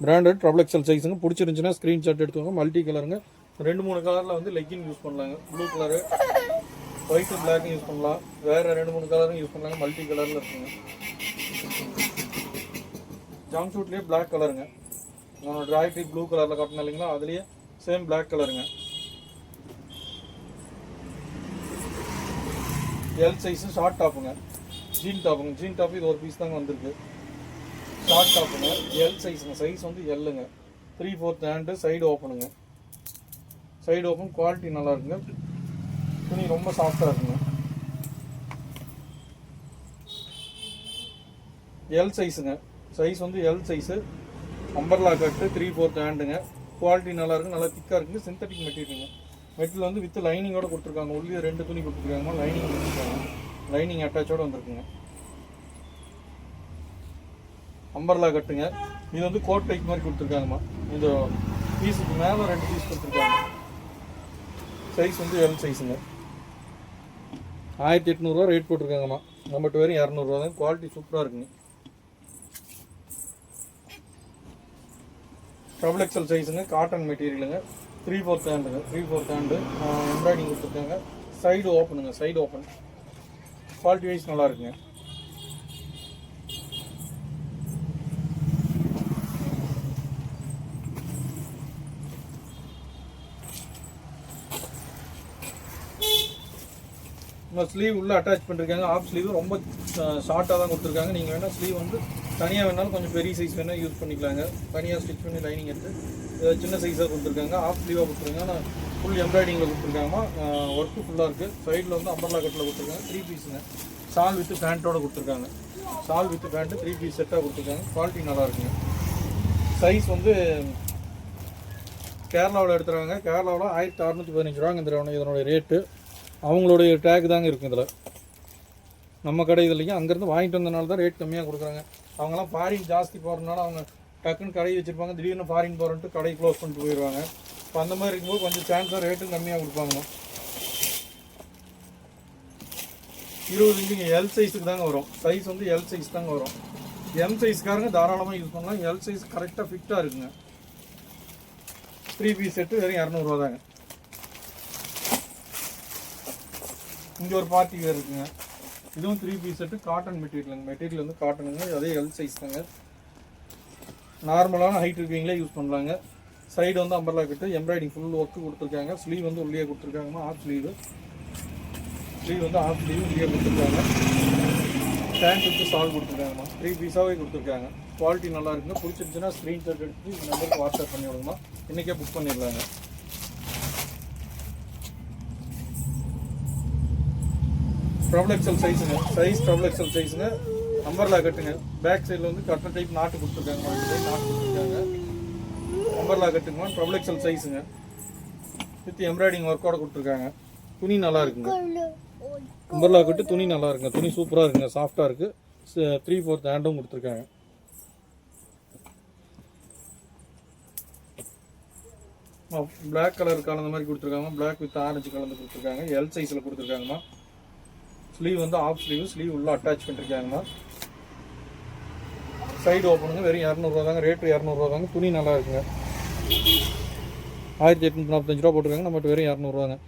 பிராண்டட் ட்ரபிள் எக்ஸல் சைஸுங்க. பிடிச்சிருந்துச்சுன்னா ஸ்க்ரீன்ஷாட் எடுத்துக்கோங்க. மல்டி கலருங்க. 2-3 கலரில் வந்து லெக்கின் யூஸ் பண்ணலாங்க. ப்ளூ கலரு, ஒயிட் பிளாக்கும் யூஸ் பண்ணலாம். வேறு 2-3 கலரும் யூஸ் பண்ணலாங்க. மல்டி கலரில் இருக்குங்க. ஜம்ப் சூட்லேயே பிளாக் கலருங்க. நான் ட்ராய்டி ப்ளூ கலரில் காட்டினேன் இல்லைங்களா, அதுலேயே சேம் பிளாக் கலருங்க. எல் சைஸு ஷார்ட் டாப்புங்க. ஜீன் டாப்புங்க. ஜீன் டாப்பு இது ஒரு பீஸ் தாங்க வந்திருக்கு. ஷார்ட் டாப்புங்க. எல் சைஸுங்க. சைஸ் வந்து எல்லுங்க. 3/4 ஹேண்டு, சைடு ஓப்பனுங்க. சைடு ஓப்பன், குவாலிட்டி நல்லா இருக்குங்க. துணி ரொம்ப சாஃப்டாக இருக்குங்க. எல் சைஸுங்க. சைஸ் வந்து எல் சைஸு, அம்பர்லா கட்டு, 3/4 ஹேண்டுங்க. குவாலிட்டி நல்லா இருக்குது, நல்லா திக்காக இருக்குங்க. சிந்தட்டிக் மெட்டீரியலுங்க. மெட்டீரியல் வந்து வித் லைனிங்கோட கொடுத்துருக்காங்க. உள்ளே 2 துணி கொடுத்துருக்காங்க. லைனிங் கொடுத்துருக்காங்க. லைனிங் அட்டாச்சோடு வந்திருக்குங்க. அம்பர்லா கட்டுங்க. இது வந்து கோட் டைப் மாதிரி கொடுத்துருக்காங்கம்மா. இந்த பீஸுக்கு மேலே 2 பீஸ் கொடுத்துருக்காங்க. சைஸ் வந்து எல் சைஸுங்க. 1800 ரேட் போட்டிருக்காங்கம்மா. நம்மகிட்ட வெறும் 200 தான். குவாலிட்டி சூப்பராக இருக்குங்க. டபுள் எக்ஸல் சைஸுங்க. காட்டன் மெட்டீரியலுங்க. 3/4 ஹேண்டுங்க. 3/4 ஹேண்டு எம்ப்ராய்டிங் கொடுத்துருக்காங்க. சைடு ஓப்பனுங்க. Side open. குவாலிட்டி வைஸ் நல்லா இருக்குங்க. ஸ்லீவ் உள்ள அட்டாச் பண்ணிருக்காங்க. ஆஃப் ஸ்லீவ் ரொம்ப ஷார்ட்டாக தான் கொடுத்துருக்காங்க. நீங்கள் வேணால் ஸ்லீவ் வந்து தனியாக வேணாலும் கொஞ்சம் பெரிய சைஸ் வேணால் யூஸ் பண்ணிக்கலாங்க. தனியாக ஸ்டிச் பண்ணி லைனிங் எடுத்து சின்ன சைஸாக கொடுத்துருக்காங்க. ஆஃப் ஸ்லீவாக கொடுத்துருக்காங்க. ஆனால் ஃபுல் எம்ப்ராய்டிங்கில் கொடுத்துருக்காங்கம்மா. ஒர்க்கு ஃபுல்லாக இருக்குது. சைடில் வந்து அம்பர்லா கட்டில் கொடுத்துருக்காங்க. 3 பீஸுங்க. ஷால் வித்து பேண்ட்டோடு கொடுத்துருக்காங்க. ஷால் வித்து பேண்ட்டு 3 பீஸ் செட்டாக கொடுத்துருக்காங்க. குவாலிட்டி நல்லா இருக்குங்க. சைஸ் வந்து கேரளாவில் எடுத்துகிறாங்க. கேரளாவில் 1615 ரூபாங்க இதனுடைய ரேட்டு. அவங்களுடைய டேக் தாங்க இருக்கும் இதில். நம்ம கடை இதுலையும் அங்கேருந்து வாங்கிட்டு வந்தனால தான் ரேட் கம்மியாக கொடுக்குறாங்க. அவங்களாம் ஃபாரின் ஜாஸ்தி போகிறதுனால அவங்க டக்குன்னு கடை வச்சுருப்பாங்க. திடீர்னு ஃபாரின் போகிறன்ட்டு கடை க்ளோஸ் பண்ணிட்டு போயிடுவாங்க. இப்போ அந்த மாதிரி இருக்கும்போது கொஞ்சம் சான்ஸாக ரேட்டும் கம்மியாக கொடுப்பாங்கண்ணா. 20 இன்ச்சுங்க. எல் சைஸுக்கு தாங்க வரும். சைஸ் வந்து எல் சைஸ் தாங்க வரும். எம் சைஸ்காரங்க தாராளமாக யூஸ் பண்ணலாம். எல் சைஸ் கரெக்டாக ஃபிட்டாக இருக்குங்க. 3 பீஸ் செட்டு வெறும் 200 தாங்க. இங்கே ஒரு பார்ட்டி வேர் இருக்குங்க. இதுவும் 3 பீஸ் செட்டு. காட்டன் மெட்டீரியலுங்க. மெட்டீரியல் வந்து காட்டனுங்க. அதே எல் சைஸ் தாங்க. நார்மலான ஹைட் இருக்கீங்களே யூஸ் பண்ணலாங்க. சைடு வந்து umbrella cut, embroidery full work கொடுத்துருக்காங்க. ஸ்லீவ் வந்து உள்ளே கொடுத்துருக்காங்கம்மா. Half sleeve. ஸ்லீவ் வந்து ஆஃப் ஸ்லீவ் உள்ளே கொடுத்துருக்காங்க. பேண்ட் வித்து ஷால் கொடுத்துருக்காங்கம்மா. 3 பீஸாகவே கொடுத்துருக்காங்க. குவாலிட்டி நல்லா இருக்குங்க. பிடிச்சிருந்துச்சுன்னா ஸ்க்ரீன்ஷாட் எடுத்து இந்த நம்பருக்கு வாட்ஸ்அப் பண்ணி விடுங்கம்மா. இன்றைக்கே புக் பண்ணிடலாங்க. டபுள் எக்ஸல் சைஸுங்க. சைஸ் டபுள் எக்ஸல் சைஸுங்க. அம்பர்லா கட்டுங்க. பேக் சைடில் வந்து கட்டர் டைப் நாட்டு கொடுத்துருக்காங்க. நாட்டு கொடுத்துருக்காங்க. அம்பர்லா கட்டுங்க. டபுள் எக்ஸல் சைஸுங்க. வித் எம்ப்ராய்டிங் ஒர்க்கோட கொடுத்துருக்காங்க. துணி நல்லா இருக்குங்க. அம்பர்லா கட்டு துணி நல்லா இருக்குங்க. துணி சூப்பராக இருக்குங்க. சாஃப்டாக இருக்குது. 3/4 ஹேண்டும் கொடுத்துருக்காங்க. பிளாக் கலர் கலந்த மாதிரி கொடுத்துருக்காங்க. பிளாக் வித் ஆரஞ்சு கலந்து கொடுத்துருக்காங்க. எல் சைஸில் கொடுத்துருக்காங்கம்மா. ஸ்லீவ் வந்து ஆஃப் ஸ்லீவ். ஸ்லீவ் உள்ள அட்டாச் பண்ணிருக்காங்கம்மா. சைடு ஓப்பனுங்க. வெறும் 200 தாங்க. ரேட்டு 200 தாங்க. துணி நல்லா இருக்குங்க. 1845 ரூபா போட்டுருக்காங்க. நம்மகிட்ட வெறும் 200 தாங்க.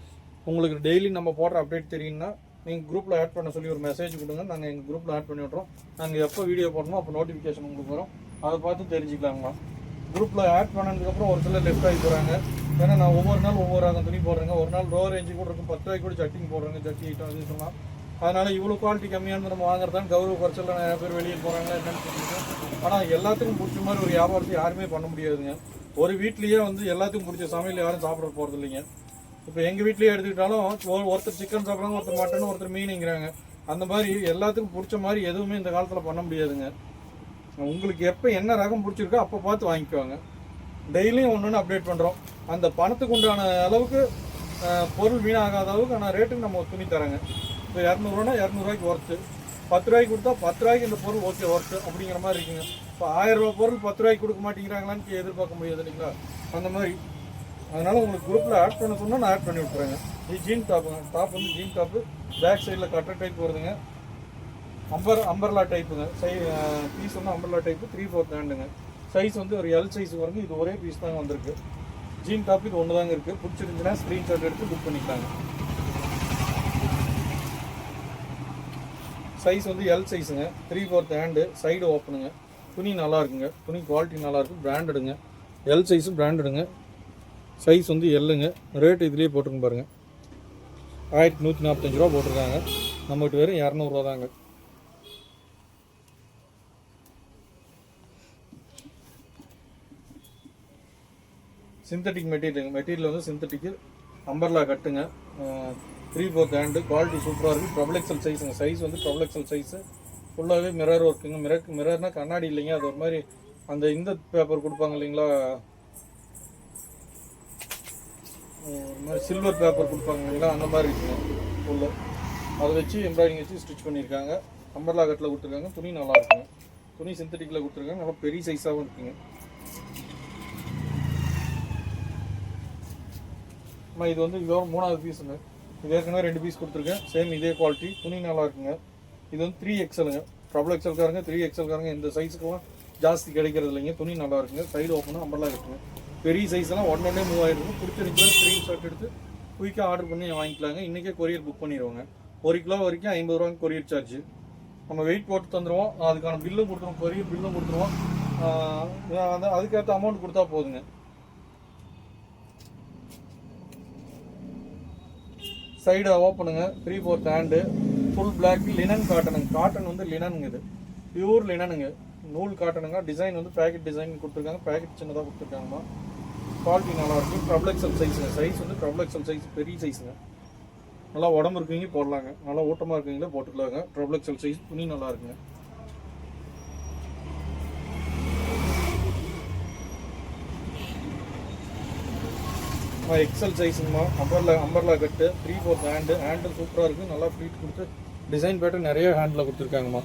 உங்களுக்கு டெய்லி நம்ம போடுற அப்டேட் தெரியும்னா நீங்கள் குரூப்பில் ஆட் பண்ண சொல்லி ஒரு மெசேஜ் கொடுங்க. நாங்கள் எங்கள் குரூப்பில் ஆட் பண்ணி விட்றோம். நாங்கள் எப்போ வீடியோ போடணுமோ அப்போ நோட்டிஃபிகேஷன் உங்களுக்கு வரும். அதை பார்த்து தெரிஞ்சுக்கலாங்களா. குரூப்பில் ஆட் பண்ணதுக்கப்புறம் ஒரு சிலர் லெஃப்ட் ஆகி போகிறாங்க. ஏன்னா நான் ஒவ்வொரு நாள் ஒவ்வொரு ரகம் துணி போடுறேங்க. ஒரு நாள் ரோ ரேஞ்சு கூட இருக்கும். 10 ரூபாய்க்கு கூட சட்டிங் போடுறாங்க. ஜட்டி ஐட்டம் அது சொல்லலாம். அதனால் இவ்வளோ குவாலிட்டி கம்மியானது நம்ம வாங்குறதான் கௌரவ குறைச்சல நிறைய பேர் வெளியே போகிறாங்க என்னன்னு சொல்லிட்டு. ஆனால் எல்லாத்துக்கும் பிடிச்ச மாதிரி ஒரு வியாபாரத்தை யாருமே பண்ண முடியாதுங்க. ஒரு வீட்லேயே வந்து எல்லாத்துக்கும் பிடிச்ச சமையல் யாரும் சாப்பிட போகிறது இல்லைங்க. இப்போ எங்கள் வீட்லேயே எடுத்துக்கிட்டாலும் ஒருத்தர் சிக்கன் சாப்பிட்றாங்க, ஒருத்தர் மட்டன், ஒருத்தர் மீனுங்கிறாங்க. அந்த மாதிரி எல்லாத்துக்கும் பிடிச்ச மாதிரி எதுவுமே இந்த காலத்தில் பண்ண முடியாதுங்க. உங்களுக்கு எப்போ என்ன ரகம் பிடிச்சிருக்கோ அப்போ பார்த்து வாங்கிக்குவாங்க. டெய்லியும் ஒன்று அப்டேட் பண்ணுறோம். அந்த பணத்துக்கு உண்டான அளவுக்கு பொருள் வீணாகாத அளவுக்கு ஆனால் ரேட்டுக்கு நம்ம துணி தராங்க. இப்போ 200 200 ஒர்த்து. 10 ரூபாய்க்கு கொடுத்தா 10 ரூபாய்க்கு இந்த பொருள் ஓகே ஒர்த்து அப்படிங்கிற மாதிரி இருக்குங்க. இப்போ 1000 ரூபா பொருள் 10 ரூபாய்க்கு கொடுக்க மாட்டேங்கிறாங்களான்னு எதிர்பார்க்க முடியாது இல்லைங்களா. அந்த மாதிரி அதனால் உங்களுக்கு குரூப்பில் ஆட் பண்ண சொன்னால் நான் ஆட் பண்ணி விட்றேங்க. இது ஜீன் டாப்புங்க. டாப் வந்து ஜீன் டாப்பு. பேக் சைடில் கட்டர் டைப் வருதுங்க. அம்பர்லா டைப்புங்க. பீஸ் வந்து அம்பர்லா டைப்பு. 3/4 ஹேண்டுங்க. சைஸ் வந்து ஒரு எல் சைஸ் வருங்க. இது ஒரே பீஸ் தாங்க வந்திருக்கு. ஜீன் டாப் இது ஒன்று தாங்க இருக்குது. பிடிச்சிருந்துச்சுன்னா ஸ்க்ரீன்ஷாட் எடுத்து புக் பண்ணிக்கலாங்க. சைஸ் வந்து எல் சைஸுங்க, 3/4 ஹேண்டு, சைடு ஓப்பனுங்க. துணி நல்லா இருக்குங்க, துணி குவாலிட்டி நல்லா இருக்கும், பிராண்டடுங்க. எல் சைஸு பிராண்டடுங்க. சைஸ் வந்து எல்லுங்க. ரேட் இதுலேயே போட்டுருங்க பாருங்கள், 1145 ரூபா போட்டிருக்காங்க. நம்மகிட்ட வெறும் 200 ரூபா தாங்க. சிந்தட்டிக் மெட்டீரியல் வந்து சிந்தட்டிக்கு அம்பர்லா கட்டுங்க. 3/4 ஹேண்டு, குவாலிட்டி சூப்பராக இருக்குது. ட்ரபிள் எக்ஸல் சைஸுங்க. சைஸ் வந்து ட்ரபிள் எக்ஸல் சைஸு. ஃபுல்லாகவே மிரர் ஒர்க்குங்க. மிரர்னால் கண்ணாடி இல்லைங்க, அது ஒரு மாதிரி அந்த இந்த பேப்பர் கொடுப்பாங்க இல்லைங்களா, ஒரு மாதிரி சில்வர் பேப்பர் கொடுப்பாங்க இல்லைங்களா, அந்த மாதிரி இருக்குங்க. ஃபுல்லு அதை வச்சு எம்ப்ராய்டிங் வச்சு ஸ்டிச் பண்ணியிருக்காங்க. அம்பர்லா கட்டில் கொடுத்துருக்காங்க. துணி நல்லா இருக்குங்க. துணி சிந்தட்டிக்கில் கொடுத்துருக்காங்க. நல்லா பெரிய சைஸாகவும் இருக்குங்க. இது வந்து இதோட 3வது பீஸுங்க. இது ஏற்கனவே 2 பீஸ் கொடுத்துருக்கேன். சேம் இதே குவாலிட்டி, துணி நல்லா இருக்குங்க. இது வந்து 3XLங்க. ட்ரபிள் எக்ஸல்காரங்க 3XLகாரங்க இந்த சைஸுக்கெல்லாம் ஜாஸ்தி கிடைக்கிறது இல்லைங்க. துணி நல்லா இருக்குங்க. சைடு ஓப்பனாக அம்பர்லா இருக்குங்க. பெரிய சைஸ்லாம் உடனே மூவ் ஆகிருக்கும். பிடிச்சிருந்துச்சுன்னா ஸ்க்ரீன்ஷாட் எடுத்து குயிக்காக ஆர்டர் பண்ணி வாங்கிக்கலாங்க. இன்றைக்கே கொரியர் புக் பண்ணிடுவோங்க. 1 கிலோ வரைக்கும் 50 ரூபாங்க கொரியர் சார்ஜ். நம்ம வெயிட் போட்டு தந்துடுவோம். அதுக்கான பில்லும் கொடுத்துருவோம், கொரியர் பில்லும் கொடுத்துருவோம். அதுக்கேற்ற அமௌண்ட் கொடுத்தா போதுங்க. சைடு ஓப்பனுங்க, 3/4 ஹேண்டு, ஃபுல் பிளாக், லினன் காட்டனுங்க. காட்டன் வந்து லினனுங்க, இது பியூர் லினனுங்க, நூல் காட்டனுங்க. டிசைன் வந்து பேக்கெட் டிசைன் கொடுத்துருக்காங்க. பேக்கெட் சின்னதாக கொடுத்துருக்காங்கம்மா. குவாலிட்டி நல்லாயிருக்கும். ட்ரபிள் எக்ஸல் சைஸுங்க. சைஸ் வந்து ட்ரபிள் எக்ஸல் சைஸ், பெரிய சைஸுங்க. நல்லா உடம்பு இருக்குங்க போடலாங்க. நல்லா ஊட்டமாக இருக்குங்களே போட்டுக்கலாங்க. ட்ரபிள் எக்ஸல் சைஸ், துணி நல்லா இருக்குங்க. XL சைஸுங்கம்மா. Umbrella cut, 3/4 hand. Handle சூப்பராக இருக்குது. நல்லா ஃப்ளீட் கொடுத்து டிசைன் பேட்டர்ன் நிறைய ஹேண்டில் கொடுத்துருக்காங்கம்மா.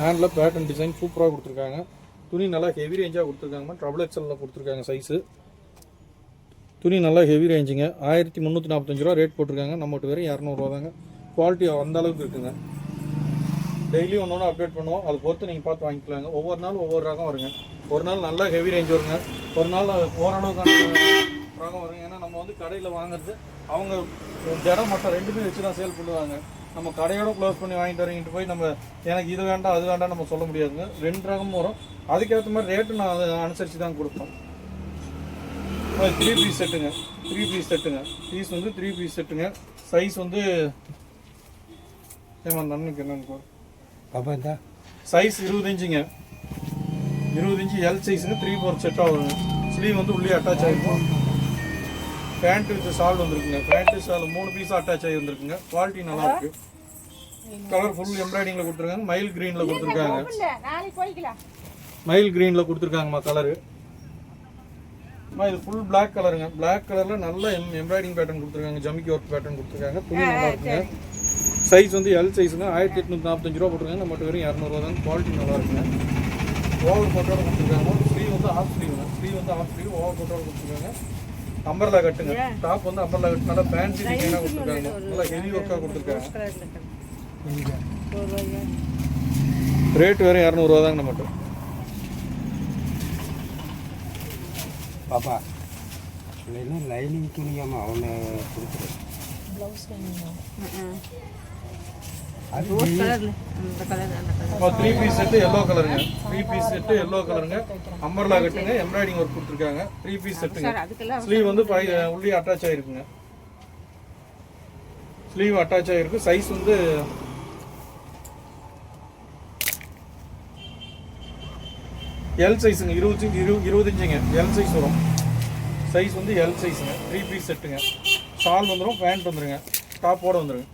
ஹேண்டில் பேட்டர்ன் டிசைன் சூப்பராக கொடுத்துருக்காங்க. துணி நல்லா ஹெவி ரேஞ்சாக கொடுத்துருக்காங்கம்மா. ட்ரபிள் எக்ஸலில் கொடுத்துருக்காங்க சைஸு. துணி நல்லா ஹெவி ரேஞ்சுங்க. 1345 ரூபா ரேட் போட்டிருக்காங்க. நம்மகிட்ட வெறும் 200 ரூபா தாங்க. குவாலிட்டி அந்த அளவுக்கு இருக்குங்க. டெய்லி ஒன்று அப்டேட் பண்ணுவோம். அதை பொறுத்து நீங்கள் பார்த்து வாங்கிக்கலாங்க. ஒவ்வொரு நாள் ஒவ்வொரு ரகம் வருங்க. ஒரு நாள் நல்லா ஹெவி ரேஞ்ச் வருங்க, ஒரு நாள் ஓரளவுக்கான ரகம் வருங்க. ஏன்னா நம்ம வந்து கடையில் வாங்குறது அவங்க ஜடம் மட்டும் 2மே வச்சு தான் சேல் பண்ணுவாங்க. நம்ம கடையோட க்ளோஸ் பண்ணி வாங்கிட்டு வரீங்கிட்டு போய் நம்ம எனக்கு இது வேண்டாம் அது வேண்டாம் நம்ம சொல்ல முடியாதுங்க. 2 ரகமும் வரும். அதுக்கேற்ற மாதிரி ரேட்டு நான் அதை அனுசரித்து தான் கொடுப்போம். 3 பீஸ் செட்டுங்க. 3 பீஸ் செட்டுங்க. பீஸ் வந்து 3 பீஸ் செட்டுங்க. சைஸ் வந்து நன்னுக்கு என்னன்னு பாப்பா இந்த சைஸ் 20 இன்ச்சுங்க. 20 இன்ச்சு எல் சைஸுங்க. 3/4 செட்டாக வருங்க. ஸ்லீவ் வந்து உள்ளே அட்டாச் ஆகிருக்கும். பேண்ட் வித் ஷால் வந்துருக்குங்க. பேண்ட்டு ஷால் 3 பீஸாக அட்டாச் ஆகி வந்துருக்குங்க. குவாலிட்டி நல்லா இருக்கு. கலர் ஃபுல் எம்ப்ராய்டிங்கில் கொடுத்துருக்காங்க. மயில் க்ரீனில் கொடுத்துருக்காங்க. மயில் க்ரீனில் கொடுத்துருக்காங்கம்மா கலரு. இது ஃபுல் பிளாக் கலருங்க. பிளாக் கலரில் நல்ல எம்ப்ராய்டிங் பேட்டர்ன் கொடுத்துருக்காங்க. ஜமிக்கி ஒர்க் பேட்டர்ன் கொடுத்துருக்காங்க. துணி நல்லா இருக்குங்க. சைஸ் வந்து எல் சைஸுங்க. 1845 ரூபா போட்டுருக்காங்க. நம்மகிட்ட வெறும் 200 ரூபா தாங்க. குவாலிட்டி நல்லா இருக்குங்க. ஓவர் கோட்டோட கொடுத்துருக்காங்க. ஸ்லீவ் வந்து ஆஃப் ஸ்லீவுங்க. ஸ்லீவ் வந்து ஆஃப் ஸ்லீவ் ஓவர் கோட்டோட கொடுத்துருக்காங்க. அம்பர்லா கட்டுங்க. டாப் வந்து அம்பர்லா கட்டு நல்லா ஃபேன்சி டிசைனாக கொடுத்துருக்காங்க. நல்லா ஹெவி ஒர்க்காக கொடுத்துருக்காங்க. ரேட் வேறு 200 ரூபா தாங்க நம்மகிட்ட.
பாப்பா இல்லைன்னா லைனிங் துணியாமா அவனை கொடுத்துரு. ப்ளவுஸ் அது
3 பீஸ் செட்டு எல்லோ கலருங்க. 3 பீஸ் செட்டு எல்லோ கலருங்க. அம்பர்லா கட்டுங்க. எம்ப்ராய்டிங் ஒர்க் கொடுத்துருக்காங்க. 3 பீஸ் செட்டுங்க. ஸ்லீவ் வந்து உள்ளே அட்டாச் ஆகிருக்குங்க. ஸ்லீவ் அட்டாச் ஆகிருக்கு. சைஸ் வந்து எல் சைஸுங்க. 20 இன்ச்சுங்க. எல் சைஸ் வரும். சைஸ் வந்து எல் சைஸுங்க. 3 பீஸ் செட்டுங்க. ஷால் வந்துடும், பேண்ட் வந்துடுங்க, டாப்போட வந்துடுங்க.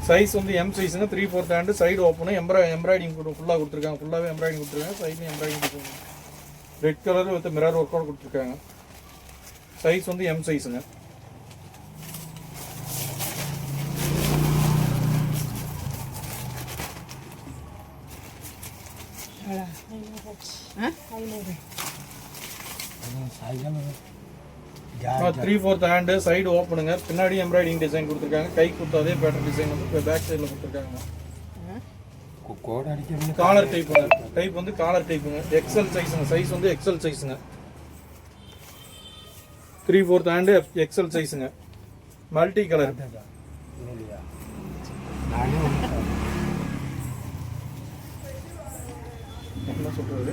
சைஸ் வந்து எம் சைஸுங்க. 3/4 ஹேண்டு, சைடு ஓப்பனு, எம்ப்ராய்டிங் ஃபுல்லாக கொடுத்துருக்காங்க. ஃபுல்லாகவே எம்ப்ராய்டிங் கொடுத்துருக்காங்க. சைட்லையும் எம்ப்ராய்டிங் கொடுத்துருக்காங்க. ரெட் கலர் வித் மிரர் ஒர்க்கோட கொடுத்துருக்காங்க. சைஸ் வந்து எம் சைஸுங்க. த்ரீ ஃபோர்த் ஹேண்டு, சைடு ஓப்பனுங்க. பின்னாடி எம்ப்ராய்டிங் டிசைன் கொடுத்துருக்காங்க. கை கொடுத்து அதே பேட்டர்ன் டிசைன் வந்து பேக் சைடில் கொடுத்துருக்காங்க.
கோடை அடிக்கிறது
காலர் டைப்புங்க. டைப் வந்து காலர் டைப்புங்க. எக்ஸல் சைஸுங்க. சைஸ் வந்து எக்ஸல் சைஸுங்க. 3/4 ஹேண்டு எக்ஸல் சைஸுங்க. Multi colour.
இல்லையா நானே
என்ன சொல்றது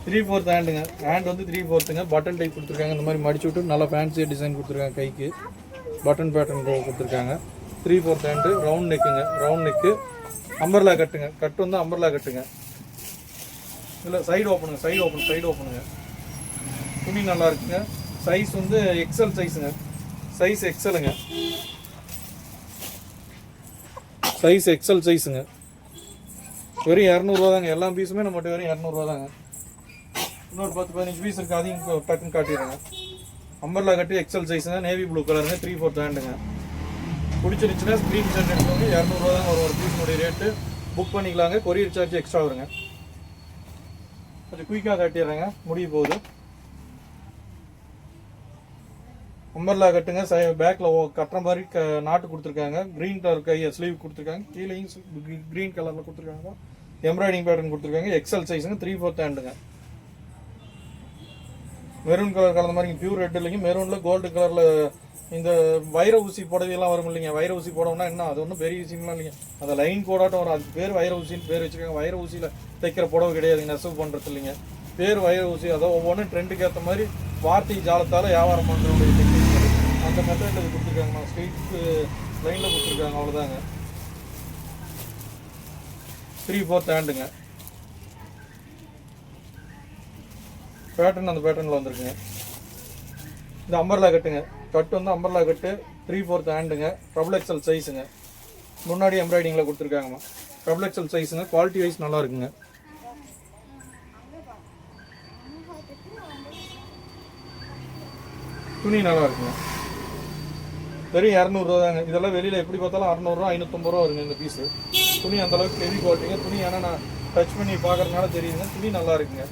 3/4 ஹேண்டுங்க. ஹேண்ட் வந்து 3/4ங்க. பட்டன் டைப் கொடுத்துருக்காங்க. இந்த மாதிரி மடிச்சு விட்டு நல்லா ஃபேன்சி டிசைன் கொடுத்துருக்காங்க. கைக்கு பட்டன் பேட்டர்ன் கொடுத்துருக்காங்க. 3/4 ஹேண்டு. ரவுண்ட் நெக்குங்க. Round neck. அம்பர்லா கட்டுங்க. கட்டு வந்து அம்பர்லா கட்டுங்க. இல்லை சைடு ஓப்பனுங்க. சைடு ஓப்பனுங்க. துணி நல்லா இருக்குங்க. சைஸ் வந்து எக்ஸல் சைஸுங்க. சைஸ் எக்ஸலுங்க. சைஸ் எக்ஸல் சைஸுங்க. வெறும் 200 தாங்க. எல்லா பீஸுமே நம்மகிட்ட வெறும் 200 தாங்க. இன்னொரு 10-15 பீஸ் இருக்குது. அதையும் டக்குன்னு காட்டிடுறேங்க. அம்பர்லா கட்டி எக்ஸல் சைஸுங்க. நேவி ப்ளூ கலருங்க. 3/4 ஹேண்டுங்க. பிடிச்சிருச்சுன்னா ஸ்க்ரீன்ஷாட் எடுத்துக்கோங்க. 200 தாங்க ஒரு பீஸுடைய ரேட்டு. புக் பண்ணிக்கலாங்க. கொரியர் சார்ஜ் எக்ஸ்ட்ரா வருங்க. கொஞ்சம் குயிக்காக காட்டிடுறேங்க. முடிய போகுது. அம்பர்லா கட்டுங்க. பேக்கில் கட்டுற மாதிரி நாட்டு கொடுத்துருக்காங்க. க்ரீன் கலர் கை ஸ்லீவ் கொடுத்துருக்காங்க. கீழேயும் க்ரீன் கலரில் கொடுத்துருக்காங்க. எம்ப்ராய்டிங் பேட்டர்ன் கொடுத்துருக்காங்க. எக்ஸல் சைஸுங்க. 3/4 ஹேண்டுங்க. மெரூன் கலர் கலந்த மாதிரி பியூர் ரெட் இல்லைங்க. மெரூனில் கோல்டு கலரில் இந்த வைர ஊசி புடவையெல்லாம் வரும் இல்லைங்க. வைர ஊசி போடவுன்னா என்ன அது ஒன்றும் பெரிய விஷயம்லாம் இல்லைங்க. அந்த லைன் கோடாட்டம் வரும். அதுக்கு பேர் வைர ஊசின்னு பேர் வச்சுருக்காங்க. வைர ஊசியில் தைக்கிற புடவை கிடையாதுங்க. நெசவு பண்ணுறது இல்லைங்க. பேர் வைர ஊசி. அதான் ஒவ்வொன்றும் ட்ரெண்டுக்கு ஏற்ற மாதிரி வார்த்தை ஜாலத்தால் வியாபாரம் பண்ணுறவங்களுடைய டெக்னிக் அந்த மெத்தடில் இது கொடுத்துருக்காங்க. நான் ஸ்ட்ரெயிட் லைனில் கொடுத்துருக்காங்க. அவ்வளோதாங்க. 3/4 ஹேண்டுங்க. பேட்டர்ன் அந்த பேட்டர்னில் வந்துருக்குங்க. இந்த அம்பர்லா கட்டுங்க. கட்டு வந்து அம்பர்லா கட்டு 3/4 ஹேண்டுங்க. டபுள் எக்ஸல் சைஸுங்க. முன்னாடி எம்ப்ராய்டிங்கில் கொடுத்துருக்காங்கம்மா. டபுள் எக்ஸல் சைஸுங்க. குவாலிட்டி வைஸ் நல்லா இருக்குங்க. துணி நல்லா இருக்குங்க. வெறும் 200 தாங்க. இதெல்லாம் வெளியில் எப்படி பார்த்தாலும் 600 550 வருங்க இந்த பீஸு. துணி அந்தளவுக்கு ஹெவி குவாலிட்டிங்க. துணி ஏன்னா நான் டச் பண்ணி பார்க்குறதுனால தெரியுதுங்க. துணி நல்லா இருக்குங்க.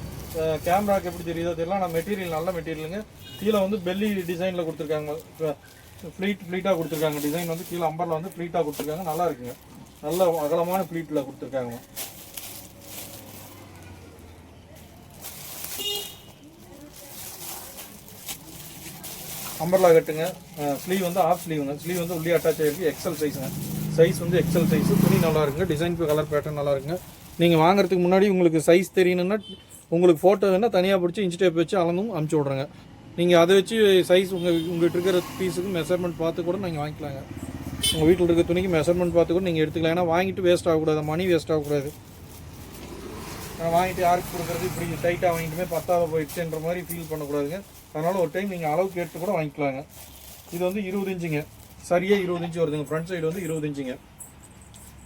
கேமராக்கு எப்படி தெரியுதோ தெரியல. நான் மெட்டீரியல் நல்ல மெட்டீரியலுங்க. கீழே வந்து பெல்லி டிசைனில் கொடுத்துருக்காங்க. ஃப்ளீட்டாக கொடுத்துருக்காங்க. டிசைன் வந்து கீழே அம்பரில் வந்து ஃப்ளீட்டாக கொடுத்துருக்காங்க. நல்லா இருக்குங்க. நல்ல அகலமான ஃப்ளீட்டில் கொடுத்துருக்காங்க. அம்பர்லா கட்டுங்க. ஸ்லீவ் வந்து ஆஃப் ஸ்லீவுங்க. ஸ்லீவ் வந்து உள்ளே அட்டாச் ஆகிருக்கு. எக்ஸல் சைஸுங்க. சைஸ் வந்து எக்ஸல் சைஸு. துணி நல்லா இருக்குங்க. டிசைன் கலர் பேட்டர்ன் நல்லா இருக்குங்க. நீங்கள் வாங்குறதுக்கு முன்னாடி உங்களுக்கு சைஸ் தெரியணுன்னா உங்களுக்கு ஃபோட்டோ வேணால் தனியாக பிடிச்சி இன்ச் டேப் வச்சு அளந்தும் அனுப்பிச்சி விட்றேங்க. நீங்கள் அதை வச்சு சைஸ் உங்கள்கிட்ட இருக்கிற பீஸுக்கு மெஷர்மெண்ட் பார்த்து கூட நீங்கள் வாங்கிக்கலாங்க. உங்கள் வீட்டில் இருக்கிற துணிக்கு மெஷர்மெண்ட் பார்த்து கூட நீங்கள் எடுத்துக்கலாம். ஏன்னா வாங்கிட்டு வேஸ்ட் ஆகக்கூடாது. மணி வேஸ்ட் ஆகக்கூடாது. வாங்கிட்டு யாருக்கு கொடுக்குறது இப்படி டைட்டாக வாங்கிட்டுமே பத்தாவது போயிடுச்சுன்ற மாதிரி ஃபீல் பண்ணக்கூடாதுங்க. அதனால் ஒரு டைம் நீங்கள் அளவுக்கு எடுத்து கூட வாங்கிக்கலாங்க. இது வந்து 20 இன்ச்சுங்க. சரியாக 20 இன்ச்சு வருதுங்க. ஃப்ரண்ட் சைடு வந்து 20 இன்ச்சுங்க.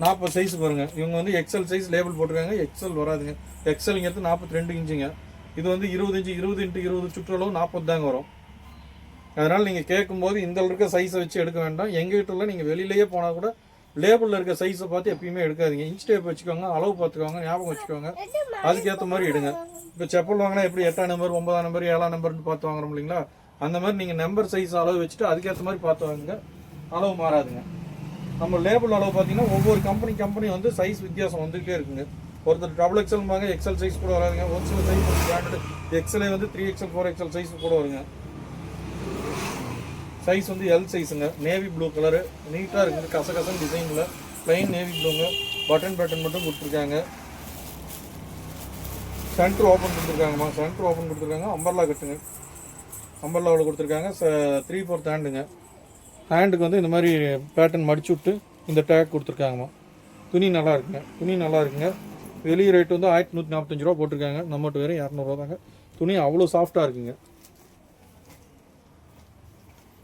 40 சைஸ் பாருங்கள். இவங்க வந்து எக்ஸல் சைஸ் லேபிள் போட்டிருக்காங்க. எக்ஸல் வராதுங்க. எக்ஸல்ங்கிறது 42 இன்ச்சுங்க. இது வந்து 20 இன்ச்சு. 20x20 சுற்றளவு 40 தாங்க வரும். அதனால் நீங்கள் கேட்கும்போது இந்த இருக்க சைஸை வச்சு எடுக்க வேண்டாம். எங்ககிட்ட நீங்கள் வெளியிலேயே போனால் கூட லேபிளில் இருக்க சைஸை பார்த்து எப்பயுமே எடுக்காதீங்க. இன்ச் டேப் வச்சுக்கோங்க. அளவு பார்த்துக்கோங்க. ஞாபகம் வச்சுக்கோங்க. அதுக்கேற்ற மாதிரி எடுங்க. இப்போ செப்பல் வாங்கினா எப்படி 8ஆம் நம்பர் 9ஆம் நம்பர் 7ஆம் நம்பர்னு பார்த்து வாங்குறோம் இல்லைங்களா? அந்த மாதிரி நீங்கள் நம்பர் சைஸ் அளவு வச்சுட்டு அதுக்கேற்ற மாதிரி பார்த்து வாங்குங்க. அளவு மாறாதுங்க. நம்ம லேபிள் அளவு பார்த்தீங்கன்னா ஒவ்வொரு கம்பெனி வந்து சைஸ் வித்தியாசம் வந்துகிட்டே இருக்குங்க. ஒருத்தர் டபுள் எக்ஸல் வாங்க எக்ஸல் சைஸ் கூட வராதுங்க. ஒரு சில சைஸ் பிராண்டட் எக்ஸலே வந்து 3XL 4XL சைஸ் கூட வருங்க. சைஸ் வந்து எல் சைஸுங்க. நேவி ப்ளூ கலரு நீட்டாக இருக்குது. கசகசன் டிசைனில் ப்ளைன் நேவி ப்ளூங்க. பட்டன் பேட்டர்ன் மட்டும் கொடுத்துருக்காங்க. சென்டர் ஓப்பன் கொடுத்துருக்காங்கம்மா. சென்டர் ஓப்பன் கொடுத்துருக்காங்க. அம்பர்லா கட்டுங்க. அம்பர்லாவில் கொடுத்துருக்காங்க. 3/4 ஹேண்டுங்க. ஹேண்டுக்கு வந்து இந்த மாதிரி பேட்டர்ன் மடிச்சு விட்டு இந்த டேக் கொடுத்துருக்காங்கம்மா. துணி நல்லா இருக்குங்க. துணி நல்லா இருக்குங்க. வெளியே ரேட் வந்து 1145 ரூபா போட்டிருக்காங்க. நம்மகிட்ட வேறு 200 தாங்க. துணி அவ்வளோ சாஃப்டாக இருக்குங்க.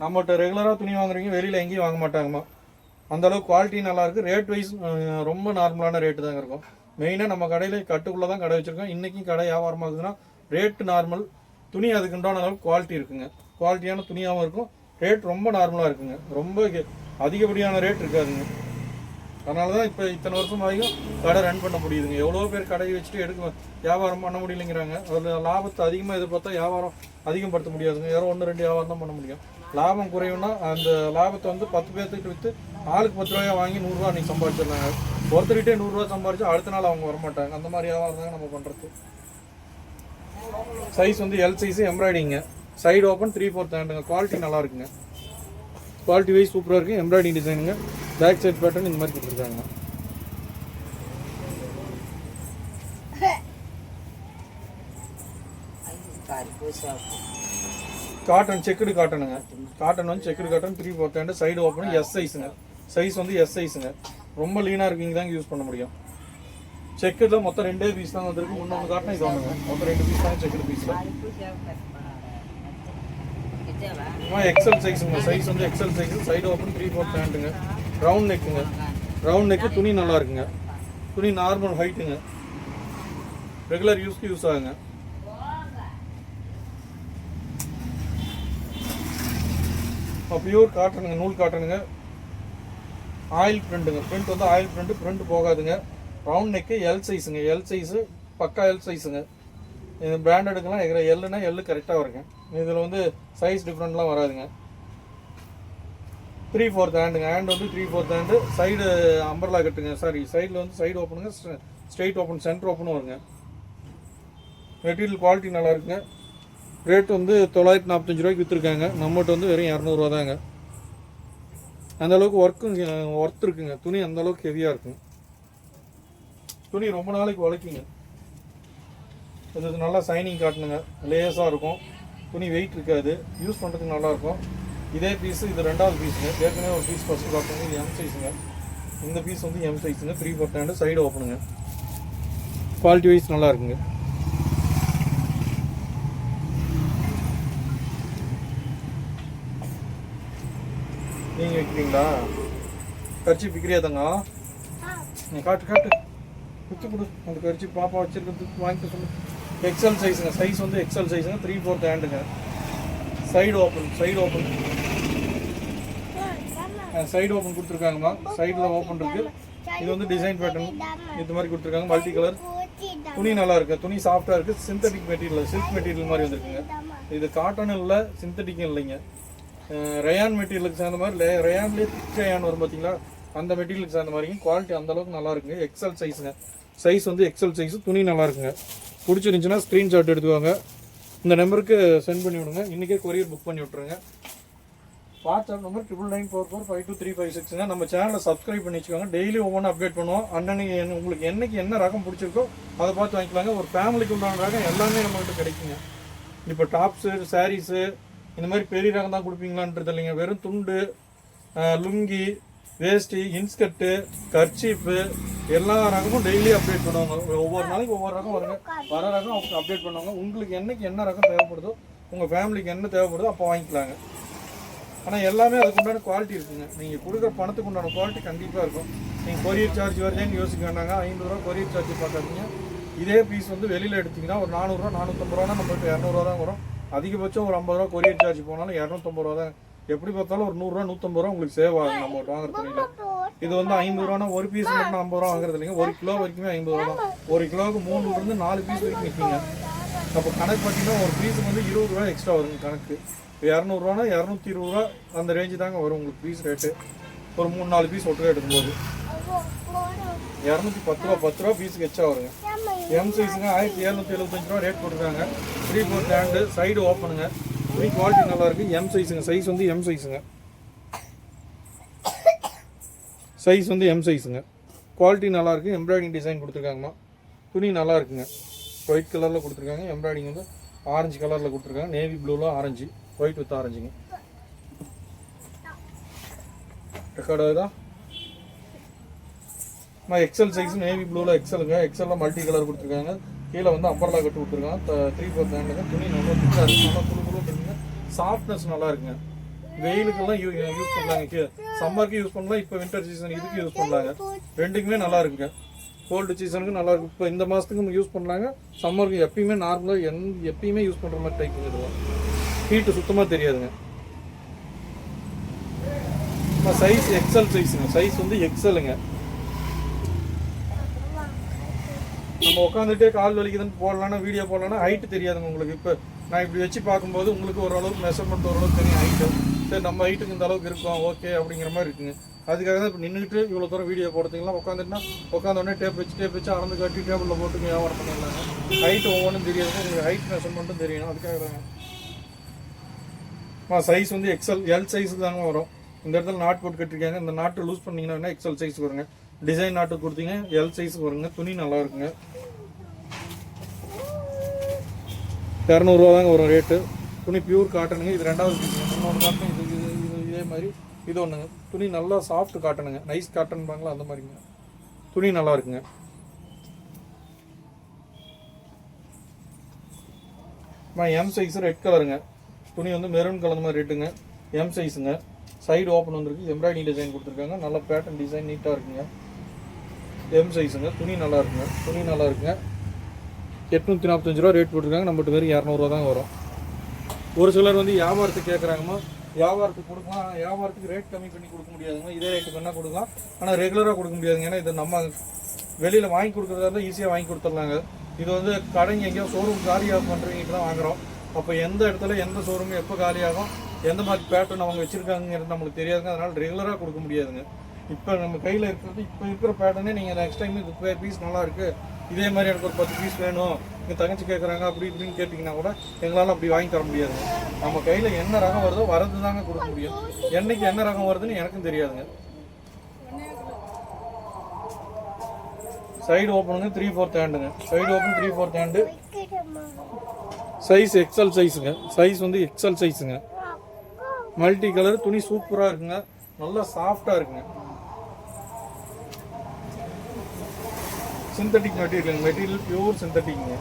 நம்மகிட்ட ரெகுலராக துணி வாங்குறீங்க வெளியில் எங்கேயும் வாங்க மாட்டாங்கம்மா. அந்தளவுக்கு குவாலிட்டி நல்லாயிருக்கு. ரேட் வைஸ் ரொம்ப நார்மலான ரேட்டு தாங்க இருக்கும். மெயினாக நம்ம கடையில் கட்டுக்குள்ளே தான் கடை வச்சுருக்கோம். இன்றைக்கும் கடை வியாபாரமாகுதுன்னா ரேட்டு நார்மல். துணி அதுக்குண்டான அளவுக்கு குவாலிட்டி இருக்குங்க. குவாலிட்டியான துணியாகவும் இருக்கும். ரேட் ரொம்ப நார்மலாக இருக்குங்க. ரொம்ப அதிகப்படியான ரேட் இருக்காதுங்க. அதனால தான் இப்போ இத்தனை வருஷம் ஆகியும் கடை ரன் பண்ண முடியுதுங்க. எவ்வளோ பேர் கடையை வச்சுட்டு வியாபாரம் பண்ண முடியலைங்கிறாங்க. அதில் லாபத்தை அதிகமாக எதிர்பார்த்தா வியாபாரம் அதிகப்படுத்த முடியாதுங்க. யாரோ 1-2 வியாபாரம் தான் பண்ண முடியும். லாபம் குறையும்னா அந்த லாபத்தை வந்து 10 பேர்த்துக்கிட்ட விற்று ஆளுக்கு 10 ரூபாயா வாங்கி 100 ரூபா நீங்க சம்பாதிச்சிடலாங்க. ஒருத்தர்கிட்டே 100 ரூபா சம்பாதிச்சா அடுத்த நாள் அவங்க வரமாட்டாங்க. அந்த மாதிரி வியாபாரம் தாங்க நம்ம பண்றது. சைஸ் வந்து எல் சைஸ் எம்ப்ராய்டிங்க, சைடு ஓப்பன் 3/4 ஹேண்டுங்க. குவாலிட்டி நல்லா இருக்குங்க, குவாலிட்டி வைஸ் சூப்பராக இருக்குது. எம்ப்ராய்டிங் டிசைனுங்க, பேக் சைட் பேட்டர்ன் இந்த மாதிரி கொடுத்துருக்காங்க. காட்டன் செக்குடு காட்டனுங்க, காட்டன் வந்து checked cotton 3/4 hand, side open S சைஸுங்க. சைஸ் வந்து எஸ் சைஸுங்க. ரொம்ப லீனாக இருக்கீங்க தாங்க யூஸ் பண்ண முடியும். செக்குடில் மொத்தம் 2 பீஸ் தான் வந்திருக்கு. இன்னொன்று காட்டினா இது ஒன்றுங்க. மொத்தம் 2 பீஸ் தான் செக்குடு பீஸில். எக்ஸல் சைஸுங்க. சைஸ் வந்து எக்ஸல் சைஸ், சைடு ஓப்பன் 3/4 ஹேண்டுங்க. ரவுண்ட் நெக்குங்க, ரவுண்ட் நெக்கு. துணி நல்லா இருக்குங்க, துணி நார்மல் ஹைட்டுங்க, ரெகுலர் யூஸ்க்கு யூஸ் ஆகுங்க. பியூர் காட்டனுங்க, நூல் காட்டனுங்க. ஆயில் பிரிண்ட்டுங்க, பிரிண்ட் வந்து ஆயில் பிரிண்ட், பிரிண்ட் போகாதுங்க. ரவுண்ட் நெக்கு, எல் சைஸுங்க, எல் சைஸு பக்கா எல் சைஸுங்க. இது பிராண்டடுக்கெல்லாம் எகிற எல்லுனா எல்லு கரெக்டாக வருங்க. இதில் வந்து சைஸ் டிஃப்ரெண்ட்லாம் வராதுங்க. 3/4 ஹேண்டுங்க. ஹேண்ட் வந்து 3/4 ஹேண்டு, சைடு அம்பர்லா கட்டுங்க. சாரி, சைடில் வந்து சைடு ஓப்பனுங்க, ஸ்ட்ரெயிட் ஓப்பன், சென்டர் ஓப்பனும் வருங்க. மெட்டீரியல் குவாலிட்டி நல்லா இருக்குங்க. ரேட் வந்து 945 ரூபாய்க்கு விற்றுருக்காங்க. நம்மகிட்ட வந்து வெறும் 200 ரூபா தாங்க. அந்தளவுக்கு ஒர்த் இருக்குங்க. துணி அந்தளவுக்கு ஹெவியாக இருக்குங்க. துணி ரொம்ப நாளைக்கு உழைக்குங்க. இது நல்லா சைனிங் காட்டணுங்க, லேஸாக இருக்கும். துணி வெயிட் இருக்காது, யூஸ் பண்ணுறதுக்கு நல்லாயிருக்கும். இதே பீஸு இது 2வது பீஸுங்க. ஏற்கனவே ஒரு பீஸ் ஃபஸ்ட்டு பார்த்தோங்க, இது எம் சைஸுங்க. இந்த பீஸ் வந்து எம் சைஸுங்க, 3/4 ஹேண்டு, சைடு ஓப்பனுங்க. குவாலிட்டி வைஸ் நல்லா இருக்குங்க. நீங்கள் வைக்கிறீங்களா? கர்ச்சி விற்கிறியா தங்க? நீ காட்டு காட்டு குத்து கொடு. அந்த கர்ச்சி பாப்பா வச்சிருக்கிறதுக்கு வாங்கிக்க சொல்லு. எக்ஸல் சைஸுங்க. சைஸ் வந்து எக்ஸல் சைஸுங்க, 3/4 ஹேண்டுங்க. Side open, side open, side open கொடுத்துருக்காங்கம்மா. சைடில் ஓப்பன் இருக்குது. இது வந்து டிசைன் பேட்டர்ன் இது மாதிரி கொடுத்துருக்காங்க. Multi colour. துணி நல்லா இருக்குது, துணி சாஃப்டாக இருக்குது. சிந்தட்டிக் மெட்டீரியல், சில்க் மெட்டீரியல் மாதிரி வந்துருக்குங்க. இது காட்டன் இல்லை, சிந்தட்டிக்கும் இல்லைங்க. ரயான் மெட்டீரியலுக்கு சேர்ந்த மாதிரி, ரயான்லேயே திக் ரயான் வரும் பார்த்தீங்களா, அந்த மெட்டீரியலுக்கு சேர்ந்த மாதிரிங்க. குவாலிட்டி அந்தளவுக்கு நல்லா இருக்குங்க. எக்ஸல் சைஸுங்க. சைஸ் வந்து எக்ஸல் சைஸு, துணி நல்லா இருக்குங்க. பிடிச்சிருந்துச்சுன்னா ஸ்க்ரீன்ஷாட் எடுத்துக்கோங்க, இந்த நம்பருக்கு சென்ட் பண்ணி விடுங்க. இன்றைக்கே கொரியர் புக் பண்ணி விட்ருங்க. வாட்ஸ்அப் நம்பர் 9944523526ங்க. நம்ம சேனலை சப்ஸ்கிரைப் பண்ணி வச்சுக்கோங்க. டெய்லி ஒவ்வொன்றும் அப்டேட் பண்ணுவோம். அன்னன்னைக்கு உங்களுக்கு என்னைக்கு என்ன ரகம் பிடிச்சிருக்கோ அதை பார்த்து வாங்கிக்கலாங்க. ஒரு ஃபேமிலிக்கு உண்டான ரகம் எல்லாமே நம்மகிட்ட கிடைக்குங்க. இப்போ டாப்ஸு, சாரீஸு இந்த மாதிரி பெரிய ரகம் தான் கொடுப்பீங்களான்றது இல்லைங்க. வெறும் துண்டு, லுங்கி, வேஷ்டி, இன்ஸ்கர்ட்டு, கர்ச்சீப்பு எல்லா ரகமும் டெய்லி அப்டேட் பண்ணுவாங்க. ஒவ்வொரு நாளைக்கு ஒவ்வொரு ரகம் வருங்க. வர ரகம் அப்டேட் பண்ணுவாங்க. உங்களுக்கு என்னைக்கு என்ன ரகம் தேவைப்படுதோ, உங்கள் ஃபேமிலிக்கு என்ன தேவைப்படுதோ அப்போ வாங்கிக்கலாங்க. ஆனால் எல்லாமே அதுக்கு உண்டான குவாலிட்டி இருக்குங்க. நீங்கள் கொடுக்குற பணத்துக்கு உண்டான குவாலிட்டி கண்டிப்பாக இருக்கும். நீங்கள் கொரியர் சார்ஜ் வருதுன்னு யோசிக்க வேண்டாங்க. 500 ரூபா கொரியர் சார்ஜ் பார்க்காதீங்க. இதே பீஸ் வந்து வெளியில் எடுத்திங்கன்னா ஒரு 400 ரூபா 450 ரூபானா நம்மளுக்கு 200 ரூபா தான் வரும். அதிகபட்சம் ஒரு 50 ரூபா கொரியர் சார்ஜ் போனாலும் 250 ரூபா தான். எப்படி பார்த்தாலும் ஒரு 100 ரூபா 150 ரூபா உங்களுக்கு சேவ் ஆகும் நம்ம வாங்குற துணியில். இது வந்து 50 ரூபானா ஒரு பீஸ் மட்டும் 50 ரூபா வாங்குறது இல்லைங்க. 1 கிலோ வரைக்குமே 50 ரூபா தான். 1 கிலோவுக்கு 3 4 பீஸ் வரைக்கும் நிற்கிங்க. அப்போ கணக்கு பார்த்தீங்கன்னா ஒரு பீஸுக்கு வந்து 20 ரூபா எக்ஸ்ட்ரா வருங்க கணக்கு. 200 ரூபானா 220 ரூபா அந்த ரேஞ்சு தாங்க வரும் உங்களுக்கு பீஸ் ரேட்டு. ஒரு 3-4 பீஸ் ஒட்டுக்கா எடுக்கும்போது 210 ரூபா 10 ரூபா பீஸுக்கு எச்சா வருங்க. எம் சைஸுங்க 1775 ரூபா ரேட் போட்டுருக்காங்க. 3/4 ஹேண்டு, சைடு ஓப்பனுங்க. துணி குவாலிட்டி நல்லா இருக்கு. எம் சைஸுங்க. சைஸ் வந்து எம் சைஸுங்க. சைஸ் வந்து எம் சைஸுங்க. குவாலிட்டி நல்லா இருக்கு. எம்ப்ராய்டிங் டிசைன் கொடுத்துருக்காங்கம்மா. துணி நல்லா இருக்குங்க. ஒயிட் கலரில் கொடுத்துருக்காங்க. எம்ப்ராய்டிங் வந்து ஆரஞ்சு கலரில் கொடுத்துருக்காங்க. நேவி ப்ளூவில் ஆரஞ்சு, ஒயிட் வித் ஆரஞ்சுங்க. ரெக்கார்டு ஆகுதா? எக்ஸல் சைஸ் நேவி ப்ளூவில் எக்ஸலுங்க. எக்ஸலில் மல்டி கலர் கொடுத்துருக்காங்க. கீழே வந்து அம்பர்லா கட்டு கொடுத்துருக்காங்க. 3/4 ஹேண்டுங்க. துணி நல்லா திக்காக இருக்குது. நல்லா குழு குழு இருக்குங்க. சாஃப்ட்னஸ் நல்லா இருக்குங்க. வெயிலுக்கெல்லாம் யூஸ் பண்ணலாங்க. சம்மருக்கு யூஸ் பண்ணலாம். இப்போ வின்டர் சீசன் இதுக்கு யூஸ் பண்ணலாங்க. ரெண்டுக்குமே நல்லா இருக்குங்க. கோல்டு சீசனுக்கு நல்லா இருக்கும். இப்போ இந்த மாதத்துக்கு யூஸ் பண்ணலாங்க. சம்மருக்கு எப்பயுமே நார்மலாக எப்பயுமே யூஸ் பண்ணுற மாதிரி டைப்புங்க. இதுவும் ஹீட்டு சுத்தமாக தெரியாதுங்க. சைஸ் எக்ஸல் சைஸுங்க. சைஸ் வந்து எக்ஸலுங்க. நம்ம உட்காந்துட்டே கால் வலிக்குதுன்னு போடலான்னா வீடியோ போடலான்னா ஹைட்டு தெரியாதுங்க உங்களுக்கு. இப்போ நான் இப்படி வச்சு பார்க்கும்போது உங்களுக்கு ஓரளவுக்கு மெஷர்மெண்ட் ஓரளவுக்கு தெரியும் ஹைட்டு. சரி நம்ம ஹைட்டுக்கு இந்த அளவுக்கு இருக்கும் ஓகே அப்படிங்கிற மாதிரி இருக்குங்க. அதுக்காக தான் இப்போ நின்றுட்டு இவ்வளோ தூரம் வீடியோ போடுறதுங்கலாம் உட்காந்துட்டுனா உட்காந்தோடனே டேப் வச்சு அளந்து கட்டி டேபிளில் போட்டு வியாபாரம் பண்ணிடலாங்க. ஹைட் ஒவ்வொன்றும் தெரியாது, உங்களுக்கு ஹைட் மெஷர்மெண்ட்டும் தெரியணும். அதுக்காக தாங்க சைஸ் வந்து எல் சைஸ் தாங்க வரும். இந்த இடத்துல நாட் போட்டு கட்டிருக்காங்க. இந்த நாட்டு லூஸ் பண்ணிங்கன்னா எக்ஸல் சைஸ் வருங்க. டிசைன் நாட்டு கொடுத்தீங்க எல் சைஸ் வருங்க. துணி நல்லா இருக்குங்க. 200 ரூபா தாங்க வரும் ரேட்டு. துணி பியூர் காட்டனுங்க. இது 2வது பீஸுங்க. இன்னொன்று காட்டன் இது இதே மாதிரி இது ஒன்றுங்க. துணி நல்லா சாஃப்ட் காட்டனுங்க. நைஸ் காட்டன் பாங்களா அந்த மாதிரிங்க. துணி நல்லா இருக்குங்க. எம் சைஸ் ரெட் கலருங்க. துணி வந்து மெரூன் கலர் மாதிரி ரேட்டுங்க. எம் சைஸுங்க. சைடு ஓப்பன் வந்துருக்கு. எம்ப்ராய்டிங் டிசைன் கொடுத்துருக்காங்க. நல்ல பேட்டர்ன் டிசைன் நீட்டாக இருக்குங்க. எம் சைஸுங்க. துணி நல்லா இருக்குங்க. துணி நல்லா இருக்குங்க. 845 ரூபா ரேட் போட்டிருக்காங்க. நம்மகிட்ட வெறும் 200 ரூபா தான் வரும். ஒரு சிலர் வந்து வியாபாரத்துக்கு கேட்குறாங்கம்மா, வியாபாரத்துக்கு கொடுக்கலாம், வியாபாரத்துக்கு ரேட் கம்மி பண்ணி கொடுக்க முடியாதுங்க. இதே ரேட்டுக்கு வேணால் கொடுக்கலாம், ஆனால் ரெகுலராக கொடுக்க முடியாதுங்க. ஏன்னா இது நம்ம வெளியில் வாங்கி கொடுக்குறதா இருந்தால் ஈஸியாக வாங்கி கொடுத்துட்லாங்க. இது வந்து கடைங்க எங்கேயோ ஷோரூம் காலியாக பண்ணுறவங்க தான் வாங்குகிறோம். அப்போ எந்த இடத்துல எந்த ஷோரூம் எப்போ காலியாகும், எந்த மாதிரி பேட்டர்ன் அவங்க வச்சுருக்காங்கிறது நம்மளுக்கு தெரியாதுங்க. அதனால் ரெகுலராக கொடுக்க முடியாதுங்க. இப்போ நம்ம கையில் இருக்கிறது இப்போ இருக்கிற பேட்டர்னே நீங்கள் நெக்ஸ்ட் டைம் இது பீஸ் நல்லா இருக்குது, இதே மாதிரி எனக்கு ஒரு 10 பீஸ் வேணும், எங்கள் தங்கச்சி கேட்குறாங்க அப்படி இப்படின்னு கேட்டிங்கன்னா கூட எங்களால் அப்படி வாங்கி தர முடியாதுங்க. நம்ம கையில் என்ன ரகம் வருதோ வரது தாங்க கொடுக்க முடியும். என்னைக்கு என்ன ரகம் வருதுன்னு எனக்கும் தெரியாதுங்க. சைடு ஓப்பனுங்க 3/4 ஹேண்டுங்க. Side open 3/4 hand. Size XL சைஸுங்க. சைஸ் வந்து எக்ஸல் சைஸுங்க. Multi colour. துணி சூப்பராக இருக்குங்க. நல்லா சாஃப்டாக இருக்குங்க. சிந்தட்டிக் மெட்டீரியல் பியூர் சிந்தட்டிக்ங்க.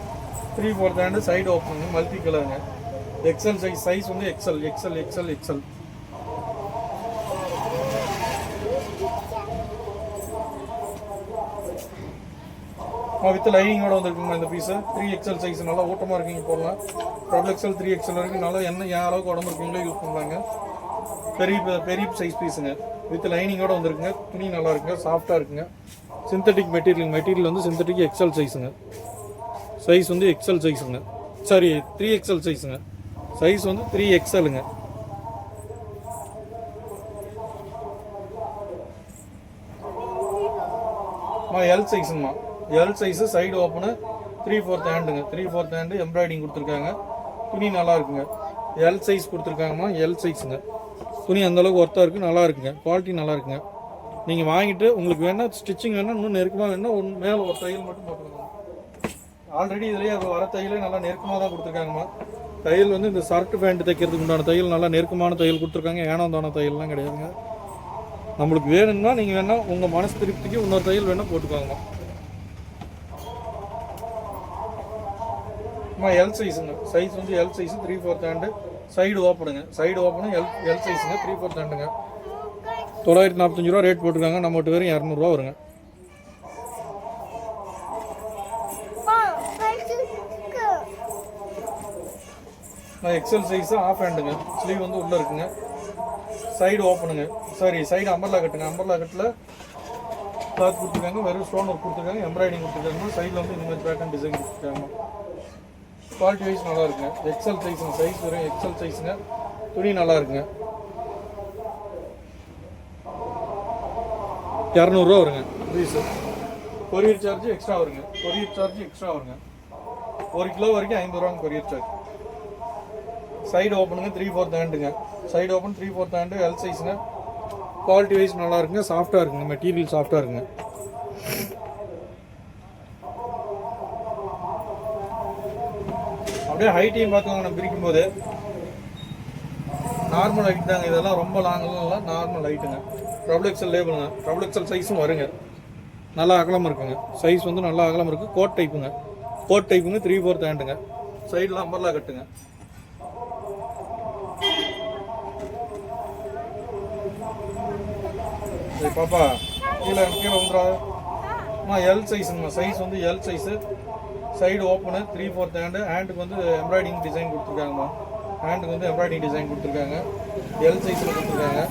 3/4 ஹேண்டு. சைடு ஓப்பனுங்க. மல்டி கலருங்க. XL size. சைஸ் வந்து எக்ஸல். வித் லைனிங்கோட வந்துருக்குங்க இந்த பீஸு. 3XL சைஸ் நல்லா ஓட்டமாக இருக்குங்க போடலாம். XXL 3XL வரைக்கும் நல்லா என்ன என் அளவுக்கு உடம்பு இருக்குங்களோ யூஸ் பண்ணுறாங்க. பெரிய சைஸ் பீஸுங்க. வித் லைனிங்கோட வந்துருக்குங்க. துணி நல்லா இருக்குங்க. சாஃப்டாக இருக்குங்க. சிந்தட்டிக் மெட்டீரியல் வந்து சிந்தட்டிக் எக்ஸல் சைஸுங்க. சைஸ் வந்து எக்ஸல் சைஸுங்க. சாரி 3XL சைஸுங்க. சைஸ் வந்து 3XLங்க. எல் சைஸுங்கம்மா. L size. சைடு ஓப்பனு 3/4 ஹேண்டுங்க. 3/4 ஹேண்டு. எம்ப்ராய்டிங் கொடுத்துருக்காங்க. துணி நல்லா இருக்குங்க. எல் சைஸ் கொடுத்துருக்காங்கம்மா. எல் சைஸுங்க. துணி அந்தளவுக்கு ஒர்த்தாக இருக்குது. நல்லா இருக்குங்க. குவாலிட்டி நல்லா இருக்குங்க. நீங்கள் வாங்கிட்டு உங்களுக்கு வேணால் ஸ்டிச்சிங் வேணால் இன்னும் நெருக்கமாக வேணால் மேலே ஒரு தையல் மட்டும் போட்டுக்கோங்க. ஆல்ரெடி இதுலேயே வர தையலே நல்லா நெருக்கமாக தான் கொடுத்துருக்காங்கம்மா. தையல் வந்து இந்த ஷர்ட் பேண்ட் தைக்கிறதுக்கு உண்டான தையல் நல்லா நெருக்கமான தையல் கொடுத்துருக்காங்க. ஏனோந்தான தையல்லாம் கிடையாதுங்க. நம்மளுக்கு வேணும்னா நீங்கள் வேணால் உங்கள் மனசு திருப்திக்கு இன்னொரு தையல் வேணால் போட்டுக்கோங்கம்மா. எல் சைஸுங்க. சைஸ் வந்து எல் சைஸு. 3/4 ஹேண்டு. சைடு ஓப்பனுங்க. சைடு ஓப்பனு எல் சைஸுங்க. 3/4 ஹேண்டுங்க. 945 ரூபா ரேட் போட்டிருக்காங்க. நம்மகிட்ட வெறும் 200 ரூபா வருங்க. XL size. ஆஃப் ஹேண்டுங்க. ஸ்லீவ் வந்து உள்ளே இருக்குங்க. சைடு ஓப்பனுங்க. சைடு அம்பர்லா கட்டுங்க. அம்பர்லா கட்டில் கிளாத் கொடுத்துருக்காங்க. வெறும் ஸ்டோன் ஒர்க் கொடுத்துருக்காங்க. எம்ப்ராய்டிங் கொடுத்துருக்காங்க. சைடில் வந்து இந்த மாதிரி பேட்டர்ன் டிசைன் கொடுத்துருக்காங்க. குவாலிட்டி வைஸ் நல்லா இருக்குங்க. எக்ஸல் சைஸுங்க. சைஸ் வெறும் எக்ஸல் சைஸுங்க. துணி நல்லா இருக்குங்க. 200 ரூபா வருங்க பீஸு. கொரியர் சார்ஜ் எக்ஸ்ட்ரா வருங்க. 1 கிலோ வரைக்கும் 50 ரூபாங்க கொரியர் சார்ஜ். சைடு ஓப்பனுங்க. 3/4 ஹேண்டுங்க. Side open 3/4 hand. எல் சைஸுங்க. குவாலிட்டி வைஸ் நல்லா இருக்குங்க. சாஃப்டாக இருக்குங்க. மெட்டீரியல் சாஃப்டாக இருக்குங்க. அப்படியே ஹைட்டையும் பார்த்துக்கோங்க. நம்ம பிரிக்கும் போது நார்மல் ஹைட் தாங்க. இதெல்லாம் ரொம்ப லாங்கெல்லாம் இல்லை. நார்மல் ஹைட்டுங்க. XXL லேபிளுங்க. XXL சைஸும் வருங்க. நல்லா அகலம் இருக்குங்க. சைஸ் வந்து நல்லா அகலம் இருக்குது. கோட் டைப்புங்க. 3/4 ஹேண்டுங்க. சைடில் அம்பர்லா கட்டுங்க. பாப்பா கீழே வந்துடாதுமா. எல் சைஸுங்கம்மா. சைஸ் வந்து L size. Side open 3/4 hand. ஹேண்டுக்கு வந்து எம்ப்ராய்டிங் டிசைன் கொடுத்துருக்காங்கம்மா. ஹேண்டுக்கு வந்து எம்ப்ராய்டிங் டிசைன் கொடுத்துருக்காங்க. எல் சைஸில் கொடுத்துருக்காங்க.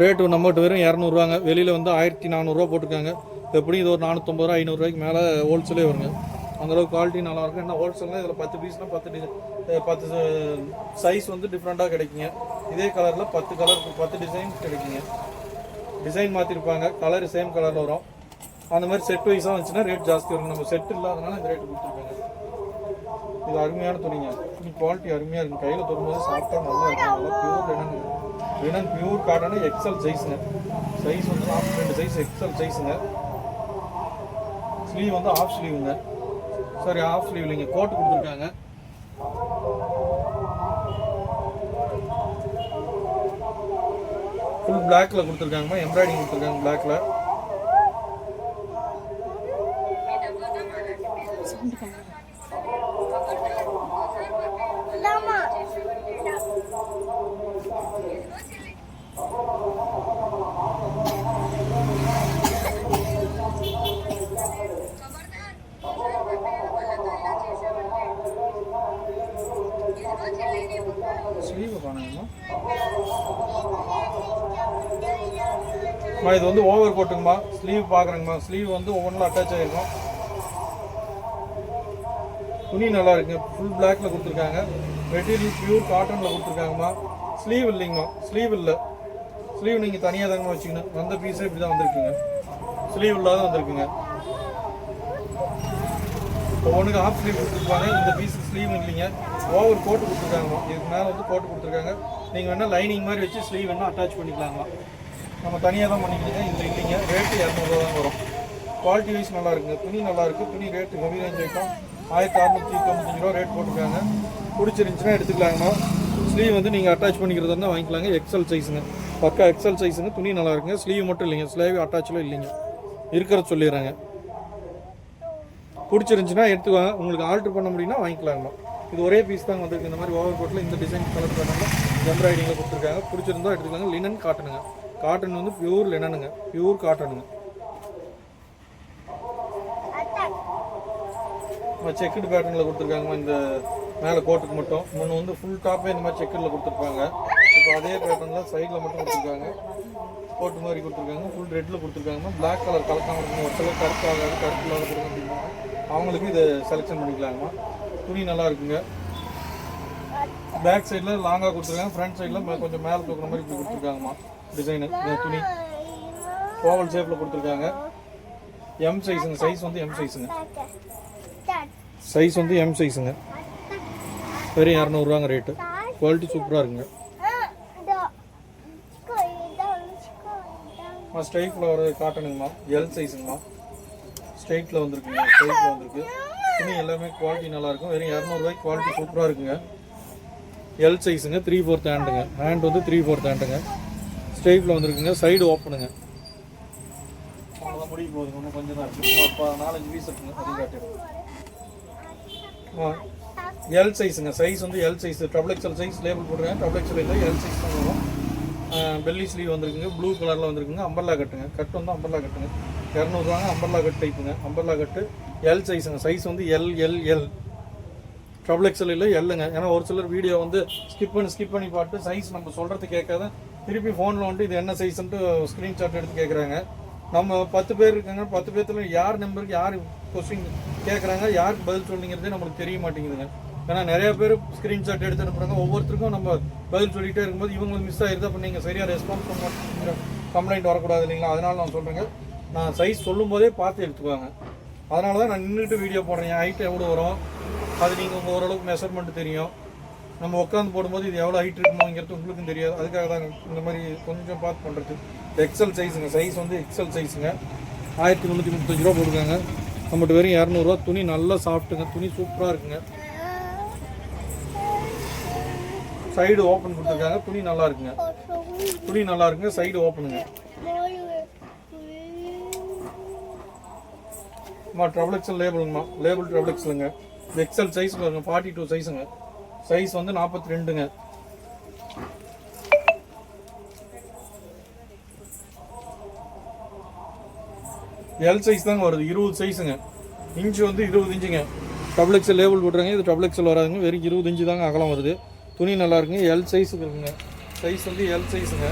ரேட்டு நம்மகிட்ட வெறும் 200 ரூபாங்க. வெளியில் வந்து 1400 ரூபா போட்டிருக்காங்க. எப்படியும் இது ஒரு 450 ரூபா 500 ரூபாய்க்கு மேலே ஹோல்சேலே வருங்க. அந்தளவுக்கு குவாலிட்டி நல்லாயிருக்கும். என்ன ஹோல்சேல்னால் இதில் 10 பீஸ்னால் 10 சைஸ் வந்து டிஃப்ரெண்ட்டாக கிடைக்குங்க. இதே கலரில் 10 டிசைன் கிடைக்குங்க. டிசைன் மாற்றிருப்பாங்க, கலர் சேம் கலரில் வரும். அந்த மாதிரி செட் வைஸாக வந்துச்சுன்னா ரேட் ஜாஸ்தி வரும். நம்ம செட் இல்லாதனால இந்த ரேட்டு கொடுத்துருக்காங்க. இது அருமையான துணிங்க. துணி குவாலிட்டி அருமையாக இருக்கும். கையில் தொடும்போது சாஃப்டாக நல்லா இருக்கும். நல்லா pure linen pure cotton XL சைஸுங்க. சைஸ் வந்து 42 சைஸ் எக்ஸல் சைஸுங்க. ஸ்லீவ் வந்து ஆஃப் ஸ்லீவுங்க. சாரி ஆஃப் ஸ்லீவ் இல்லைங்க, கோட் கொடுத்துருக்காங்க. ஃபுல் பிளாக்ல கொடுத்துருக்காங்கம்மா, எம்ப்ராய்டிங் கொடுத்துருக்காங்க பிளாக்ல. ஸ்லீவ் காணுங்கம்மா. இது வந்து ஓவர் கோட்டுங்கம்மா. ஸ்லீவ் பார்க்குறேங்கம்மா. ஸ்லீவ் வந்து ஒவ்வொன்றும் அட்டாச் ஆகிருக்கும். துணி நல்லா இருக்குங்க. ஃபுல் பிளாக்ல கொடுத்துருக்காங்க. மெட்டீரியல் பியூர் காட்டனில் கொடுத்துருக்காங்கம்மா. ஸ்லீவ் இல்லைங்கம்மா, ஸ்லீவ் இல்லை. ஸ்லீவ் நீங்கள் தனியாக தாங்கம்மா வச்சுக்கணும். வந்த பீஸே இப்படி தான் வந்திருக்குங்க. ஸ்லீவ் இல்லாத வந்திருக்குங்க. ஒவ்வொன்றுக்கு ஆஃப் ஸ்லீவ் கொடுத்துருப்பாங்க. இந்த பீஸ் ஸ்லீவ் இல்லைங்க, ஓவர் கோட்டு கொடுத்துருக்காங்கம்மா. இதுக்கு மேலே வந்து கோட்டு கொடுத்துருக்காங்க. நீங்கள் வேணால் லைனிங் மாதிரி வச்சு ஸ்லீவ் வேணால் அட்டாச் பண்ணிக்கலாங்கம்மா. நம்ம தனியாக தான் பண்ணிக்கணுங்க. இந்த இல்லைங்க, ரேட்டு 200 தான் வரும். குவாலிட்டி வைஸ் நல்லா இருக்குங்க. துணி நல்லா இருக்குது. துணி ரேட்டு ஹெவி ரேஞ்ச் ஐட்டம் 1695 ரூபா ரேட் போட்டிருக்காங்க. பிடிச்சிருந்துச்சுன்னா எடுத்துக்கலாங்கம்மா. ஸ்லீவ் வந்து நீங்கள் அட்டாச் பண்ணிக்கிறதா இருந்தால் வாங்கிக்கலாங்க. எக்ஸல் சைஸுங்க, பக்கா எக்ஸல் சைஸுங்க. துணி நல்லா இருக்குங்க. ஸ்லீவ் மட்டும் இல்லைங்க, ஸ்லீவ் அட்டாச்சில் இல்லைங்க, இருக்கிறத சொல்லிடுறாங்க. பிடிச்சிருந்துச்சுன்னா எடுத்துக்குவாங்க. உங்களுக்கு ஆல்ட்ரு பண்ண முடியும்னா வாங்கிக்கலாங்கம்மா. இது ஒரே பீஸ் தான் வந்திருக்கு. இந்த மாதிரி ஓவர் கோட்டில் இந்த டிசைன் கலர் பண்ணாங்க, எம்ப்ராய்டிங்கில் கொடுத்துருக்காங்க. பிடிச்சிருந்தா எடுத்துக்கலாங்க. லினன் காட்டனுங்க. காட்டன் வந்து பியூர் லினனுங்க, பியூர் காட்டனுங்க. செக்குடு பேட்டர்னில் கொடுத்துருக்காங்கம்மா. இந்த மேலே கோட்டுக்கு மட்டும் முன்ன வந்து ஃபுல் டாப்பே இந்த மாதிரி செக்குடில் கொடுத்துருப்பாங்க. இப்போ அதே பேட்டர்னில் சைடில் மட்டும் கொடுத்துருக்காங்க. கோட்டு மாதிரி கொடுத்துருக்காங்க. ஃபுல் ரெட்டில் கொடுத்துருக்காங்கம்மா. பிளாக் கலர் கலக்காமல் இருக்கணும். ஒரு சில கருப்பு ஆகாது, கருப்பு இல்லாத கொடுங்க அப்படின்னா அவங்களுக்கு இதை செலெக்ஷன் பண்ணிக்கலாங்கம்மா. துணி நல்லா இருக்குங்க. பேக் சைடில் லாங்காக கொடுத்துருக்காங்க. ஃப்ரண்ட் சைடில் கொஞ்சம் மேலே தூக்குற மாதிரி இப்படி கொடுத்துருக்காங்கம்மா. டிசைனு துணி ஓவல் ஷேப்பில் கொடுத்துருக்காங்க. எம் சைஸுங்க. சைஸ் வந்து எம் சைஸுங்க. சைஸ் வந்து எம் சைஸுங்க. வெறும் 200 ரூபாங்க ரேட்டு. குவாலிட்டி சூப்பராக இருக்குங்க. ஸ்ட்ரைட்டில் வர காட்டனுங்கம்மா. எல் சைஸுங்கம்மா. ஸ்ட்ரைட்டில் வந்துருக்குங்க. ஸ்ட்ரைட்டில் வந்துருக்கு. துணி எல்லாமே குவாலிட்டி நல்லாயிருக்கும். வெறும் 200 ரூபாய்க்கு குவாலிட்டி சூப்பராக இருக்குங்க. எல் சைஸுங்க. 3/4 ஹேண்டுங்க. ஹேண்ட் வந்து 3/4 ஹேண்டுங்க. ஸ்ட்ரைட்டில் வந்துருக்குங்க. சைடு ஓப்பனுங்க. அவ்வளோதான் முடிய போகுதுங்க. இன்னும் கொஞ்சம் தான் இருக்குது. 4-5 பீஸ் இருக்குங்க. அது காட்டிடும். எல் சைஸுங்க. சைஸ் வந்து L size. Double XL size label போட்டுருக்காங்க. டபுள் எக்ஸல் இல்லை, எல் சைஸ் தான் வரும். Belly sleeve வந்துருக்குங்க. ப்ளூ கலரில் வந்துருக்குங்க. அம்பர்லா கட்டுங்க. கட்டு வந்து அம்பர்லா கட்டுங்க. 200 ரூபாங்க. அம்பர்லா கட் டைப்புங்க. அம்பர்லா கட்டு எல் சைஸுங்க. சைஸ் வந்து எல். டபுள் எக்ஸல் இல்லை, எல்லுங்க. ஏன்னா ஒரு சிலர் வீடியோ வந்து ஸ்கிப் பண்ணி பார்த்து சைஸ் நம்ம சொல்கிறது கேட்காத திருப்பி ஃபோனில் வந்துட்டு இது என்ன சைஸ்ன்ட்டு ஸ்க்ரீன்ஷாட் எடுத்து கேட்குறாங்க. நம்ம 10 பேர் இருக்காங்க. 10 பேர்த்துல யார் நம்பருக்கு யார் கொஸ்டின் கேட்குறாங்க, யாருக்கு பதில் சொல்லிங்கிறதே நம்மளுக்கு தெரிய மாட்டேங்குதுங்க. ஏன்னா நிறைய பேர் ஸ்க்ரீன்ஷாட் எடுத்து அனுப்புகிறாங்க. ஒவ்வொருத்தருக்கும் நம்ம பதில் சொல்லிகிட்டே இருக்கும்போது இவங்களுக்கு மிஸ் ஆகிடுது. அப்போ நீங்கள் சரியாக ரெஸ்பான்ஸ் பண்ண மாட்டேங்கிற கம்ப்ளைண்ட் வரக்கூடாது இல்லைங்களா? அதனால நான் சொல்கிறேங்க, நான் சைஸ் சொல்லும் போதே பார்த்து எடுத்துக்குவாங்க. அதனால தான் நான் நின்றுட்டு வீடியோ போடுறேன். ஹைட் எவ்வளோ வரும் அது நீங்கள் உங்கள் ஓரளவுக்கு மெஷர்மெண்ட் தெரியும். நம்ம உட்காந்து போடும்போது இது எவ்வளோ ஹைட் இருக்குமோங்கிறது உங்களுக்கும் தெரியாது. அதுக்காக தான் இந்த மாதிரி கொஞ்சம் பார்த்து பண்ணுறது. எக்ஸல் சைஸுங்க. சைஸ் வந்து எக்ஸல் சைஸுங்க. 1335 ரூபா போட்டுருக்காங்க. நம்மகிட்ட வெறும் 200 ரூபா. துணி நல்லா சாஃப்ட்டுங்க. துணி சூப்பராக இருக்குங்க. சைடு ஓப்பன் கொடுத்துருக்காங்க. துணி நல்லா இருக்குங்க. துணி நல்லா இருக்குங்க. சைடு ஓப்பனுங்க. ட்ரபிள் எக்ஸல் லேபிளுங்கம்மா. லேபிள் ட்ரபிள் எக்ஸலுங்க. எக்ஸல் சைஸ் பாருங்க. 42 சைஸுங்க. சைஸ் வந்து 42ங்க. எல் சைஸ் தாங்க வருது. 20 சைஸுங்க. இன்ச்சு வந்து 20 இன்ச்சுங்க. டபுள் எக்ஸல் லேபிள் போட்டுறாங்க. இது டபுள் எக்ஸல் வராதுங்க. வெறும் 20 இன்ச்சு தாங்க அகலம் வருது. துணி நல்லா இருக்குங்க. எல் சைஸுக்கு இருக்குங்க. சைஸ் வந்து எல் சைஸுங்க.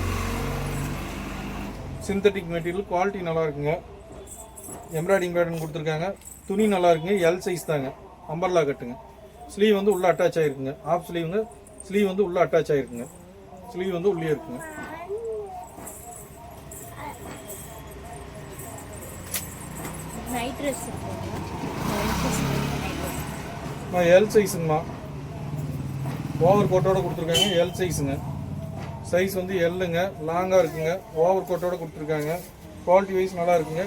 சிந்தட்டிக் மெட்டீரியல் குவாலிட்டி நல்லா இருக்குங்க. எம்ப்ராய்டிங் பேட்டர்ன் கொடுத்துருக்காங்க. துணி நல்லா இருக்குங்க. எல் சைஸ் தாங்க. அம்பர்லா கட்டுங்க. ஸ்லீவ் வந்து உள்ளே அட்டாச் ஆகிருக்குங்க. ஆஃப் ஸ்லீவுங்க. ஸ்லீவ் வந்து உள்ளே அட்டாச் ஆகிருக்குங்க. ஸ்லீவ் வந்து உள்ளே இருக்குங்க. எல் சைஸுங்கம்மா. ஓவர் கோட்டோட கொடுத்துருக்காங்க. எல் சைஸுங்க. சைஸ் வந்து எல்லுங்க. லாங்காக இருக்குங்க. ஓவர் கோட்டோட கொடுத்துருக்காங்க. குவாலிட்டி வைஸ் நல்லா இருக்குங்க.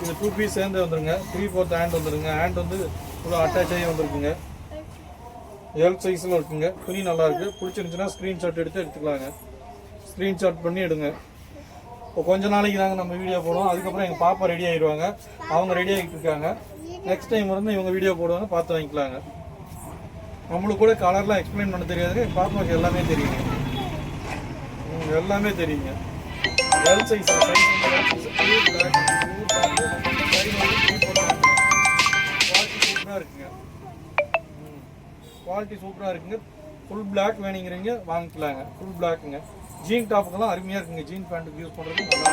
இது 2 பீஸ் சேர்ந்து வந்துருங்க. 3/4 ஹேண்ட் வந்துருங்க. ஹேண்ட் வந்து இவ்வளோ அட்டாச் ஆகி வந்துருக்குங்க. எல் சைஸில் இருக்குங்க. துணி நல்லா இருக்கு. பிடிச்சிருந்துச்சுன்னா ஸ்க்ரீன்ஷாட் எடுத்துக்கலாங்க. ஸ்க்ரீன்ஷாட் பண்ணி எடுங்க. இப்போ கொஞ்ச நாளைக்கு தாங்க நம்ம வீடியோ போடுவோம். அதுக்கப்புறம் எங்கள் பாப்பா ரெடி ஆகிடுவாங்க. அவங்க ரெடி ஆகிட்டு இருக்காங்க. நெக்ஸ்ட் டைம் வந்து இவங்க வீடியோ போடுவாங்க. பார்த்து வாங்கிக்கலாங்க. நம்மளுக்கு கூட கலர்லாம் எக்ஸ்பிளைன் பண்ண தெரியாதுங்க. எங்கள் பாப்பாவுக்கு எல்லாமே தெரியுங்க. எல்லாமே தெரியுங்க. எல் சைஸ் குவாலிட்டி சூப்பராக இருக்குங்க. ஃபுல் பிளாக் வேணுங்கிறீங்க வாங்கிக்கலாங்க. ஃபுல் பிளாக்குங்க. ஜீன் டாப்புக்கெல்லாம் அருமையாக இருக்குங்க. ஜீன் பேண்ட்டுக்கு யூஸ் பண்ணுறது நல்லா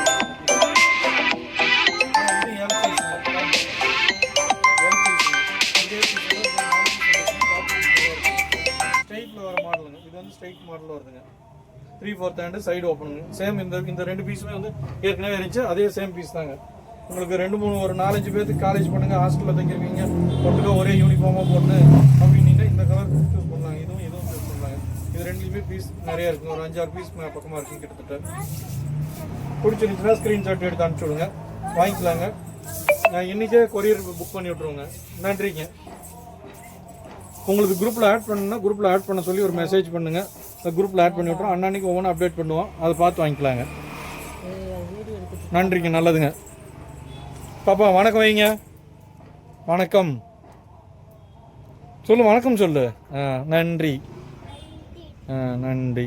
ஸ்ட்ரைட்டில் வர மாடலுங்க. இது வந்து ஸ்ட்ரைட் மாடலில் வருதுங்க. 3/4 ஹேண்டு சைடு ஓப்பனுங்க. சேம் இந்த 2 பீஸுமே வந்து ஏற்கனவே இருந்துச்சு. அதே சேம் பீஸ் தாங்க. உங்களுக்கு 4-5 பேருக்கு காலேஜ் பண்ணுங்க, ஹாஸ்டலில் தங்கிருக்கீங்க, ஒட்டுக்கா ஒரே யூனிஃபார்மாக போட்டு அப்படின்னீங்கன்னா இந்த கலர் சூஸ் பண்ணலாங்க. இதுவும் சூஸ் பண்ணலாங்க. இது ரெண்டுலேயுமே பீஸ் நிறையா இருக்குங்க. ஒரு 5-6 பீஸ் பக்கமாக இருக்குங்க கிட்டத்தட்ட. பிடிச்சிருந்துச்சுன்னா ஸ்க்ரீன்ஷாட் எடுத்து அனுப்பிச்சி விடுங்க. வாங்கிக்கலாங்க. நான் இன்றைக்கே கொரியர் புக் பண்ணி விட்ருவோங்க. நன்றிங்க. உங்களுக்கு குரூப்பில் ஆட் பண்ணணும்னா குரூப்பில் ஆட் பண்ண சொல்லி ஒரு மெசேஜ் பண்ணுங்கள். அந்த குரூப்பில் ஆட் பண்ணி விட்றோம். அன்னன்னைக்கு ஒவ்வொன்றும் அப்டேட் பண்ணுவோம். அதை பார்த்து வாங்கிக்கலாங்க. நன்றிங்க. நல்லதுங்க. பாப்பா வணக்கம் வைங்க. வணக்கம் சொல்லு. வணக்கம் சொல்லு. நன்றி. நன்றி.